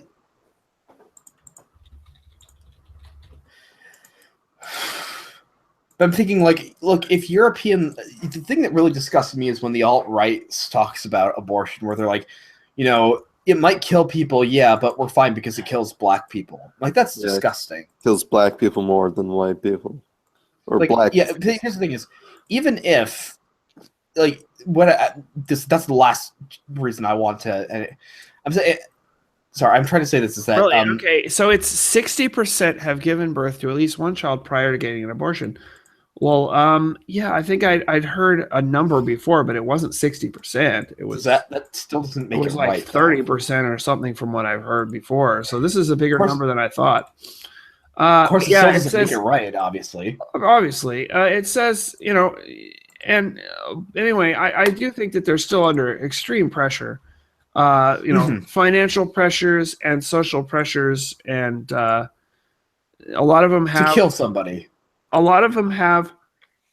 I'm thinking, look, if European... The thing that really disgusts me is when the alt-right talks about abortion, where they're like, it might kill people, yeah, but we're fine because it kills black people. Like, that's disgusting. Kills black people more than white people. Or black. Yeah, here's the thing is, even if... that's the last reason I want to... I'm trying to say this is that... Really? Okay, so it's 60% have given birth to at least one child prior to getting an abortion. Well, yeah, I think I'd heard a number before, but it wasn't 60%. It was that still doesn't make it like right. 30% or something from what I've heard before. So this is a bigger number than I thought. Of course, it still doesn't make it right, obviously. Obviously. It says, and anyway, I do think that they're still under extreme pressure. Financial pressures and social pressures, and a lot of them have to kill somebody. A lot of them have.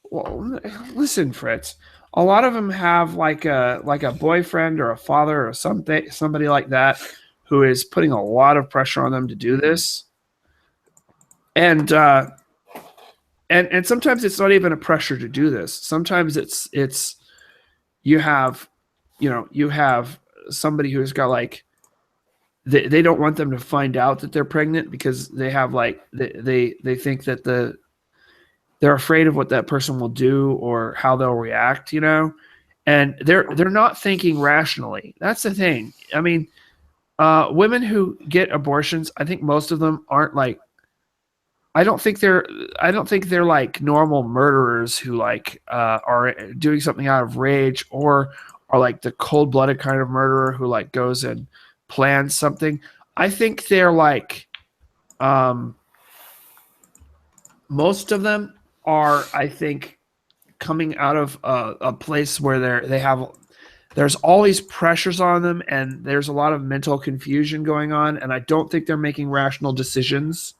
Well, listen, Fritz. A lot of them have like a boyfriend or a father or somebody like that who is putting a lot of pressure on them to do this, and sometimes it's not even a pressure to do this. Sometimes it's you have somebody who's got they don't want them to find out that they're pregnant because they have they think that they're afraid of what that person will do or how they'll react, and they're not thinking rationally. That's the thing. I mean, women who get abortions, I think most of them aren't I don't think they're like normal murderers who are doing something out of rage or are like the cold-blooded kind of murderer who goes and plans something. I think they're most of them are, I think, coming out of a place where there's all these pressures on them and there's a lot of mental confusion going on, and I don't think they're making rational decisions.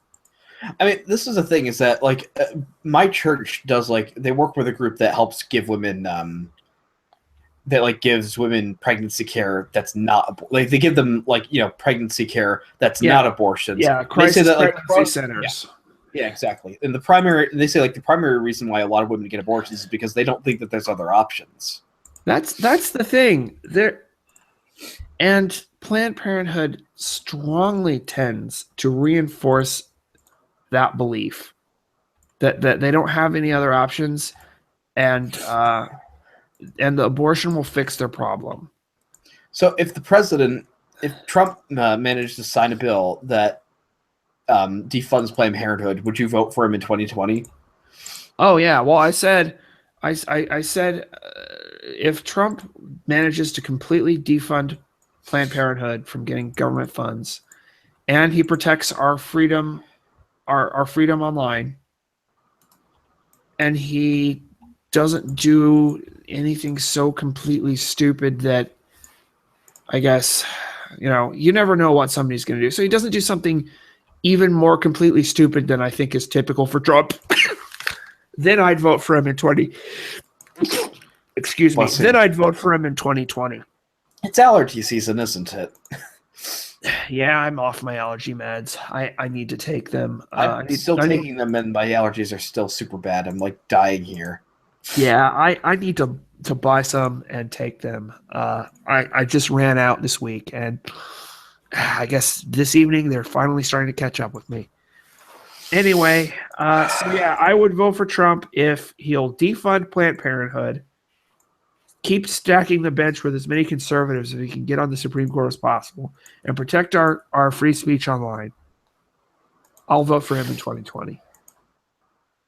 I mean, this is the thing: is that like my church does they work with a group that helps give women that gives women pregnancy care that's not they give them pregnancy care that's not abortions. Yeah, crisis pregnancy centers. Yeah, exactly. And they say the primary reason why a lot of women get abortions is because they don't think that there's other options. That's the thing. And Planned Parenthood strongly tends to reinforce that belief that they don't have any other options, and the abortion will fix their problem. So if Trump managed to sign a bill that defunds Planned Parenthood, would you vote for him in 2020? Oh yeah. Well, I said if Trump manages to completely defund Planned Parenthood from getting government funds, and he protects our freedom, our freedom online, and he doesn't do anything so completely stupid that, I guess, you never know what somebody's going to do. So he doesn't do something even more completely stupid than I think is typical for Trump. Then I'd vote for him in 2020. Excuse me. Then I'd vote for him in 2020. It's allergy season, isn't it? Yeah, I'm off my allergy meds. I need to take them. I'm still taking them, and my allergies are still super bad. I'm dying here. Yeah, I need to buy some and take them. I just ran out this week, and I guess this evening they're finally starting to catch up with me. Anyway, so yeah, I would vote for Trump if he'll defund Planned Parenthood, keep stacking the bench with as many conservatives as he can get on the Supreme Court as possible, and protect our free speech online. I'll vote for him in 2020.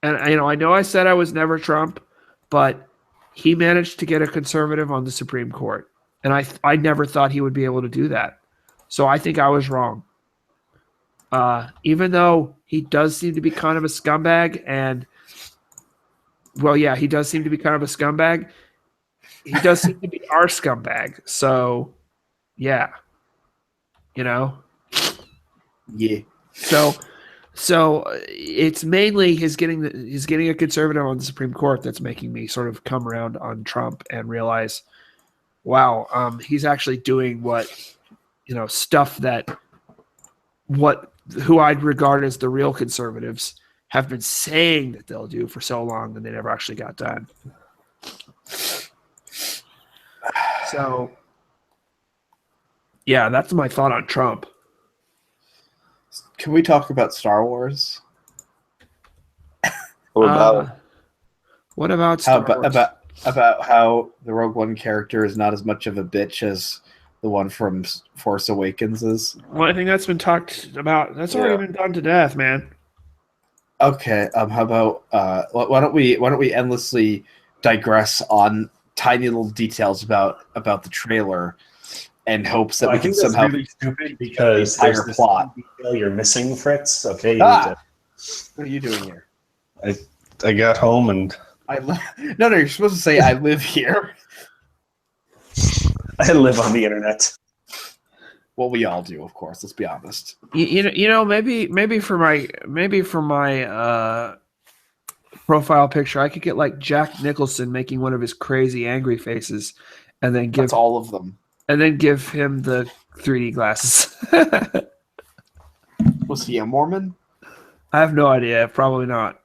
And I know I said I was never Trump, but he managed to get a conservative on the Supreme Court, and I never thought he would be able to do that. So I think I was wrong. Even though he does seem to be kind of a scumbag, and he does seem to be kind of a scumbag. He does seem to be our scumbag. So, yeah, Yeah. So it's mainly he's getting a conservative on the Supreme Court that's making me sort of come around on Trump and realize, wow, he's actually doing what stuff that who I'd regard as the real conservatives have been saying that they'll do for so long, and they never actually got done. So, yeah, that's my thought on Trump. Can we talk about Star Wars? What about it? What about Star Wars? About how the Rogue One character is not as much of a bitch as the one from Force Awakens is? Well, I think that's been talked about. That's already been done to death, man. Okay. How about why don't we endlessly digress on tiny little details about the trailer, and hopes that we can somehow really stupid because the entire there's this plot detail you're missing, Fritz. Okay. What are you doing here? I got home and No, you're supposed to say I live here. I live on the internet. Well, we all do, of course. Let's be honest. Maybe for my profile picture, I could get like Jack Nicholson making one of his crazy angry faces, and then give all of them, and then give him the 3D glasses. Was he a Mormon? I have no idea. Probably not.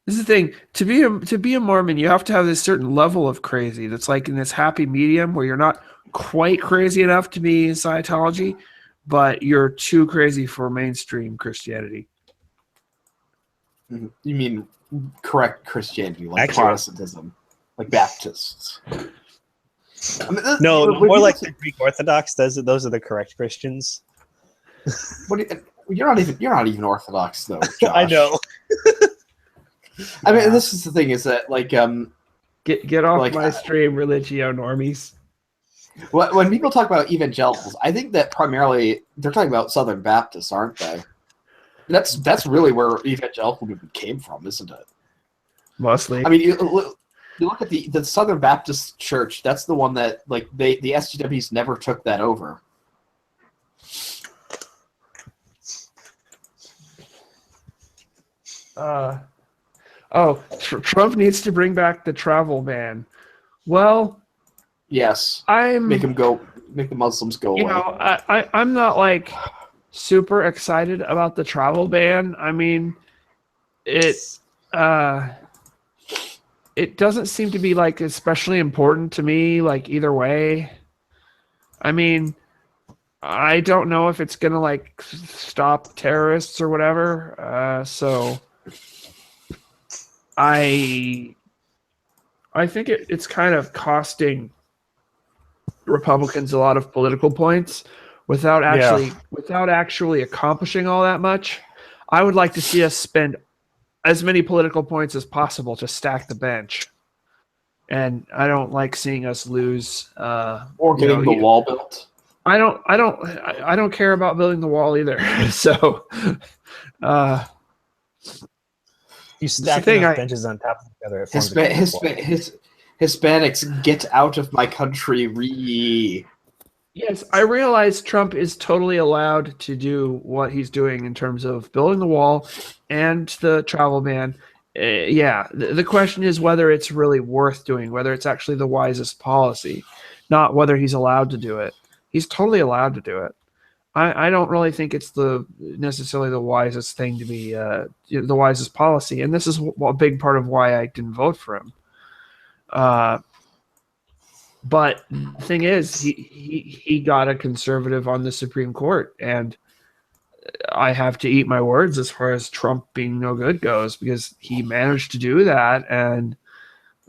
This is the thing. To be a Mormon, you have to have this certain level of crazy that's like in this happy medium where you're not quite crazy enough to be in Scientology, but you're too crazy for mainstream Christianity. You mean correct Christianity, like Protestantism, like Baptists? I mean, no, more like the Greek Orthodox. Those are the correct Christians. You're not even Orthodox though, Josh. I know. I mean, this is the thing: is that like get off my stream, religio normies. When people talk about evangelicals, I think that primarily they're talking about Southern Baptists, aren't they? That's really where evangelical movement came from, isn't it? Mostly. I mean, you look at the Southern Baptist Church. That's the one that like the SGWs never took that over. Trump needs to bring back the travel ban. Well, Yes. I'm Make the Muslims go away. I'm not like super excited about the travel ban. I mean, it doesn't seem to be like especially important to me, like either way. I mean, I don't know if it's gonna like stop terrorists or whatever. So I think it's kind of costing Republicans a lot of political points without actually accomplishing all that much. I would like to see us spend as many political points as possible to stack the bench. And I don't like seeing us lose Or getting the wall built. I don't care about building the wall either. So you stack enough benches on top of each other. Hispanics, get out of my country. Yes, I realize Trump is totally allowed to do what he's doing in terms of building the wall and the travel ban. The question is whether it's really worth doing, whether it's actually the wisest policy, not whether he's allowed to do it. He's totally allowed to do it. I don't really think it's necessarily the wisest thing to be the wisest policy, and this is a big part of why I didn't vote for him. But the thing is, he got a conservative on the Supreme Court, and I have to eat my words as far as Trump being no good goes, because he managed to do that, and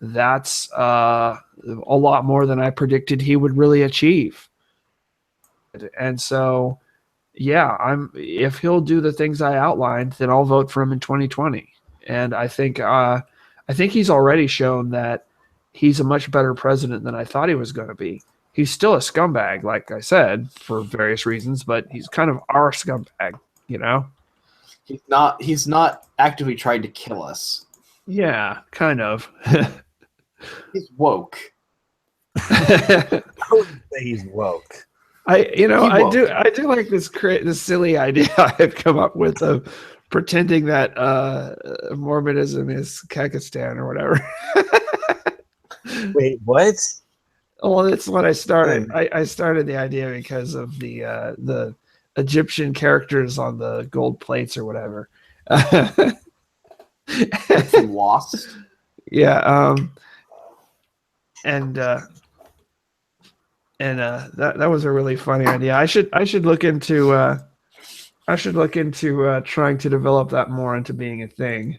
that's a lot more than I predicted he would really achieve. And so, if he'll do the things I outlined, then I'll vote for him in 2020. And I think he's already shown that he's a much better president than I thought he was going to be. He's still a scumbag, like I said, for various reasons, but he's kind of our scumbag, you know? He's not actively trying to kill us. Yeah, kind of. He's woke. I would say he's woke. I do like this silly idea I've come up with of pretending that Mormonism is Kekistan or whatever. Wait, what? Well, that's what I started. I started the idea because of the Egyptian characters on the gold plates or whatever. Lost. Yeah. And that was a really funny idea. I should look into trying to develop that more into being a thing.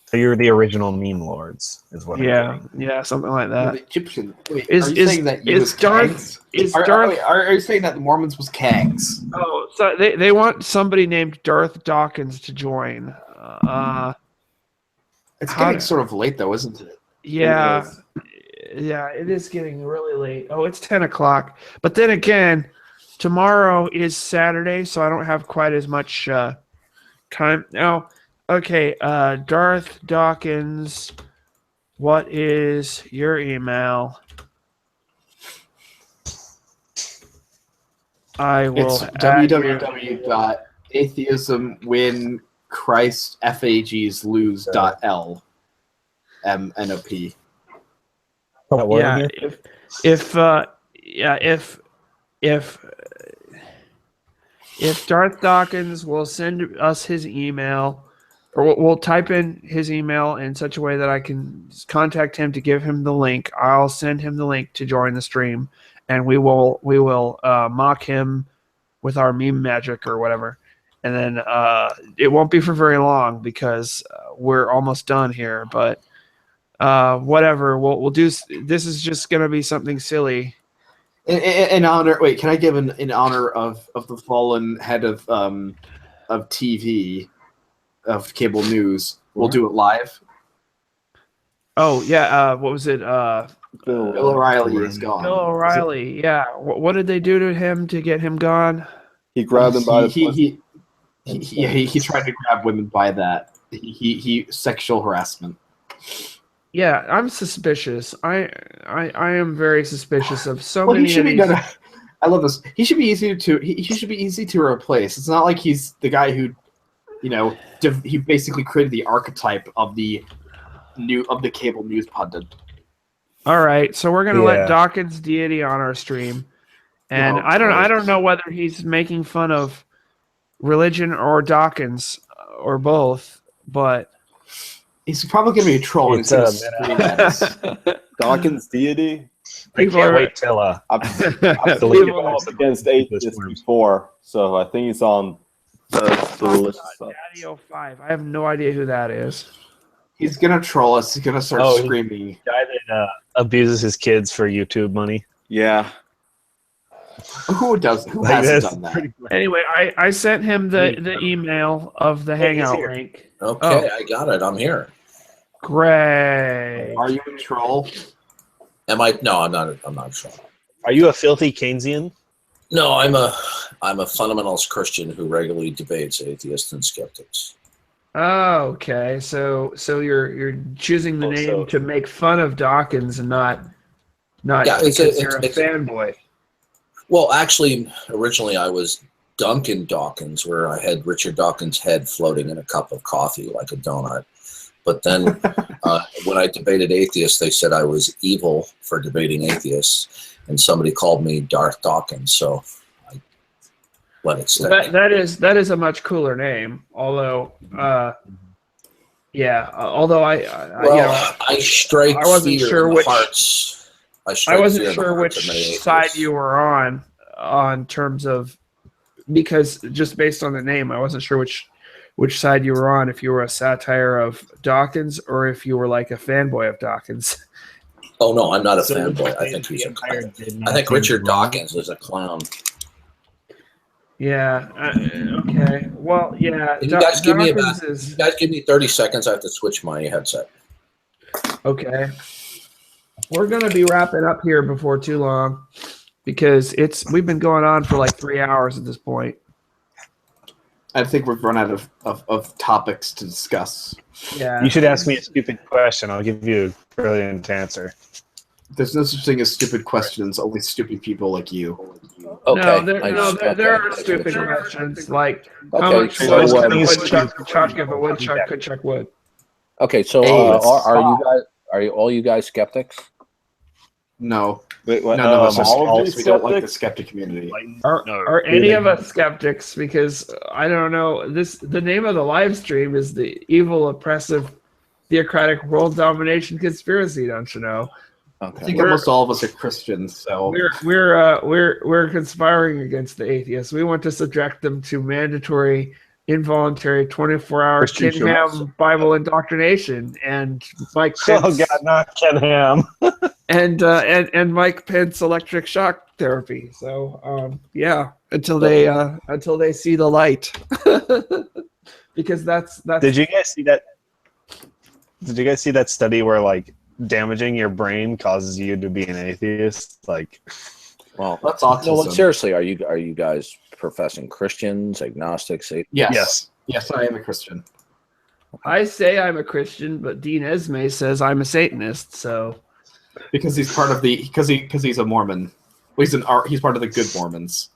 So you're the original meme lords, is what? Yeah, something like that. The Egyptian. Wait, are you saying that are you saying that the Mormons was Kangs? Oh, so they want somebody named Darth Dawkins to join. It's getting sort of late, though, isn't it? Yeah. Yeah, it is getting really late. Oh, it's 10 o'clock. But then again, tomorrow is Saturday, so I don't have quite as much time. Now, okay, Darth Dawkins, what is your email? I will. It's www.atheismwinChristFagsLose.l. MNOP. Yeah, if Darth Dawkins will send us his email, or we'll type in his email in such a way that I can contact him to give him the link, I'll send him the link to join the stream, and we will mock him with our meme magic or whatever, and then it won't be for very long because we're almost done here, but. Whatever we'll do. This is just gonna be something silly. In honor, wait, can I give in honor of the fallen head of TV, of cable news? We'll do it live. Oh yeah, what was it? Bill O'Reilly is gone. Bill O'Reilly, yeah. What did they do to him to get him gone? He grabbed him by the he tried to grab women by that. He sexual harassment. Yeah, I'm suspicious. I am very suspicious of so many. I love this. He should be easy to replace. It's not like he's the guy who he basically created the archetype of the cable news pundit. All right, so we're gonna let Dawkins deity on our stream, and I don't know whether he's making fun of religion or Dawkins or both, but he's probably gonna be a troll. It's and he's gonna scream at us. Dawkins deity. I can't wait till I've deleted all the against atheists before, so I think he's on the religious side. Daddy 05. I have no idea who that is. He's gonna troll us. He's gonna start screaming. The guy that abuses his kids for YouTube money. Yeah. Who hasn't done that? Anyway, I sent him the email of the Hangout link. Okay, I got it. I'm here. Great. Are you a troll? Am I? No, I'm not. I'm not a troll. Are you a filthy Keynesian? No, I'm a fundamentalist Christian who regularly debates atheists and skeptics. Oh, okay. So you're choosing the name to make fun of Dawkins and not because you're a fanboy. Well, actually, originally I was Duncan Dawkins, where I had Richard Dawkins' head floating in a cup of coffee like a donut. But then when I debated atheists, they said I was evil for debating atheists, and somebody called me Darth Dawkins, so I let it stay. That is a much cooler name, although I strike I wasn't fear sure in the which hearts. I wasn't sure which side you were on terms of, because just based on the name, I wasn't sure which side you were on, if you were a satire of Dawkins or if you were like a fanboy of Dawkins. Oh no, I'm not a fanboy. I think he's I think Richard Dawkins is a clown. Yeah. Okay. Well, yeah. You guys give me 30 seconds. I have to switch my headset. Okay. We're gonna be wrapping up here before too long because we've been going on for like 3 hours at this point. I think we've run out of topics to discuss. Yeah. You should ask me a stupid question. I'll give you a brilliant answer. There's no such thing as stupid questions. Only stupid people like you. Okay. There are stupid questions like how Okay, much so, wood if a woodchuck could chuck wood. Okay, so are all you guys skeptics? No. Wait, what? None of us are all of skeptics. you We don't like the skeptics? skeptic community. Are any of us skeptics? Because I don't know. The name of the live stream is the evil, oppressive, theocratic world domination conspiracy. Don't you know? I think almost all of us are Christians, so we're conspiring against the atheists. We want to subject them to mandatory, involuntary, 24-hour Ken Ham Bible indoctrination, and Mike Pence. Oh God, not Ken Ham. and Mike Pence electric shock therapy. So until they see the light, because that's. Did you guys see that? Did you guys see that study where like damaging your brain causes you to be an atheist? Like, well, that's autism. No, seriously, are you guys professing Christians, agnostics, atheists? Yes, I am a Christian. I say I'm a Christian, but Dean Esme says I'm a Satanist. So because he's part of the because he's a Mormon. Well, he's part of the good Mormons.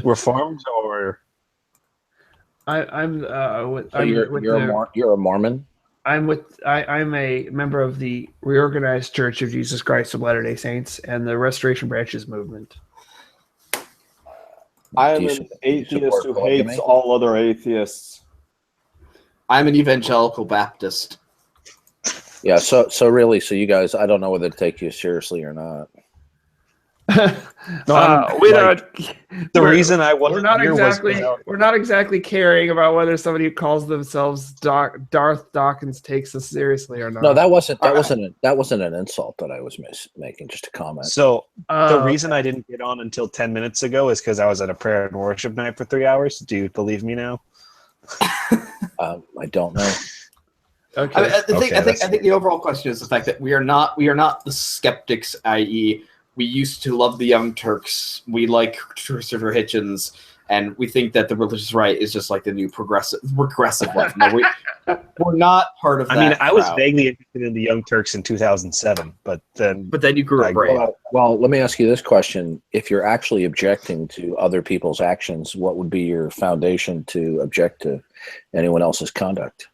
Reformed or you're a Mormon. I'm a member of the Reorganized Church of Jesus Christ of Latter-day Saints and the Restoration Branches movement. I am an atheist who hates all other atheists. I'm an evangelical Baptist. Yeah, so you guys, I don't know whether to take you seriously or not. Reason I wasn't we're not exactly caring about whether somebody who calls themselves Darth Dawkins takes us seriously or not. No, that wasn't an insult that I was making, just a comment. So the reason I didn't get on until 10 minutes ago is because I was at a prayer and worship night for 3 hours. Do you believe me now? I don't know. Okay. I think the overall question is the fact that we are not the skeptics, i.e., we used to love the Young Turks. We like Christopher Hitchens, and we think that the religious right is just like the new regressive left. No, were not part of I that mean, I was crowd. vaguely interested in the Young Turks in 2007, but then you grew up brain. Well, let me ask you this question. If you're actually objecting to other people's actions, what would be your foundation to object to anyone else's conduct?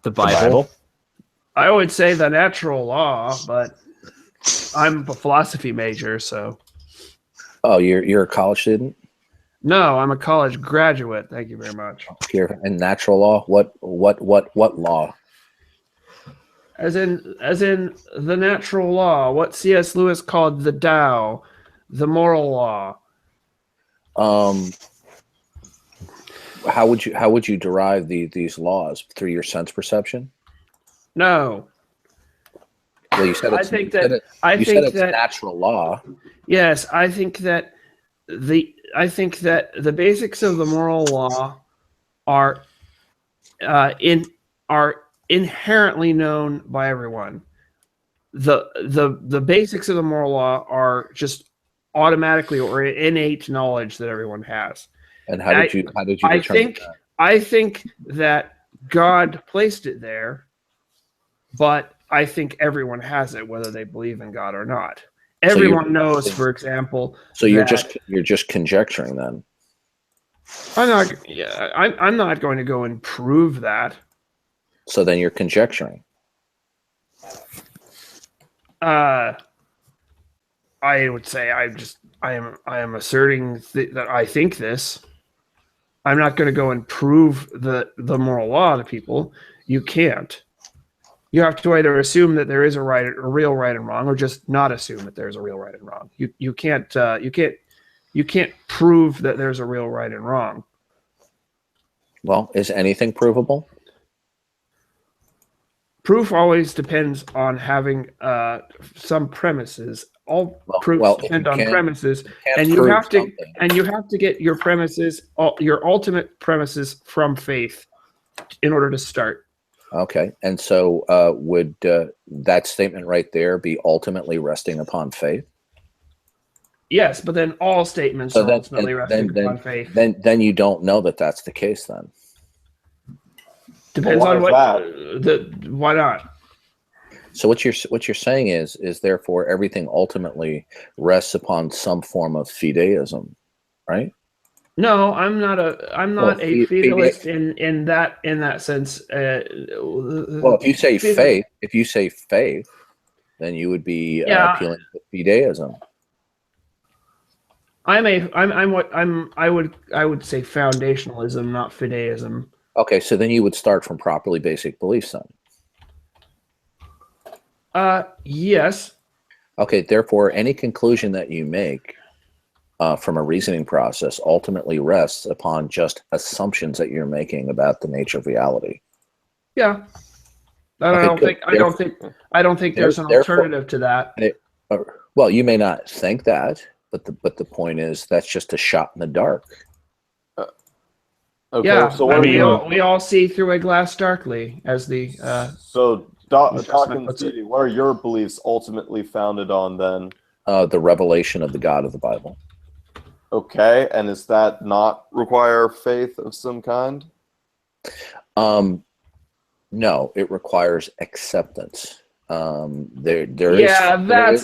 The Bible. I would say the natural law, but I'm a philosophy major, so. Oh, you're a college student? No, I'm a college graduate. Thank you very much. You're in natural law? What law? As in the natural law, what C.S. Lewis called the Tao, the moral law. How would you derive these laws through your sense perception? No. Well, you said it's natural law. Yes, I think that the basics of the moral law are inherently known by everyone. The basics of the moral law are just automatically or innate knowledge that everyone has. And how did you determine that? I think that God placed it there, but I think everyone has it, whether they believe in God or not. Everyone knows, for example. So you're just conjecturing then. I'm not going to go and prove that. So then you're conjecturing. I would say I am asserting that I think this. I'm not going to go and prove the moral law to people. You can't. You have to either assume that there is a real right and wrong, or just not assume that there's a real right and wrong. You can't prove that there's a real right and wrong. Well, is anything provable? Proof always depends on having some premises. All proofs depend on premises, and you have to get your premises, your ultimate premises, from faith in order to start. Okay, and so would that statement right there be ultimately resting upon faith? Yes, but then all statements are ultimately resting upon faith. Then you don't know that that's the case. Then depends on what. Why not? So what you're saying is therefore everything ultimately rests upon some form of fideism, right? No, I'm not a fidelist in that sense. Well, if you say faith, then you would be appealing to fideism. I would say foundationalism, not fideism. Okay, so then you would start from properly basic beliefs then. Yes. Okay, therefore, any conclusion that you make from a reasoning process ultimately rests upon just assumptions that you're making about the nature of reality. Yeah. I don't think there's an alternative to that. Well, you may not think that, but the point is that's just a shot in the dark. Okay, yeah, so we all see through a glass darkly, as the Dawkins, what are your beliefs ultimately founded on then? The revelation of the God of the Bible. Okay, and does that not require faith of some kind? No, it requires acceptance. That's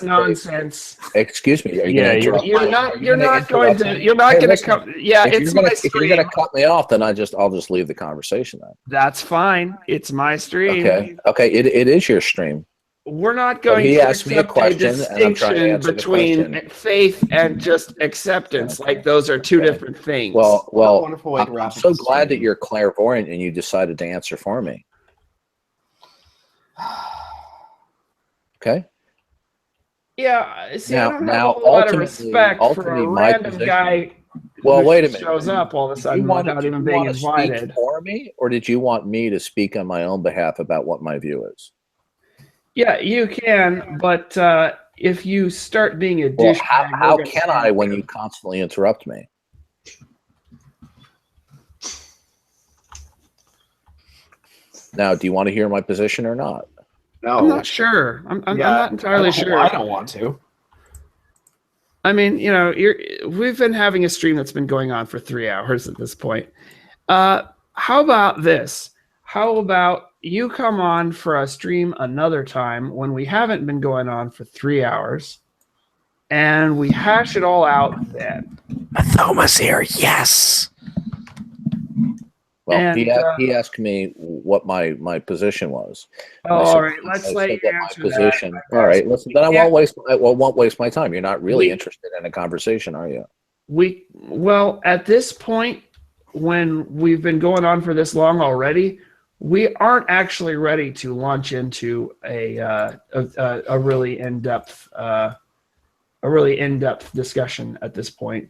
nonsense. Excuse me. You're not going to come. Yeah, it's my stream. If you're going to cut me off, then I'll just leave the conversation then. That's fine. It's my stream. Okay. It is your stream. We're not going to accept a distinction between faith and just acceptance. Like those are two different things. Well, I'm so glad that you're clairvoyant and you decided to answer for me. Okay. Yeah. See, I don't have now, a lot of respect for a random guy. Well, wait a minute. Shows up all of a sudden without even being invited. Speak for me, or did you want me to speak on my own behalf about what my view is? Yeah, you can, but if you start being a douchebag, how can I when you constantly interrupt me? Now, do you want to hear my position or not? No, I'm not sure. I'm not entirely sure. I don't want to. I mean, we've been having a stream that's been going on for 3 hours at this point. How about this? how about you come on for a stream another time when we haven't been going on for 3 hours, and we hash it all out then. Thomas here, yes. Well, And, he asked me what my position was. Oh, And I said- all right. Let's I let said you that my answer position. that. All right, listen. Then I Yeah. won't waste my time. You're not really We- interested in a conversation, are you? Well, at this point, when we've been going on for this long already, we aren't actually ready to launch into a really in-depth discussion at this point. In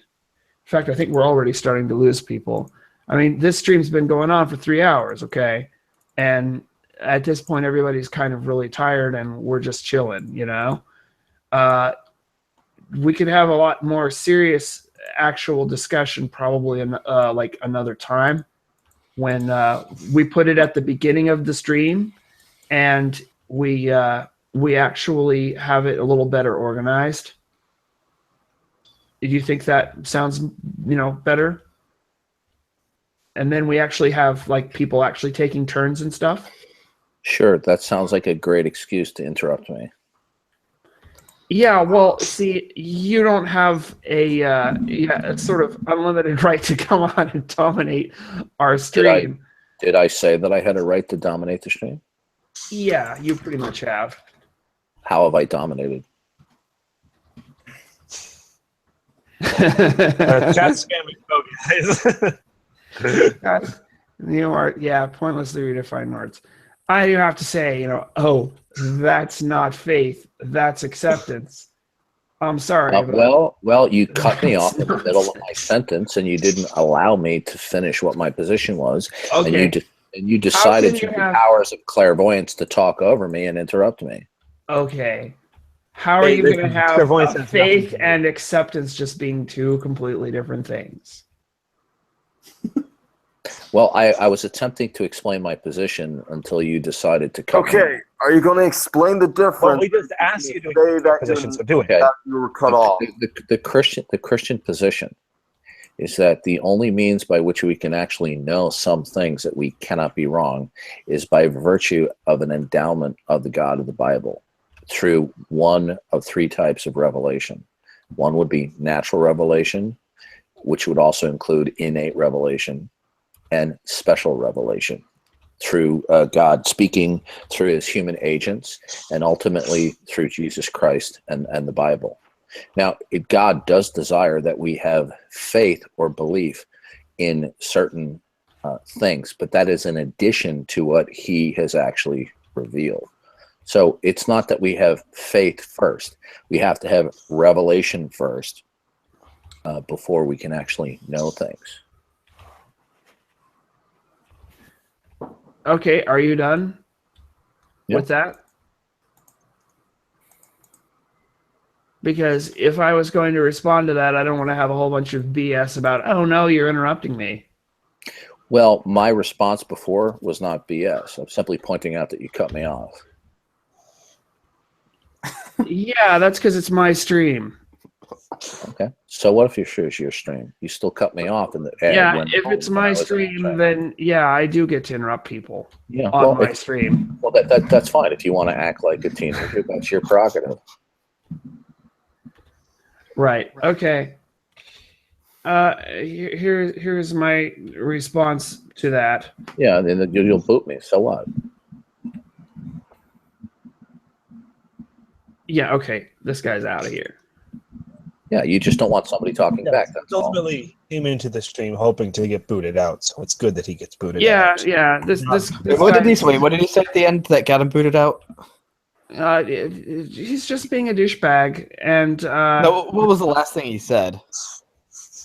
fact, I think we're already starting to lose people. I mean, this stream's been going on for 3 hours, okay? And at this point, everybody's kind of really tired and we're just chilling, you know? We could have a lot more serious actual discussion probably in like another time when we put it at the beginning of the stream and we actually have it a little better organized. Do you think that sounds, better? And then we actually have like people actually taking turns and stuff. Sure, that sounds like a great excuse to interrupt me. Yeah, well, see, you don't have a sort of unlimited right to come on and dominate our stream. Did I say that I had a right to dominate the stream? Yeah, you pretty much have. How have I dominated? Chat spamming, guys. You are, pointlessly redefined words. I have to say, that's not faith, that's acceptance. I'm sorry. Well, you cut me off in the middle of my sentence, and you didn't allow me to finish what my position was. Okay. And you decided you through the have- powers of clairvoyance to talk over me and interrupt me. Okay. How are you going to have clairvoyance has faith nothing to do. and acceptance just being two completely different things? Well, I was attempting to explain my position until you decided to cut me Okay, off. are you going to explain the difference? Well, we just asked you to Say explain that your position, so do it. Okay. that you were cut off. The Christian position is that the only means by which we can actually know some things that we cannot be wrong is by virtue of an endowment of the God of the Bible through one of three types of revelation. One would be natural revelation, which would also include innate revelation, and special revelation through God speaking through his human agents and ultimately through Jesus Christ and the Bible. Now, God does desire that we have faith or belief in certain things, but that is in addition to what he has actually revealed. So it's not that we have faith first. We have to have revelation first before we can actually know things. Okay, are you done Yep. with that? Because if I was going to respond to that, I don't want to have a whole bunch of BS about, oh no, you're interrupting me. Well, my response before was not BS. I'm simply pointing out that you cut me off. Yeah, that's because it's my stream. Okay. So what if it's your stream? You still cut me off in the Yeah, if it's my stream, then yeah, I do get to interrupt people yeah, on my stream. Well, that's fine. If you want to act like a teenager, that's your prerogative. Right. Okay. Here's my response to that. Yeah, and then you'll boot me. So what? Yeah. Okay. This guy's out of here. Yeah, you just don't want somebody talking back. That's all. Ultimately, came into the stream hoping to get booted out, so it's good that he gets booted Yeah. out. Yeah. This What guy, did he say at the end that got him booted out? he's just being a douchebag, and No, what was the last thing he said?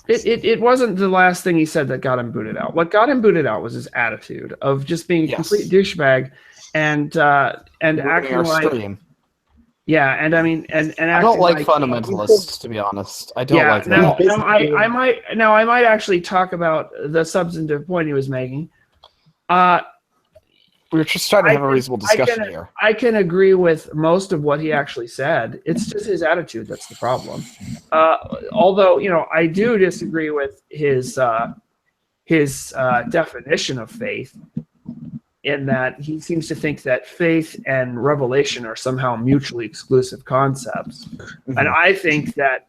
it wasn't the last thing he said that got him booted out. What got him booted out was his attitude of just being a Yes. complete douchebag and acting Our like stream. yeah, and I mean and I don't acting like like fundamentalists, to be honest. I don't yeah, like them. I might actually talk about the substantive point he was making. We're just trying to have a reasonable discussion here. I can agree with most of what he actually said. It's just his attitude that's the problem. Although, I do disagree with his definition of faith. in that he seems to think that faith and revelation are somehow mutually exclusive concepts. Mm-hmm. And I think that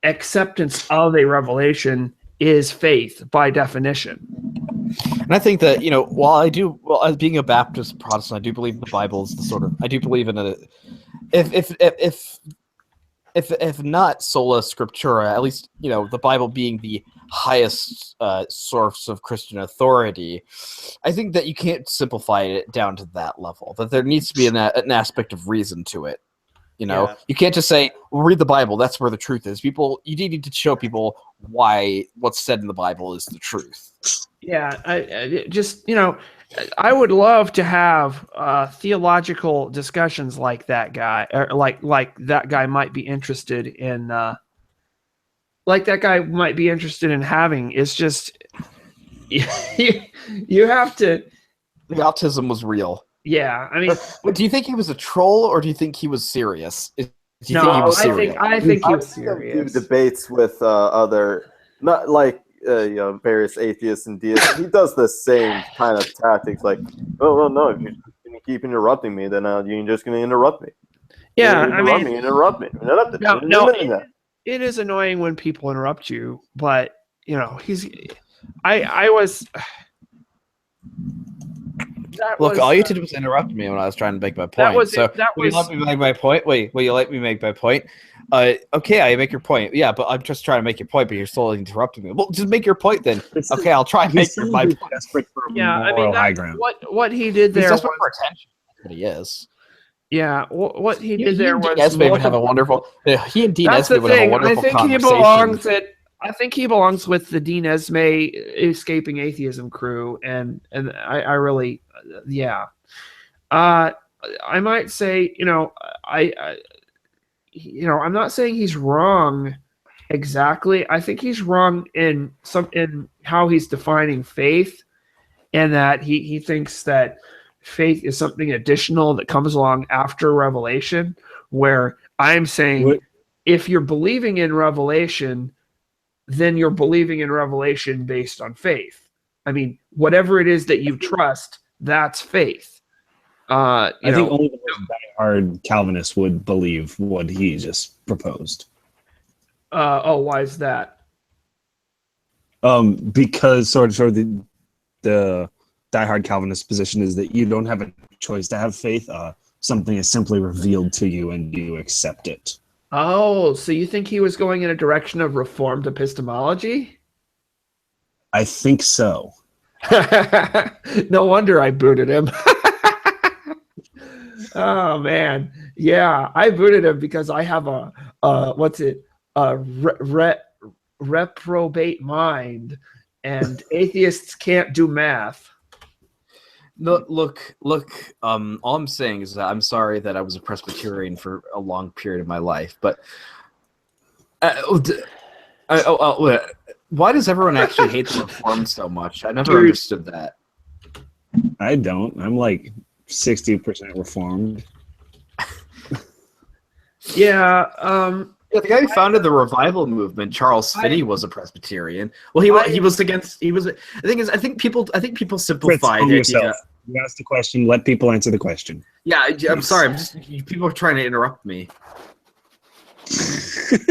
acceptance of a revelation is faith by definition. And I think that, while as being a Baptist Protestant, I do believe the Bible is the sort of, I do believe in a, if not sola scriptura, at least, the Bible being the highest source of Christian authority, I think that you can't simplify it down to that level, that there needs to be an aspect of reason to it. You can't just say, well, read the Bible, that's where the truth is. You need to show people why what's said in the Bible is the truth. Yeah, I would love to have theological discussions like that guy, or like that guy might be interested in, having. It's just you have to. The autism was real. Yeah, I mean, do you think he was a troll or do you think he was serious? I think he was serious. He debates with other, not like various atheists and deists. He does the same kind of tactics, like, oh no, if you're gonna keep interrupting me, then you're just gonna interrupt me. Yeah, interrupt me. No, it is annoying when people interrupt you, but all you did was interrupt me when I was trying to make my point. Will you let me make my point? Wait, will you let me make my point? Okay, I make your point. Yeah, but I'm just trying to make your point, but you're still interrupting me. Well, just make your point then. Okay, I'll try and make my point. What he did there was for attention. That's what he is. Yeah, what he did there was Nesbitt would have a wonderful. He and Dean Nesbitt would have a wonderful conversation. I think he belongs with the Dean Esme Escaping Atheism crew, and I really, I might say, I'm not saying he's wrong exactly. I think he's wrong in how he's defining faith, and that he thinks that faith is something additional that comes along after revelation, where I'm saying if you're believing in revelation, then you're believing in revelation based on faith. I mean, whatever it is that you trust, that's faith. I think only the most diehard Calvinist would believe what he just proposed. Why is that? Because sort of the diehard Calvinist position is that you don't have a choice to have faith. Something is simply revealed to you and you accept it. Oh, so you think he was going in a direction of Reformed epistemology? I think so. No wonder I booted him. Oh man, yeah, I booted him because I have a reprobate mind, and atheists can't do math. No, look. All I'm saying is that I'm sorry that I was a Presbyterian for a long period of my life, but why does everyone actually hate the Reformed so much? I never understood that. I don't. I'm like 60% Reformed. Yeah. Yeah, the guy who founded the revival movement, Charles Finney, was a Presbyterian. Well, he was against. He was. The thing is, I think people simplify the idea. You asked the question. Let people answer the question. Yeah, I'm sorry. People are trying to interrupt me. This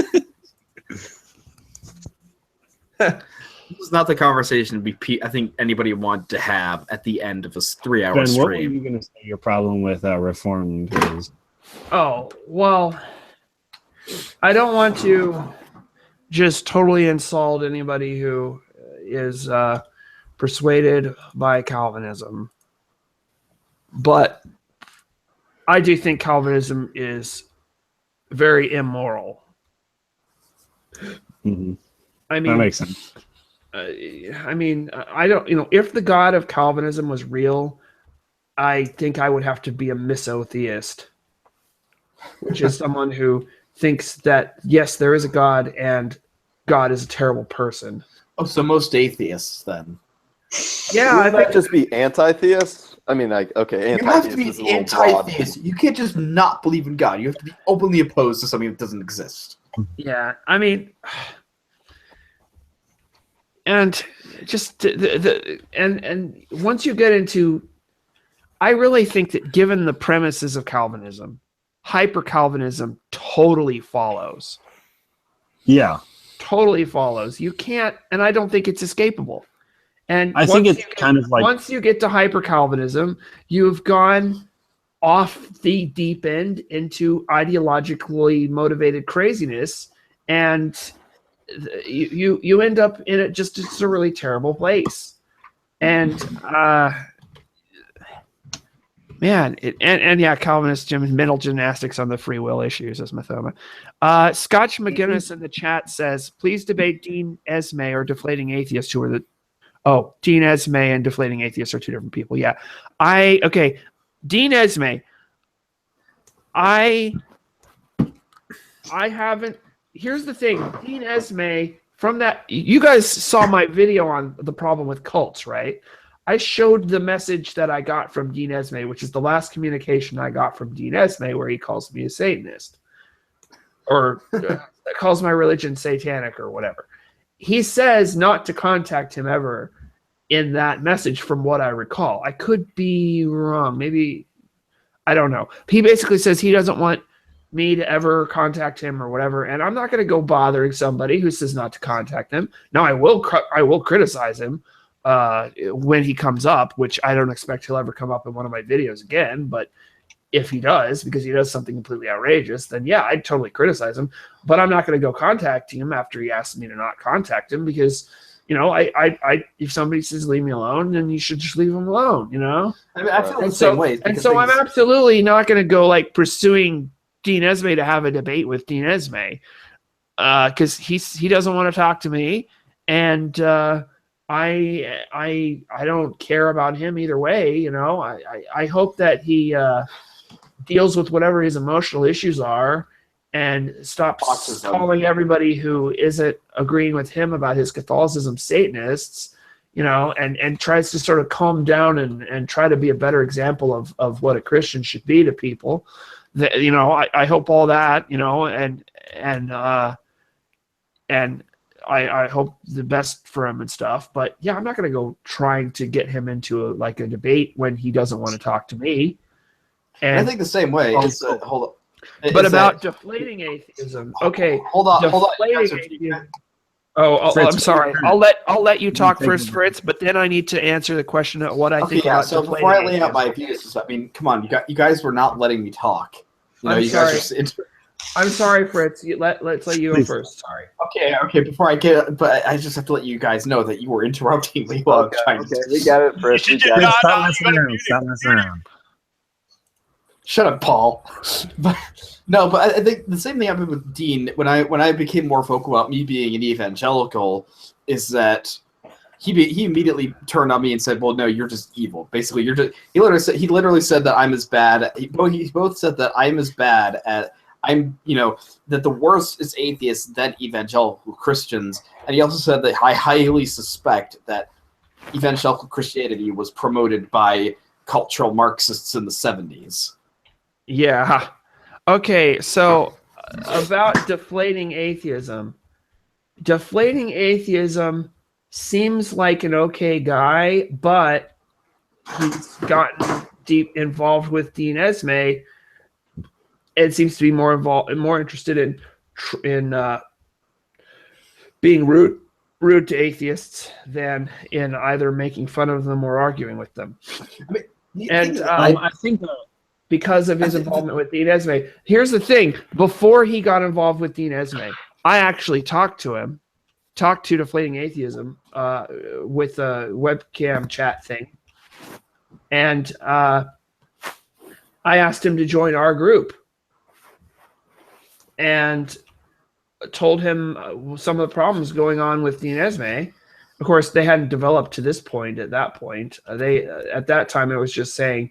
is not the conversation I think anybody wanted to have at the end of a 3-hour stream. What were you going to say your problem with Reformed is? Oh, well, I don't want to just totally insult anybody who is persuaded by Calvinism. But I do think Calvinism is very immoral. Mm-hmm. I mean, that makes sense. I don't, if the God of Calvinism was real, I think I would have to be a misotheist, which is someone who thinks that, yes, there is a God and God is a terrible person. Oh, so most atheists then. Yeah, I might just be anti-theist. I mean, like, okay, you have to be anti-theist. You can't just not believe in God. You have to be openly opposed to something that doesn't exist. Yeah, I mean, and just and once you get into I really think that given the premises of Calvinism, hyper-Calvinism totally follows. Yeah. Totally follows. You can't, and I don't think it's escapable. And I think it's kind of like once you get to hyper-Calvinism, you've gone off the deep end into ideologically motivated craziness, and you end up in it just it's a really terrible place. And man, Calvinist mental gymnastics on the free will issues as Mathoma. Scotch McGinnis in the chat says, please debate Dean Esme or deflating atheists who are the Dean Esme and deflating atheists are two different people. Yeah. Dean Esme. I haven't. Here's the thing. Dean Esme, from that, you guys saw my video on the problem with cults, right? I showed the message that I got from Dean Esme, which is the last communication I got from Dean Esme, where he calls me a Satanist or calls my religion satanic or whatever. He says not to contact him ever in that message, from what I recall. I could be wrong. Maybe, I don't know. He basically says he doesn't want me to ever contact him or whatever, and I'm not going to go bothering somebody who says not to contact them. Now, I will criticize him when he comes up, which I don't expect he'll ever come up in one of my videos again, but if he does, because he does something completely outrageous, then yeah, I'd totally criticize him, but I'm not going to go contacting him after he asks me to not contact him, because, you know, I if somebody says leave me alone, then you should just leave him alone, you know? I mean, I feel the same way. And so I'm absolutely not going to go like pursuing Dean Esme to have a debate with Dean Esme, because he doesn't want to talk to me, and I don't care about him either way, you know. I hope that he deals with whatever his emotional issues are and stops calling everybody who isn't agreeing with him about his Catholicism Satanists, you know, and tries to sort of calm down and try to be a better example of what a Christian should be to people. That, you know, I hope all that, you know, and I hope the best for him and stuff. But yeah, I'm not going to go trying to get him into a debate when he doesn't want to talk to me. And I think the same way. Hold up. But about deflating atheism. Okay. Hold on. I'm sorry. I'll let you talk first, Fritz, but then I need to answer the question of what I think about so before I lay out my views, I mean, come on, you guys were not letting me talk. You know, I'm sorry, Fritz. Let's let you go first. Sorry. Okay. Before I get, but I just have to let you guys know that you were interrupting me while I'm trying to. We got it, Fritz. Stop messing around. Shut up, Paul. But I think the same thing happened with Dean when I became more vocal about me being an evangelical, is that he immediately turned on me and said, "Well, no, you're just evil. Basically, you're just." He literally said that I'm as bad. He both said that I'm as bad at. That the worst is atheists than evangelical Christians. And he also said that I highly suspect that evangelical Christianity was promoted by cultural Marxists in the 70s. Yeah. Okay, so about deflating atheism seems like an okay guy, but he's gotten deep involved with Dean Esme. It seems to be more interested in being rude to atheists than in either making fun of them or arguing with them. I think because of his involvement with Dean Esme. Here's the thing: before he got involved with Dean Esme, I actually talked to Deflating Atheism with a webcam chat thing, and I asked him to join our group. And told him some of the problems going on with Dean Esme. Of course, they hadn't developed to this point. At that point, at that time, it was just saying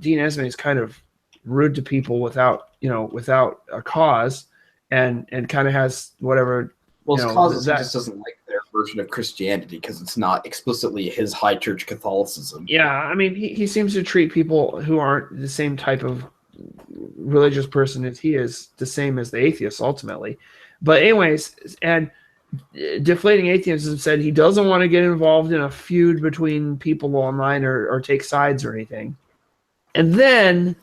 Dean Esme is kind of rude to people without a cause, and kind of has whatever. Well, his cause is he just doesn't like their version of Christianity because it's not explicitly his high church Catholicism. Yeah, I mean, he seems to treat people who aren't the same type of religious person as he is the same as the atheists ultimately. But anyways, and Deflating Atheism said he doesn't want to get involved in a feud between people online or take sides or anything. And then,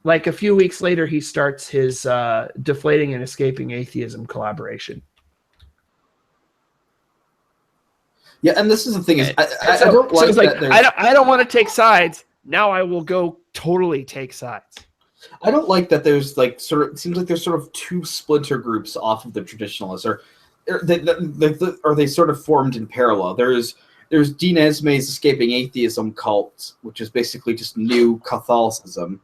like a few weeks later, he starts his Deflating and Escaping Atheism collaboration. Yeah, and this is the thing is, I So don't like it's that. like I don't want to take sides. Now I will go totally take sides. I don't like that. There's like sort of, it seems like there's sort of two splinter groups off of the traditionalists, or they sort of formed in parallel. There's Dean Esme's Escaping Atheism cult, which is basically just new Catholicism.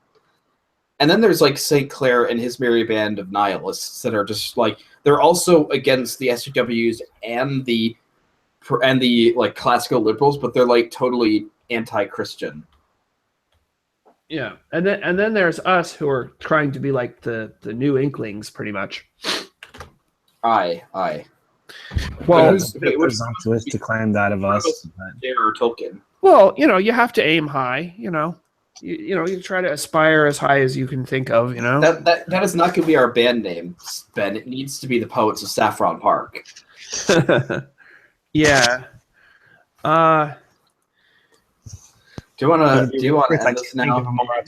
And then there's like St. Clair and his merry band of nihilists that are just like, they're also against the SJWs and the like classical liberals, but they're like totally anti-Christian. Yeah, and then there's us who are trying to be like the new Inklings, pretty much. Aye. Well, it's presumptuous to claim that of us. Or Tolkien. Well, you have to aim high. You try to aspire as high as you can think of. That is not going to be our band name, Ben. It needs to be the Poets of Saffron Park. Yeah. Do you want to end this now?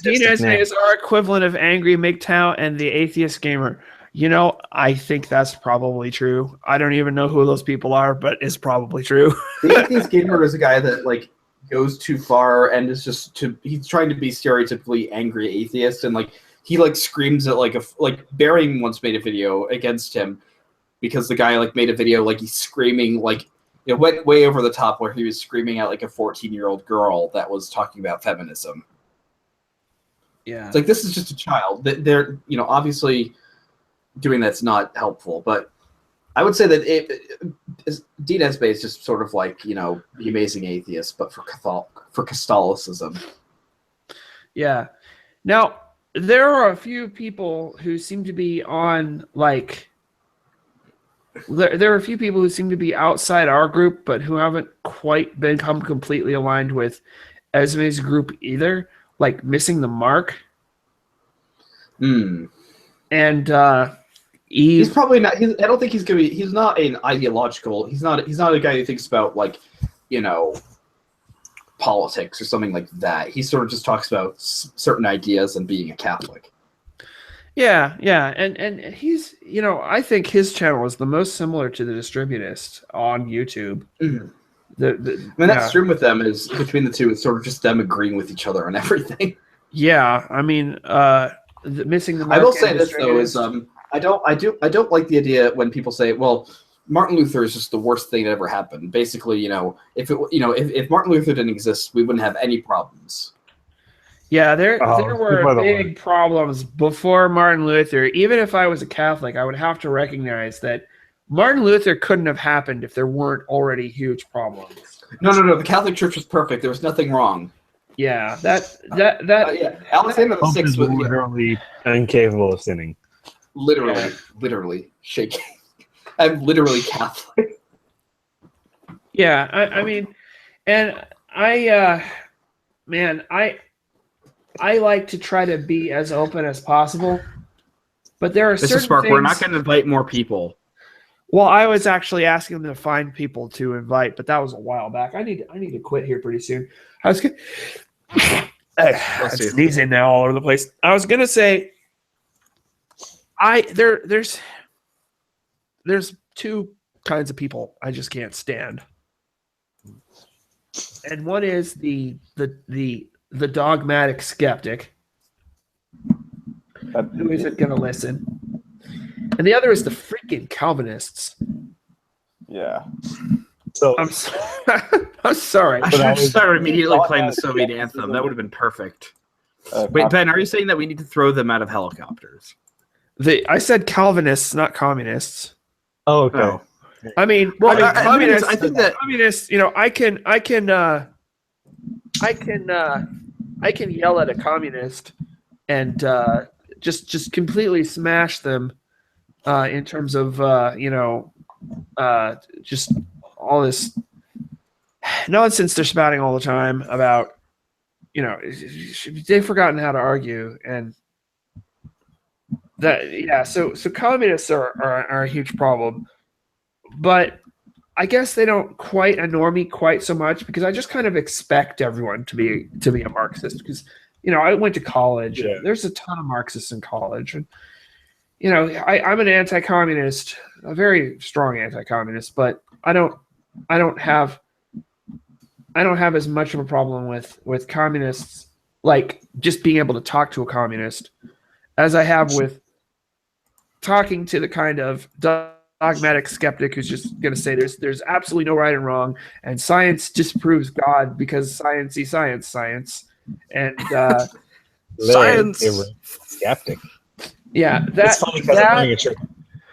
Dean Esme is our equivalent of Angry MGTOW and the Atheist Gamer. I think that's probably true. I don't even know who those people are, but it's probably true. The Atheist Gamer is a guy that like goes too far and is he's trying to be stereotypically angry atheist, and like he like screams at like Baring once made a video against him because the guy like made a video like he's screaming like it went way over the top where he was screaming at like a 14-year-old girl that was talking about feminism. Yeah. It's like, this is just a child. They're, obviously doing that's not helpful, but I would say that Dean Esme is just sort of like, the amazing atheist, but for Catholicism. Yeah. Now, there are a few people who seem to be on like, there are a few people who seem to be outside our group, but who haven't quite become completely aligned with Esme's group either, like Missing the Mark. And he's probably not. I don't think he's gonna be. He's not an ideological. He's not a guy who thinks about like, politics or something like that. He sort of just talks about certain ideas and being a Catholic. Yeah, and he's, I think his channel is the most similar to the Distributist on YouTube. Mm-hmm. That stream with them is, between the two, it's sort of just them agreeing with each other on everything. Yeah, I mean, Missing the Mark. I will say this though is, I don't like the idea when people say, well, Martin Luther is just the worst thing that ever happened. Basically, if Martin Luther didn't exist, we wouldn't have any problems. Yeah, there were big problems before Martin Luther. Even if I was a Catholic, I would have to recognize that Martin Luther couldn't have happened if there weren't already huge problems. No. The Catholic Church was perfect. There was nothing wrong. Yeah, Alexander the Sixth was literally incapable of sinning. Literally shaking. I'm literally Catholic. Yeah, I mean, and I like to try to be as open as possible, but there are certain Spark, things... we're not going to invite more people. Well, I was actually asking them to find people to invite, but that was a while back. I need to quit here pretty soon. I was I'm sneezing now all over the place. I was gonna say, there's two kinds of people I just can't stand, and one is the dogmatic skeptic who isn't going to listen, and the other is the freaking Calvinists. Yeah. So I'm sorry. I should have started immediately playing the Soviet anthem. That would have been perfect. Wait, Ben, are you saying that we need to throw them out of helicopters? I said Calvinists, not communists. Oh, okay. Oh. I mean, communists. I think that communists. I can yell at a communist and just completely smash them in terms of just all this nonsense they're spouting all the time about they've forgotten how to argue, and that so communists are a huge problem, but I guess they don't quite annoy me quite so much because I just kind of expect everyone to be a Marxist because I went to college. Yeah. And there's a ton of Marxists in college, and I'm an anti-communist, a very strong anti-communist, but I don't have as much of a problem with communists, like just being able to talk to a communist, as I have with talking to the kind of dogmatic skeptic who's just going to say there's absolutely no right and wrong, and science disproves God because science, and Science. Skeptic. yeah, It's funny because I'm wearing a shirt.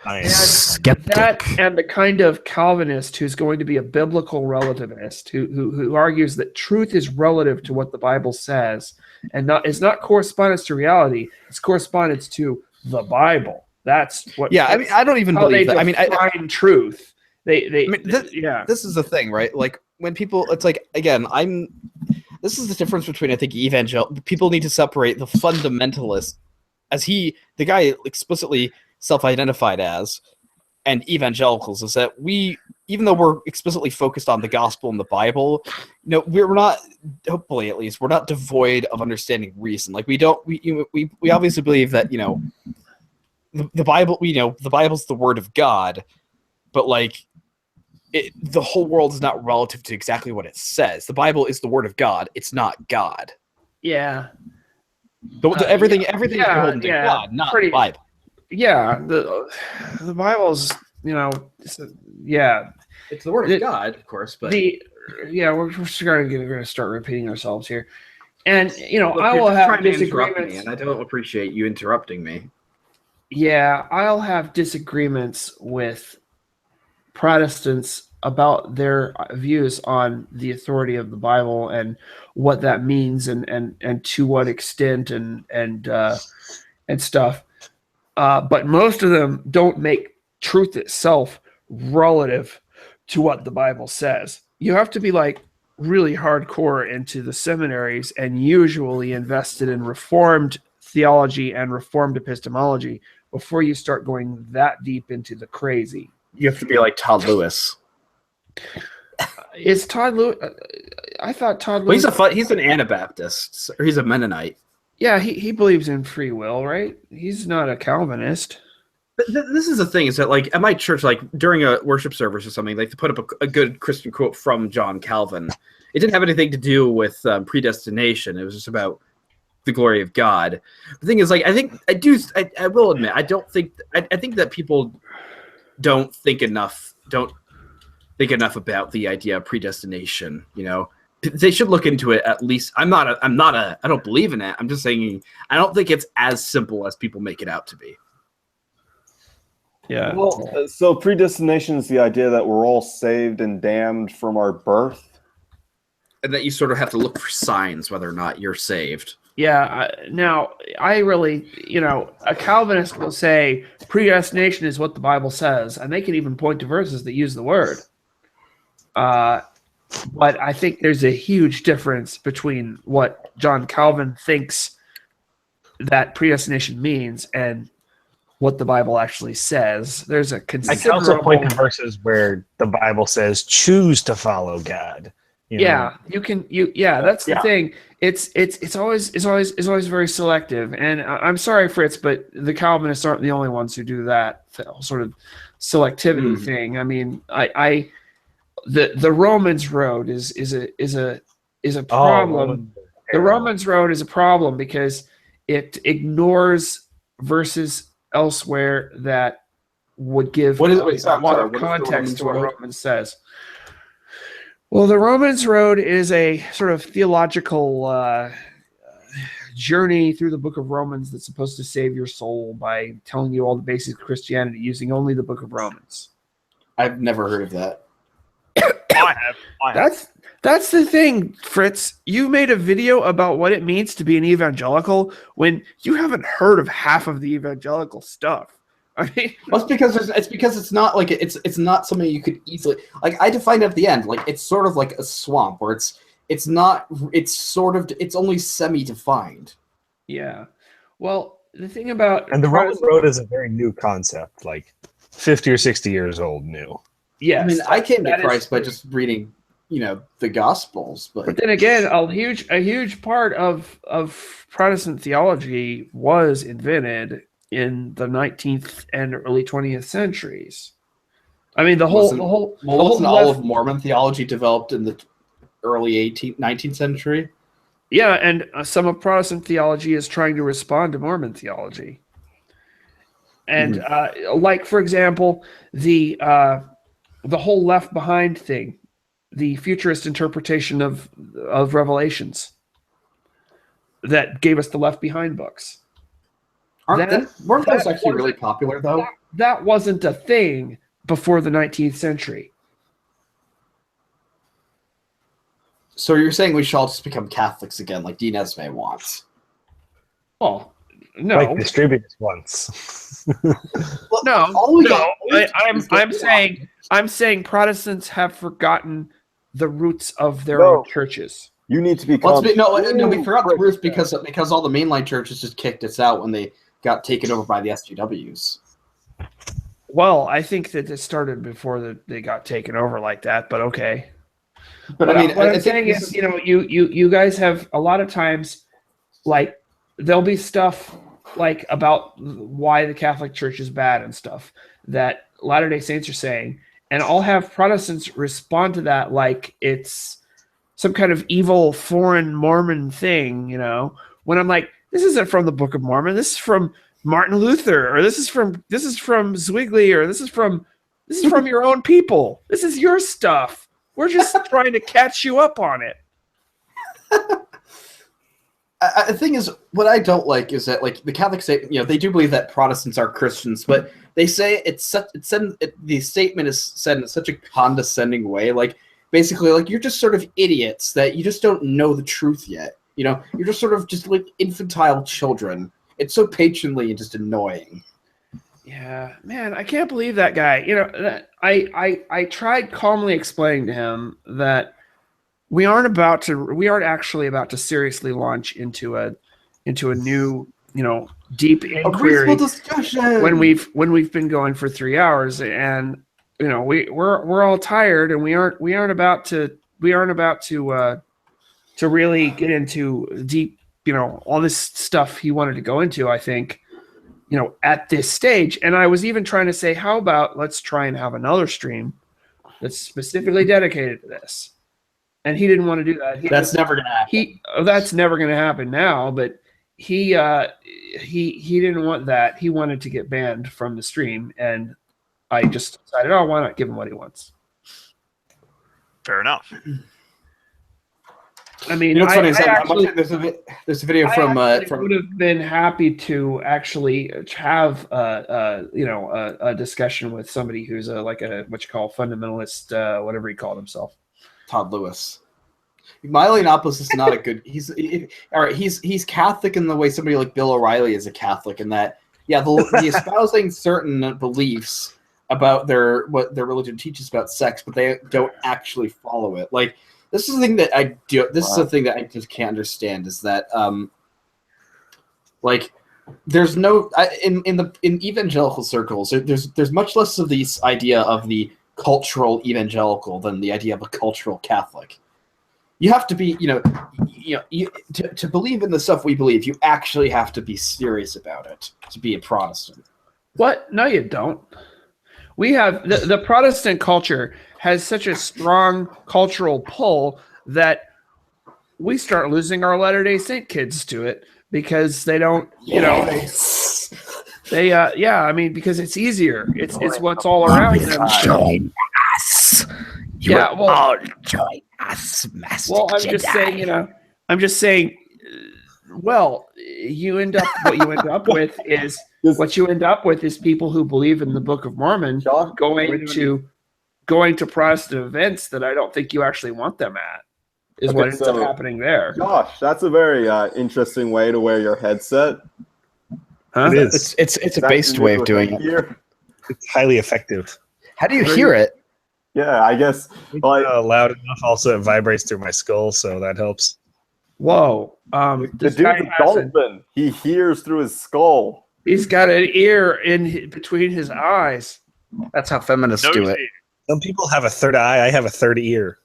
That and the kind of Calvinist who's going to be a biblical relativist who argues that truth is relative to what the Bible says and it's not correspondence to reality, it's correspondence to the Bible. That's what. Yeah, I mean, I don't even believe that. I mean, define truth. This is the thing, right? Like when people, it's like again, this is the difference between I think people need to separate the fundamentalist, as the guy explicitly self-identified as, and evangelicals, is that even though we're explicitly focused on the gospel and the Bible, we're not, hopefully at least, we're not devoid of understanding reason. Like we obviously believe that the Bible, the Bible's the word of God, but like the whole world is not relative to exactly what it says. The Bible is the word of God. It's not God. Yeah. Everything is beholden to God, not the Bible. Yeah, the Bible's, it's the word of God, of course, but we're going to start repeating ourselves here, and I will have disagreements, and I don't appreciate you interrupting me. Yeah, I'll have disagreements with Protestants about their views on the authority of the Bible and what that means, and to what extent, and stuff. But most of them don't make truth itself relative to what the Bible says. You have to be like really hardcore into the seminaries and usually invested in Reformed theology and Reformed epistemology before you start going that deep into the crazy. You have to be like Todd Lewis. Is Todd Lewis? I thought Todd Lewis. He's an Anabaptist, or he's a Mennonite. Yeah, he believes in free will, right? He's not a Calvinist. But this is the thing, is that like at my church, like during a worship service or something, like to put up a good Christian quote from John Calvin. It didn't have anything to do with predestination. It was just about the glory of God. The thing is, like, I will admit, I think that people don't think enough about the idea of predestination. They should look into it at least. I don't believe in it. I'm just saying I don't think it's as simple as people make it out to be. Yeah. Well, so predestination is the idea that we're all saved and damned from our birth, and that you sort of have to look for signs whether or not you're saved. Yeah. Now, I really, a Calvinist will say predestination is what the Bible says, and they can even point to verses that use the word. But I think there's a huge difference between what John Calvin thinks that predestination means and what the Bible actually says. There's a considerable... I can also point to verses where the Bible says, choose to follow God. Yeah, you can. That's the thing. It's always very selective. And I'm sorry, Fritz, but the Calvinists aren't the only ones who do that sort of selectivity thing. I mean, the Romans road is a problem. The Romans road is a problem because it ignores verses elsewhere that would give a lot of context to what Romans says. Well, the Romans road is a sort of theological journey through the book of Romans that's supposed to save your soul by telling you all the basics of Christianity using only the book of Romans. I've never heard of that. I have. That's the thing, Fritz. You made a video about what it means to be an evangelical when you haven't heard of half of the evangelical stuff. I mean, well, it's because it's not like it's not something you could easily, like, I defined it at the end, like it's sort of like a swamp where it's only semi-defined. Yeah. Well, the thing about the Roman road is a very new concept, like 50 or 60 years old new. Yes, I mean, I came to that is Christ by true. just reading, the Gospels, But then again, a huge part of Protestant theology was invented in the 19th and early 20th centuries. I mean, wasn't all of Mormon theology developed in the early 19th century? Yeah, and some of Protestant theology is trying to respond to Mormon theology. And like, for example, the whole Left Behind thing, the futurist interpretation of Revelations that gave us the Left Behind books. Weren't those actually really popular, though? That wasn't a thing before the 19th century. So you're saying we should all just become Catholics again, like Dean Esme wants? Well, no. Like Distributist once. I'm saying Protestants have forgotten the roots of their own churches. You need to be. We forgot the roots because all the mainline churches just kicked us out when they got taken over by the SJWs. Well, I think that it started before they got taken over like that, but okay. But I mean, what I'm saying is, you guys have a lot of times, like, there'll be stuff like about why the Catholic Church is bad and stuff that Latter-day Saints are saying, and I'll have Protestants respond to that like it's some kind of evil foreign Mormon thing, when I'm like, this isn't from the Book of Mormon, this is from Martin Luther, or this is from Zwingli, or this is from your own people. This is your stuff. We're just trying to catch you up on it. The thing is, what I don't like is that, like, the Catholics say, they do believe that Protestants are Christians, but they say the statement is said in such a condescending way, like, basically, like, you're just sort of idiots that you just don't know the truth yet. You're just sort of just like infantile children. It's so patronly and just annoying. Yeah, man, I can't believe that guy. I tried calmly explaining to him that we aren't actually about to seriously launch into a new, deep inquiry discussion when we've been going for 3 hours, and we're all tired, and we aren't about to really get into deep, all this stuff he wanted to go into, I think, at this stage. And I was even trying to say, how about let's try and have another stream that's specifically dedicated to this. And he didn't want to do that. That's never going to happen. That's never going to happen now, but he didn't want that. He wanted to get banned from the stream, and I just decided, why not give him what he wants? Fair enough. I mean, what's funny is there's a video from would have been happy to actually have a discussion with somebody who's what you call fundamentalist, whatever he called himself. Todd Lewis. Milo Yiannopoulos is not a good. He's Catholic in the way somebody like Bill O'Reilly is a Catholic, in that the espousing certain beliefs about what their religion teaches about sex, but they don't actually follow it. Like, this is the thing that I do. This is the thing that I just can't understand, is that there's no in evangelical circles. There's much less of this idea of the cultural evangelical than the idea of a cultural Catholic. You have to be, to believe in the stuff we believe, you actually have to be serious about it to be a Protestant. What? No, you don't. We have the Protestant culture has such a strong cultural pull that we start losing our Latter-day Saint kids to it, because they don't, because it's easier. It's what's all around them. Join us. All join us, Master Jedi. I'm just saying, what you end up with is people who believe in the Book of Mormon going to Protestant events that I don't think you actually want them at, what ends up happening there. Josh, that's a very interesting way to wear your headset. Huh? It is. It's a based way of doing it. It's highly effective. How do you hear it? Yeah, I guess loud enough. Also, it vibrates through my skull, so that helps. Whoa. The dude's a dolphin. He hears through his skull. He's got an ear in between his eyes. That's how feminists do it. Some people have a third eye. I have a third ear.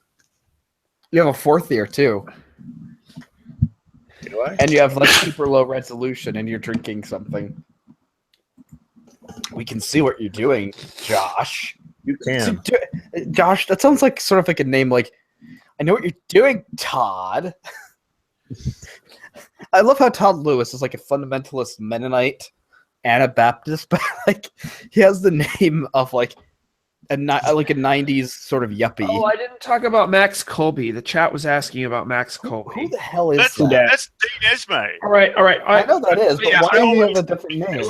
You have a fourth ear too. Do I? And you have like super low resolution, and you're drinking something. We can see what you're doing, Josh. You can. Josh, that sounds like sort of like a name. Like, I know what you're doing, Todd. I love how Todd Lewis is like a fundamentalist Mennonite Anabaptist, but like he has the name of like a 90s sort of yuppie. Oh, I didn't talk about Max Colby. The chat was asking about Max Colby. Who the hell is That's that? Dean Esme. All right. I know that is, but Yeah, why do you have a different name?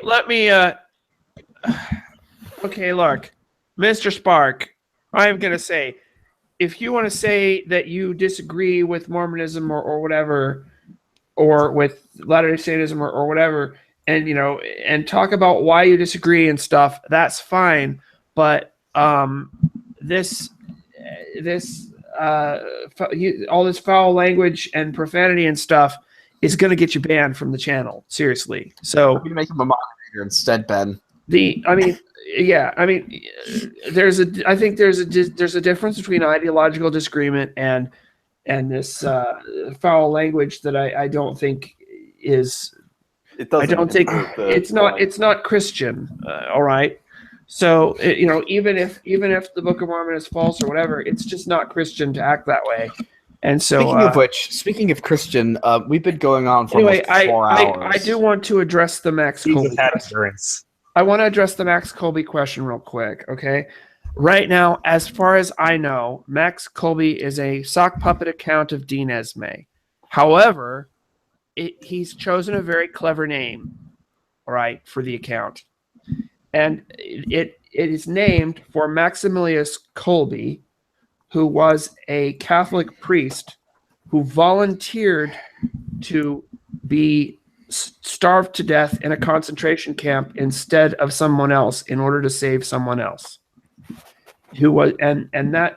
Let me. Okay, look, Mr. Spark. I'm gonna say, if you want to say that you disagree with Mormonism or whatever, or with Latter-day Saintism or whatever, and and talk about why you disagree and stuff, that's fine. But all this foul language and profanity and stuff is going to get you banned from the channel. Seriously. So I'm gonna make him a moderator instead, Ben. I think there's a difference between ideological disagreement and this foul language that I don't think is. I don't think it's not Christian. All right. So even if the Book of Mormon is false or whatever, it's just not Christian to act that way. And so, speaking of Christian, we've been going on for anyway, almost 4 hours. I do want to address the Max Colby. Endurance. I want to address the Max Colby question real quick. Okay, right now, as far as I know, Max Colby is a sock puppet account of Dean Esme. However, he's chosen a very clever name, all right, for the account. And it is named for Maximilius Kolbe, who was a Catholic priest who volunteered to be starved to death in a concentration camp instead of someone else in order to save someone else. Who was and that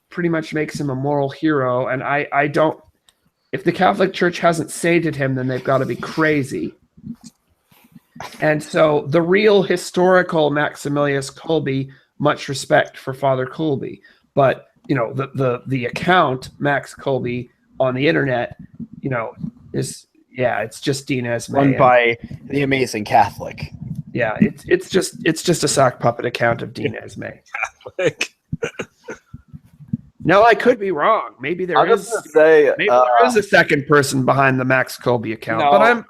pretty much makes him a moral hero. And I don't. If the Catholic Church hasn't sainted him, then they've got to be crazy. And so the real historical Maximilius Kolbe, much respect for Father Kolbe, but the account Max Kolbe on the internet, is it's just Dean Esme run by the amazing Catholic. Yeah, it's just a sock puppet account of Dean Esme. Catholic. No, I could be wrong. Maybe there is a second person behind the Max Colby account, but I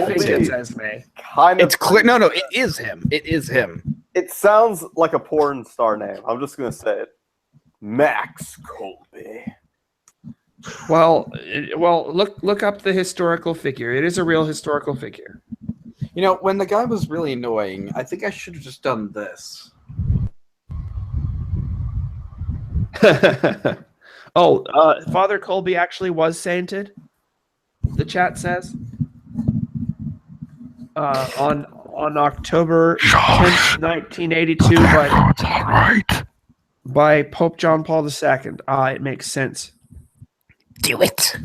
think it's Esme. It's clear. No, it is him. It is him. It sounds like a porn star name. I'm just gonna say it, Max Colby. Well, look up the historical figure. It is a real historical figure. When the guy was really annoying, I think I should have just done this. Father Colby actually was sainted. The chat says on October 10th, 1982 by Pope John Paul II. It makes sense. Do it.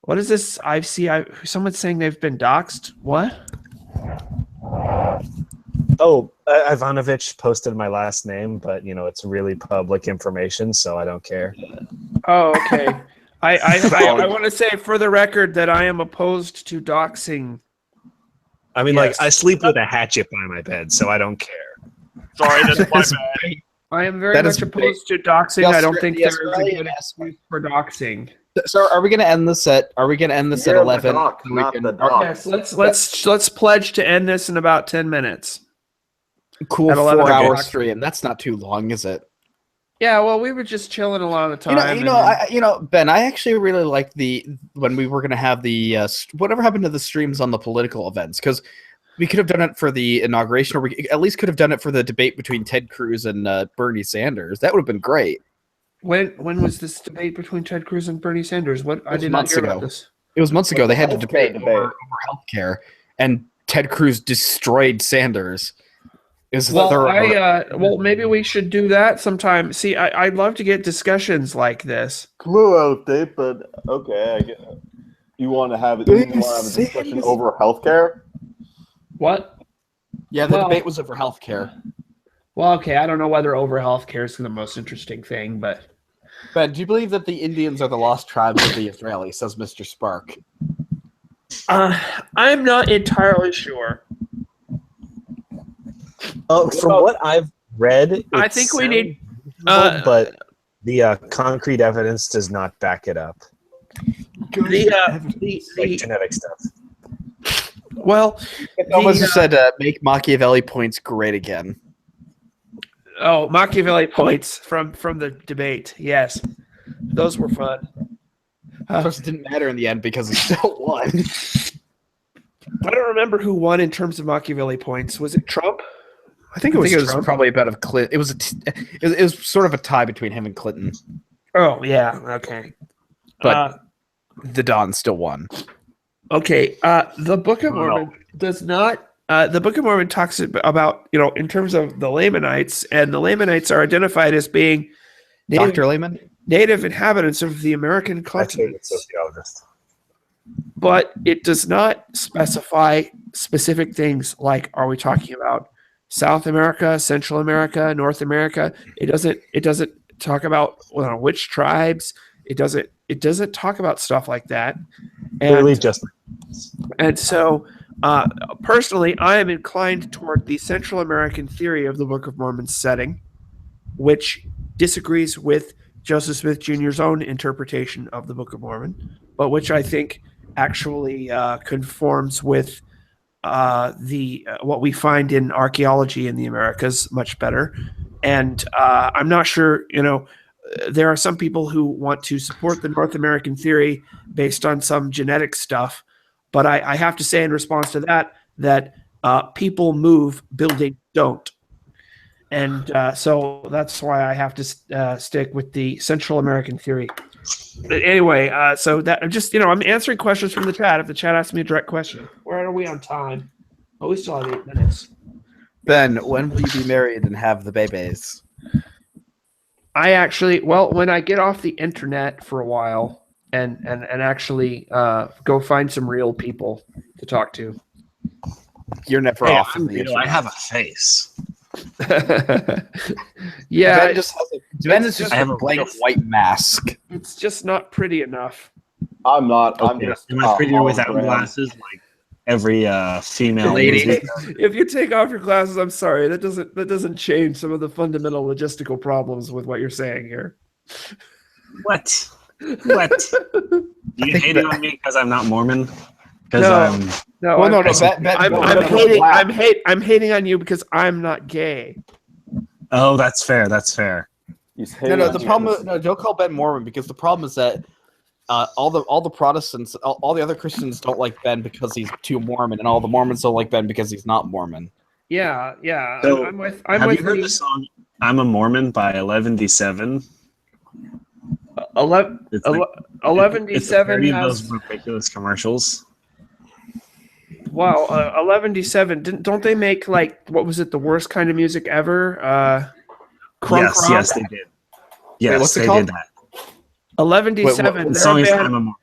What is this? Someone's saying they've been doxxed. What? Oh, Ivanovich posted my last name, but it's really public information, so I don't care. Oh, okay. I want to say for the record that I am opposed to doxing. I mean, I sleep with a hatchet by my bed, so I don't care. Sorry, that's my bad. I am very much opposed to doxing. I don't think there is a good excuse for doxing. So, are we going to end this at? Are we going to end this at 11? Yes, let's pledge to end this in about 10 minutes. Cool, 4-hour stream. That's not too long, is it? Yeah, well, we were just chilling a lot of the time. Ben, I actually really like when we were going to have the whatever happened to the streams on the political events, because we could have done it for the inauguration, or we at least could have done it for the debate between Ted Cruz and Bernie Sanders. That would have been great. When was this debate between Ted Cruz and Bernie Sanders? I did not hear about this. It was months ago. They had to debate over healthcare, and Ted Cruz destroyed Sanders. Maybe we should do that sometime. See, I'd love to get discussions like this. Clue out there, but okay, I get it. You want to have a discussion over healthcare? What? Yeah, the debate was over healthcare. Well, okay, I don't know whether over healthcare is the most interesting thing, but Ben, do you believe that the Indians are the lost tribes of the Israelis? Says Mr. Spark. I'm not entirely sure. From what I've read, I think we need, but the concrete evidence does not back it up. Like genetic stuff. Well, It almost said, "Make Machiavelli points great again." Oh, Machiavelli points from the debate. Yes, those were fun. Of course, it didn't matter in the end because he still won. I don't remember who won in terms of Machiavelli points. Was it Trump? I think it was Trump. Probably about of Clinton. It was sort of a tie between him and Clinton, Oh yeah, okay. but the Don still won. Okay, the Book of Mormon does not. The Book of Mormon talks about, in terms of the Lamanites, and the Lamanites are identified as being Dr. Lehman? native inhabitants of the American continent. But it does not specify specific things like, are we talking about South America, Central America, North America? It doesn't talk about which tribes. It doesn't talk about stuff like that. And so personally, I am inclined toward the Central American theory of the Book of Mormon's setting, which disagrees with Joseph Smith Jr.'s own interpretation of the Book of Mormon, but which I think actually conforms with what we find in archaeology in the Americas much better. And I'm not sure, there are some people who want to support the North American theory based on some genetic stuff. But I have to say in response to that people move, buildings don't. And so that's why I have to stick with the Central American theory. But anyway, so that I'm answering questions from the chat. If the chat asks me a direct question, where are we on time? Oh, we still have 8 minutes. Ben, when will you be married and have the babies? I actually, when I get off the internet for a while and actually go find some real people to talk to. You're never off of the internet. I have a face. Yeah, Ben is just a blank white mask. It's just not pretty enough. I'm not. I'm just. Am I prettier without glasses? Like every female lady. If you take off your glasses, I'm sorry, that doesn't change some of the fundamental logistical problems with what you're saying here. What? You hating on me because I'm not Mormon? I'm hating on you because I'm not gay. Oh, that's fair. The problem. Don't call Ben Mormon, because the problem is that all the Protestants, all the other Christians don't like Ben because he's too Mormon, and all the Mormons don't like Ben because he's not Mormon. Yeah. So, have you heard the song "I'm a Mormon" by 11D7? 11D7 has those ridiculous commercials. Wow, 11D7 don't they make, like, what was it, the worst kind of music ever? Crunk rock? Yes, they did. Yes, wait, what's it they called? did that. 11D7.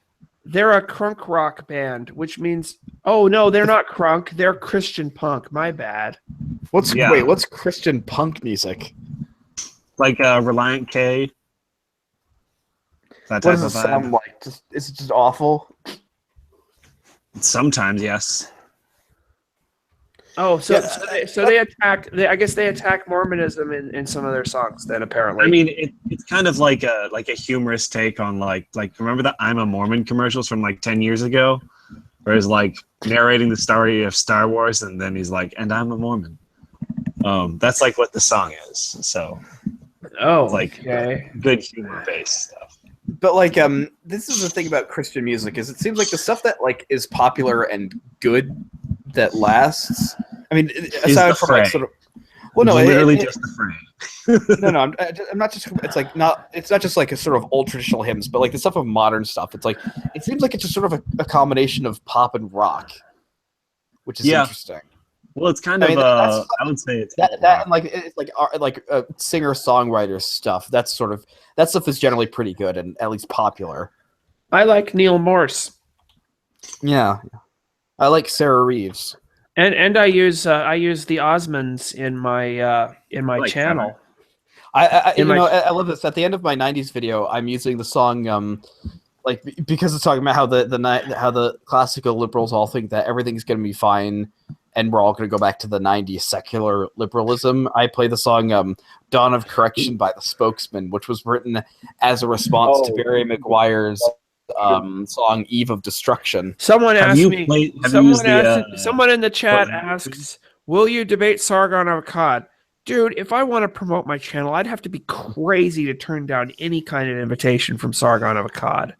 They're a crunk rock band, which means no, they're not crunk. They're Christian punk. My bad. What's Christian punk music? Like Reliant K. What does it sound like? Is it just awful? Sometimes, yes. Oh, so they attack. I guess they attack Mormonism in some of their songs. Then apparently, I mean, it's kind of like a humorous take on like remember the "I'm a Mormon" commercials from like 10 years ago, where he's like narrating the story of Star Wars, and then he's like, "And I'm a Mormon." That's like what the song is. So, good humor based stuff. But this is the thing about Christian music, is it seems like the stuff that is popular and good that lasts. I mean, aside from just the fray. No, I'm not just. It's not just like a sort of old traditional hymns, but like the stuff of modern stuff. It's it seems like it's just sort of a combination of pop and rock, which is interesting. Well, it's kind of. I would say it's that and it's like singer songwriter stuff. That stuff is generally pretty good and at least popular. I like Neil Morse. Yeah, I like Sarah Reeves. And I use the Osmonds in my Like channel. I In my- I love this. At the end of my '90s video, I'm using the song because it's talking about how the classical liberals all think that everything's going to be fine, and we're all going to go back to the '90s secular liberalism. I play the song "Dawn of Correction" by the Spokesman, which was written as a response to Barry McGuire's song "Eve of Destruction." Someone Have asked you me. played- have you Someone used the, asked. Someone in the chat button? asks, "Will you debate Sargon of Akkad?" Dude, if I want to promote my channel, I'd have to be crazy to turn down any kind of invitation from Sargon of Akkad.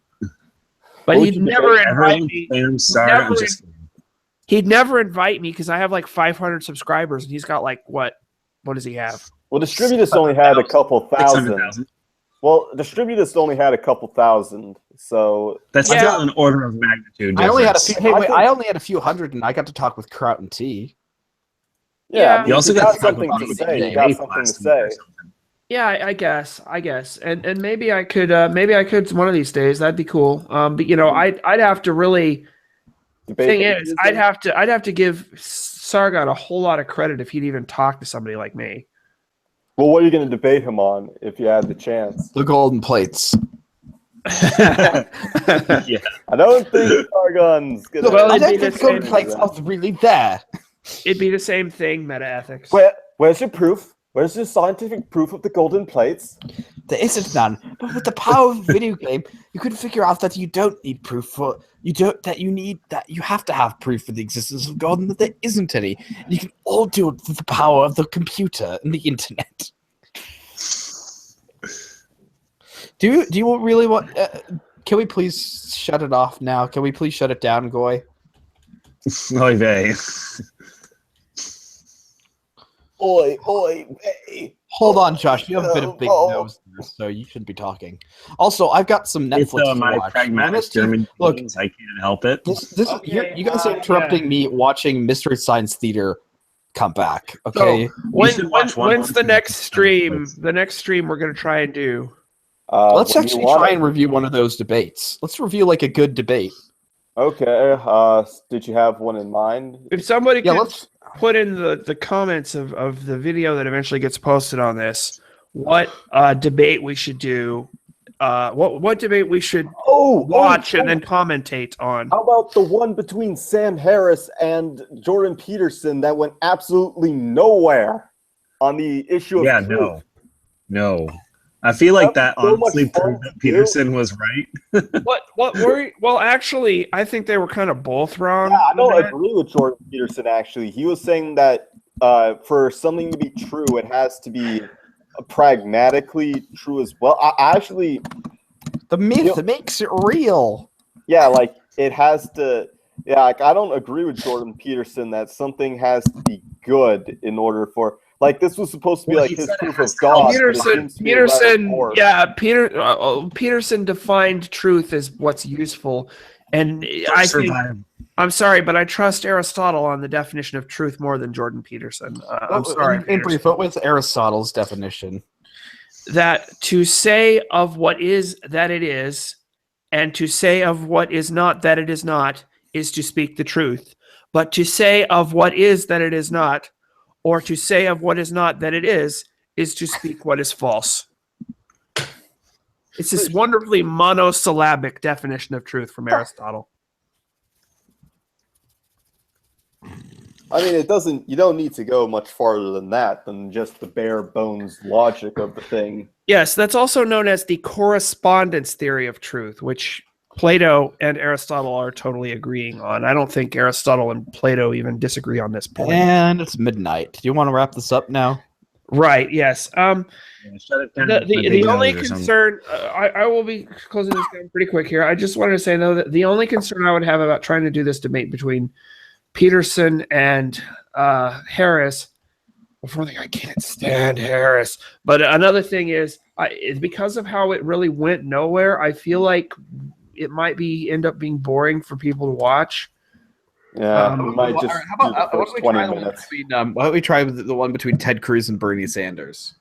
But he'd never invite me. He'd never invite me because I have like 500 subscribers, and he's got like what? What does he have? Well, Distributist only had a couple thousand. Well, Distributist only had a couple thousand, so that's still an order of magnitude. I only had a few. difference. Hey, wait, I only had a few hundred, and I got to talk with Kraut and T. yeah, I mean, You also got something to say. You got something to say. Yeah, I guess, and maybe I could one of these days. That'd be cool. But you know, I'd have to really. Thing is, I'd have to give Sargon a whole lot of credit if he'd even talk to somebody like me. Well, what are you going to debate him on if you had the chance? The golden plates. Yeah. I don't think Sargon's going to. Well, I it'd don't be think the the golden same plates are really there. It'd be the same thing, meta ethics. Where's your proof? Where's your scientific proof of the golden plates? There isn't none. But with the power of a video game, you could figure out that you don't need proof for you have to have proof for the existence of God and that there isn't any. And you can all do it with the power of the computer and the internet. Do you really want? Can we please shut it off now? Can we please shut it down, Goy? Oy vey. Oi, oi, hey. Hold on, Josh. You have a bit of big nose there, so you shouldn't be talking. Also, I've got some Netflix to my watch. pragmatic German Look, genes, I can't help it. You guys are interrupting me watching Mystery Science Theater come back. Okay. So, when's the next stream? The next stream we're gonna try and do. Let's actually try and review one of those debates. Let's review like a good debate. Okay. Did you have one in mind? If somebody could let's put in the comments of the video that eventually gets posted on this, what debate we should do, what debate we should watch and then commentate on. How about the one between Sam Harris and Jordan Peterson that went absolutely nowhere on the issue of truth? No. I feel like that honestly proved that Peterson was right. Well, actually, I think they were kind of both wrong. Yeah, I don't agree with Jordan Peterson, actually. He was saying that for something to be true, it has to be pragmatically true as well. I actually... The myth makes it real. Yeah, like, it has to... Yeah, like, I don't agree with Jordan Peterson that something has to be good in order for... Like, this was supposed to be like his proof of God. Peterson defined truth as what's useful, and I'm sorry, but I trust Aristotle on the definition of truth more than Jordan Peterson. I'm sorry. In brief, what was Aristotle's definition? That to say of what is that it is, and to say of what is not that it is not, is to speak the truth. But to say of what is that it is not, or to say of what is not that it is to speak what is false. It's this wonderfully monosyllabic definition of truth from Aristotle. I mean, it doesn't. You don't need to go much farther than that, than just the bare bones logic of the thing. Yes, that's also known as the correspondence theory of truth, which Plato and Aristotle are totally agreeing on. I don't think Aristotle and Plato even disagree on this point. And it's midnight. Do you want to wrap this up now? Right. Yes. Shut it down. The only concern, I will be closing this down pretty quick here. I just wanted to say though that the only concern I would have about trying to do this debate between Peterson and Harris. Before I can't stand Harris. But another thing is, because of how it really went nowhere, I feel like it might end up being boring for people to watch. Yeah, we might just do the first 20 minutes. Why don't we try the one between Ted Cruz and Bernie Sanders?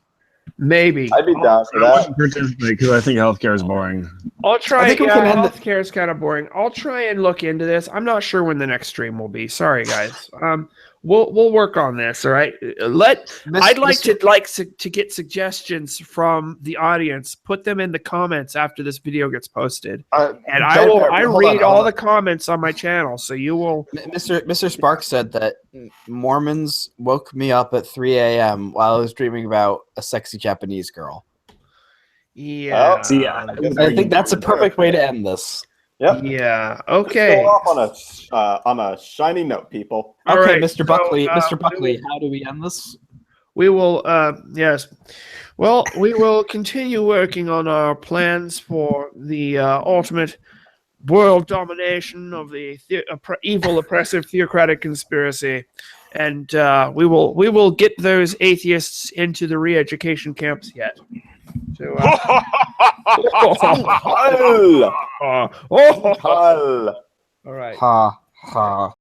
Maybe. I'd be down for that. Because I think healthcare is boring. I'll try. I think we can end it. Healthcare is kind of boring. I'll try and look into this. I'm not sure when the next stream will be. Sorry, guys. We'll work on this. All right. I'd like to get suggestions from the audience. Put them in the comments after this video gets posted, and I read all the comments on my channel. So you will. Mr. Sparks said that Mormons woke me up at 3 a.m. while I was dreaming about a sexy Japanese girl. Yeah. See, I think that's a perfect way to end this. Yep. Yeah. Let's Okay. go off on a shiny note, people. All Okay, right, Mr. Buckley. so, Mr. Buckley, how do we end this? We will. Yes. Well, we will continue working on our plans for the ultimate world domination of the evil, oppressive, theocratic conspiracy, and we will get those atheists into the re-education camps yet. So, Hal! all right. Ha ha.